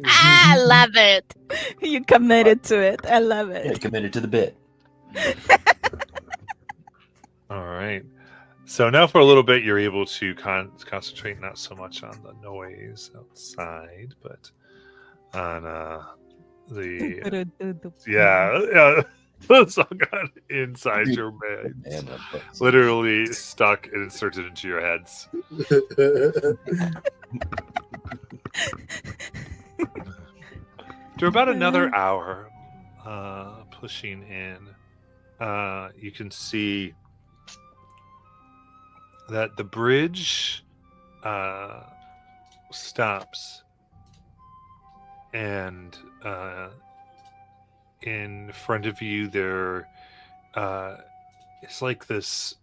Speaker 4: I love it. You committed to it. I love
Speaker 3: Yeah,
Speaker 4: it.
Speaker 3: committed to the bit.
Speaker 1: All right. So now for a little bit, you're able to concentrate not so much on the noise outside, but on the the song inside your mind, literally stuck and inserted into your heads. After about another hour, pushing in, you can see that the bridge stops, and in front of you there it's like this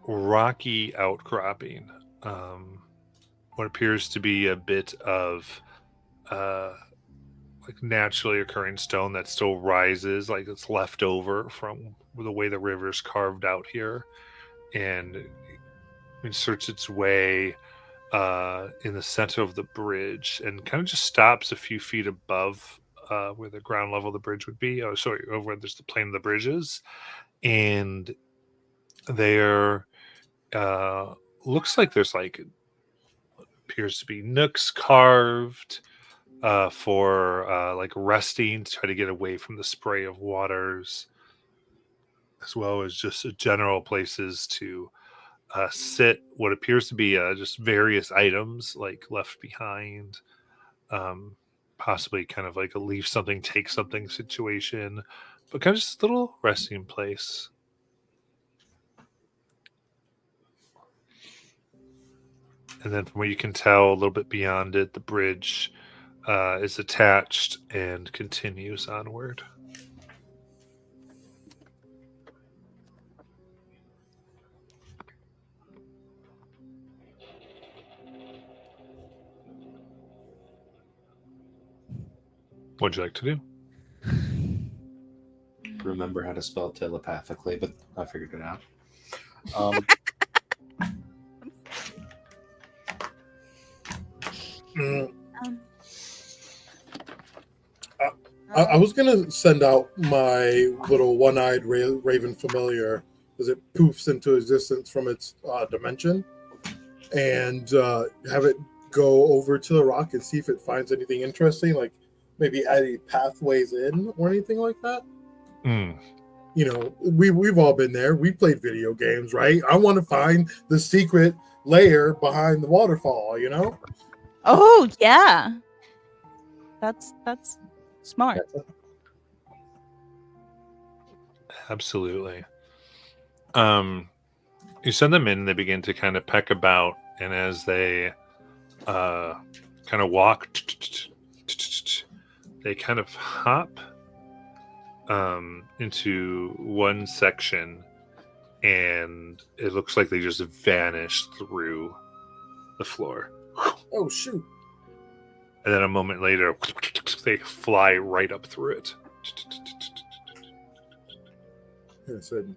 Speaker 1: rocky outcropping, what appears to be a bit of like naturally occurring stone that still rises, like it's left over from the way the river's carved out here, and inserts its way in the center of the bridge and kind of just stops a few feet above where the ground level of the bridge would be. Oh, sorry, over where there's the plane of the bridges. And there looks like there's like appears to be nooks carved for like resting to try to get away from the spray of waters, as well as just general places to sit what appears to be just various items like left behind, possibly kind of like a leave something, take something situation, but kind of just a little resting place. And then from what you can tell, a little bit beyond it, the bridge is attached and continues onward. What'd you like to do?
Speaker 3: Remember how to spell telepathically, but I figured it out.
Speaker 2: Mm,
Speaker 4: Um,
Speaker 2: I was gonna send out my little one-eyed raven familiar as it poofs into existence from its dimension, and have it go over to the rock and see if it finds anything interesting, like maybe any pathways in or anything like that.
Speaker 1: Mm.
Speaker 2: You know, we've all been there. We played video games, right? I want to find the secret layer behind the waterfall. You know.
Speaker 4: oh yeah, that's smart.
Speaker 1: Absolutely. You send them in, they begin to kind of peck about, and as they kind of walk, they kind of hop into one section, and it looks like they just vanish through the floor.
Speaker 2: Oh shoot!
Speaker 1: And then a moment later, they fly right up through it.
Speaker 2: I said,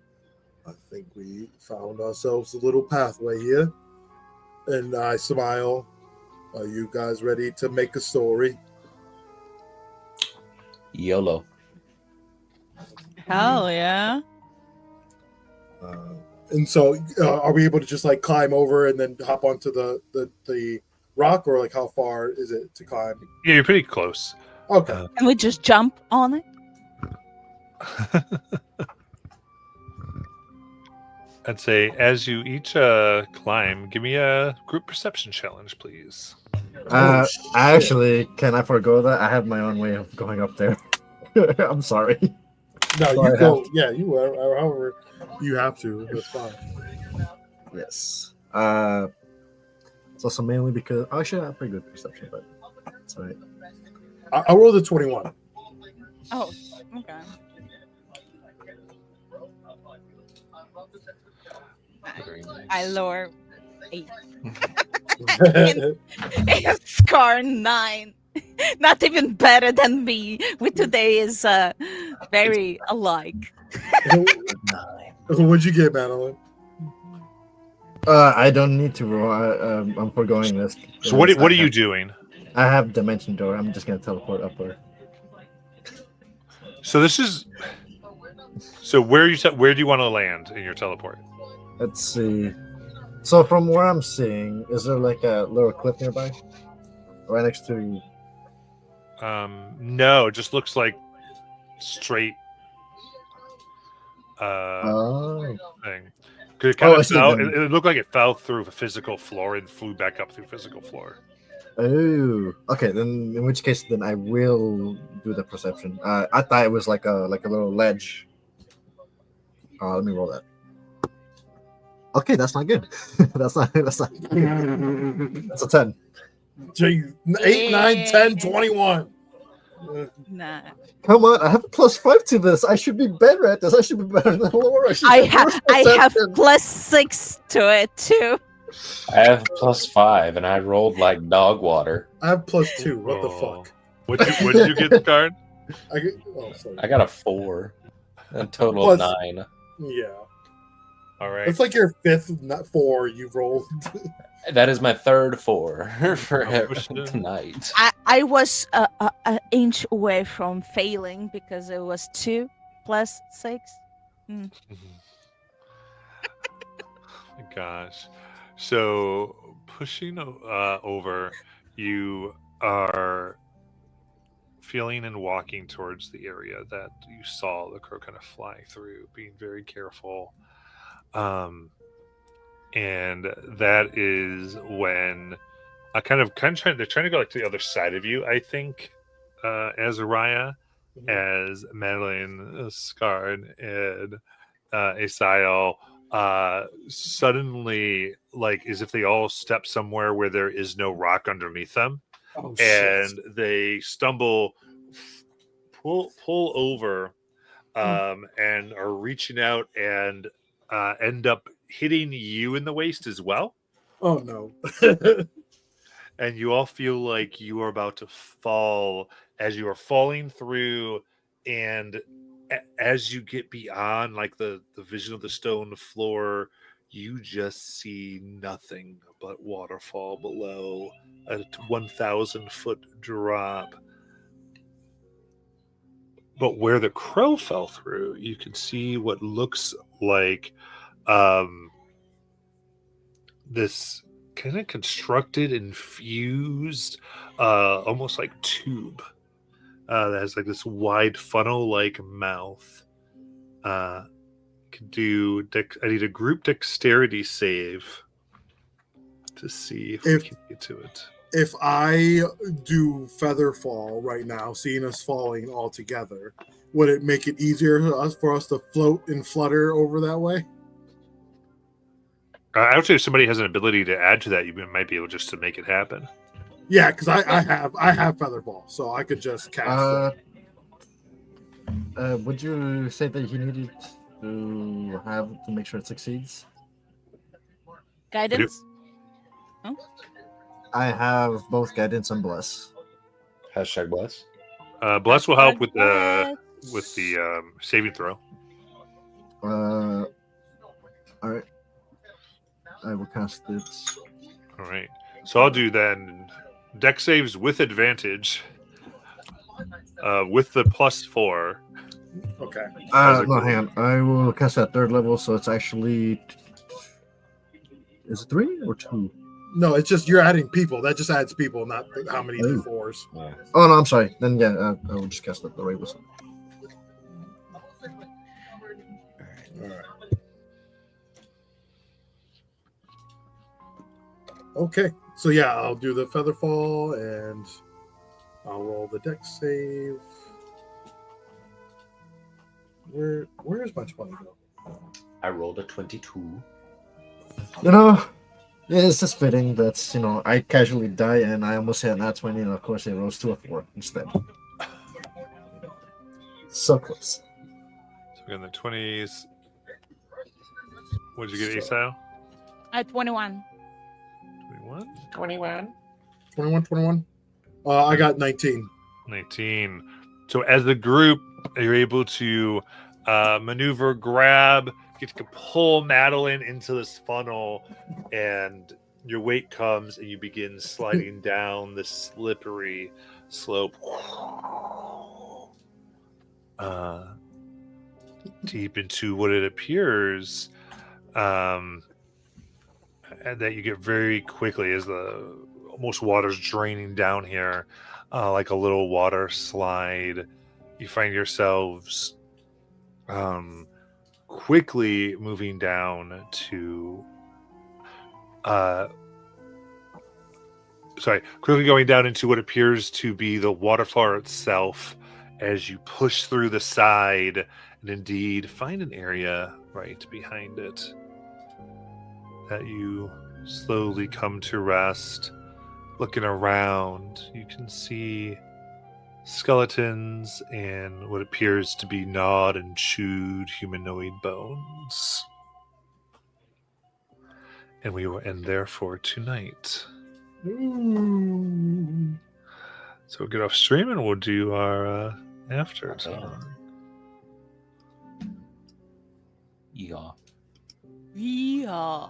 Speaker 2: I think we found ourselves a little pathway here. And I smile. Are you guys ready to make a story?
Speaker 3: YOLO.
Speaker 4: Hell yeah.
Speaker 2: And so, are we able to just like climb over and then hop onto the rock, or like how far is it to climb?
Speaker 1: Yeah, you're pretty close.
Speaker 2: Okay.
Speaker 4: Can we just jump on it?
Speaker 1: I'd say as you each climb, give me a group perception challenge, please.
Speaker 2: shit.
Speaker 6: Actually, can I forego that? I have my own way of going up there. I'm sorry.
Speaker 2: No,
Speaker 6: Sorry,
Speaker 2: you go. Yeah, you however you have to. That's fine.
Speaker 6: Yes. It's also mainly because actually I have pretty good perception, but it's alright.
Speaker 2: I rolled a 21.
Speaker 4: Oh, okay. I lower 8. And scar 9. Not even better than me. With today is very alike.
Speaker 2: What'd you get, Madeline?
Speaker 6: I don't need to roll. I'm foregoing this.
Speaker 1: So what are you doing?
Speaker 6: I have dimension door. I'm just gonna teleport upward.
Speaker 1: So this is where do you want to land in your teleport?
Speaker 6: Let's see. So from where I'm seeing, is there like a little cliff nearby, right next to?
Speaker 1: No, it just looks like straight
Speaker 6: Oh.
Speaker 1: thing. 'Cause it kind
Speaker 6: I
Speaker 1: of
Speaker 6: see
Speaker 1: fell.
Speaker 6: them.
Speaker 1: It looked like it fell through the physical floor and flew back up through physical floor.
Speaker 6: Oh. Okay. Then in which case, then I will do the perception. I thought it was like a little ledge. Let me roll that. Okay, that's not good. that's not. That's a 10.
Speaker 2: Jeez. 8, 9, 10, 21.
Speaker 4: Nah.
Speaker 6: Come on, I have a +5 to this. I should be better at this. I should be better than Laura.
Speaker 4: I have +6 to it too.
Speaker 3: I have +5, and I rolled like dog water.
Speaker 2: I have +2. What the
Speaker 1: Oh.
Speaker 2: fuck?
Speaker 1: What did you get, Scarred?
Speaker 2: Sorry.
Speaker 3: I got a 4. A total
Speaker 2: Plus-
Speaker 3: of 9.
Speaker 2: Yeah.
Speaker 1: All right.
Speaker 2: It's like your fifth, not 4 you've rolled.
Speaker 3: That is my third 4 for
Speaker 1: push it.
Speaker 3: tonight.
Speaker 4: I was an inch away from failing because it was 2 plus 6.
Speaker 1: Mhm. Oh my gosh. So pushing over, you are feeling and walking towards the area that you saw the crow kind of fly through, being very careful. And that is when they're trying to go like to the other side of you, I think, Azariah, as Madeline, Scarred, and Asael suddenly, like as if they all step somewhere where there is no rock underneath them,
Speaker 2: Oh, shit.
Speaker 1: and they stumble, pull over, and are reaching out and end up hitting you in the waist as well.
Speaker 2: Oh, no.
Speaker 1: And you all feel like you are about to fall as you are falling through, and as you get beyond like the vision of the stone floor, you just see nothing but waterfall below, a 1,000-foot drop. But where the crow fell through, you can see what looks like this kind of constructed and fused, almost like tube that has like this wide funnel-like mouth. Can do. I need a group dexterity save to see if we can get to it.
Speaker 2: If I do feather fall right now, seeing us falling all together, would it make it easier for us to float and flutter over that way?
Speaker 1: Actually, if somebody has an ability to add to that, you might be able just to make it happen.
Speaker 2: Yeah, because I have feather fall, so I could just cast it.
Speaker 6: Would you say that you needed to have to make sure it succeeds?
Speaker 4: Guidance.
Speaker 6: I have both guidance and bless.
Speaker 3: Hashtag bless.
Speaker 1: Bless will help with the saving throw.
Speaker 6: All right. I will cast it.
Speaker 1: All right. So I'll do then dex saves with advantage. With the +4.
Speaker 2: Okay.
Speaker 6: No, hang on. I will cast at 3rd level, so it's actually. Is it 3 or 2?
Speaker 2: No, it's just you're adding people. That just adds people, not how many
Speaker 6: Oh.
Speaker 2: D4s.
Speaker 3: Yeah.
Speaker 6: Oh no, I'm sorry. Then yeah, I will just cast it the right whistle.
Speaker 2: All right. Okay, so yeah, I'll do the feather fall and I'll roll the dex save. Where's my 20 go?
Speaker 3: I rolled a 22.
Speaker 6: You know, yeah, it's just fitting that I casually die and I almost hit that 20, and of course it rose to a 4 instead. So close.
Speaker 1: So we're in the 20s. What did you get, Asao?
Speaker 4: At 21.
Speaker 1: 21?
Speaker 2: 21. I got 19.
Speaker 1: 19. So as a group, you're able to maneuver, grab, get to pull Madeline into this funnel, and your weight comes and you begin sliding down this slippery slope. Deep into what it appears that you get very quickly as the almost water's draining down here, like a little water slide. You find yourselves quickly moving down to quickly going down into what appears to be the waterfall itself as you push through the side and indeed find an area right behind it that you slowly come to rest. Looking around, you can see skeletons and what appears to be gnawed and chewed humanoid bones. And we will end there for tonight.
Speaker 2: Ooh.
Speaker 1: So we'll get off stream and we'll do our after
Speaker 3: Okay.
Speaker 1: time.
Speaker 3: Yeah.
Speaker 4: Yeah.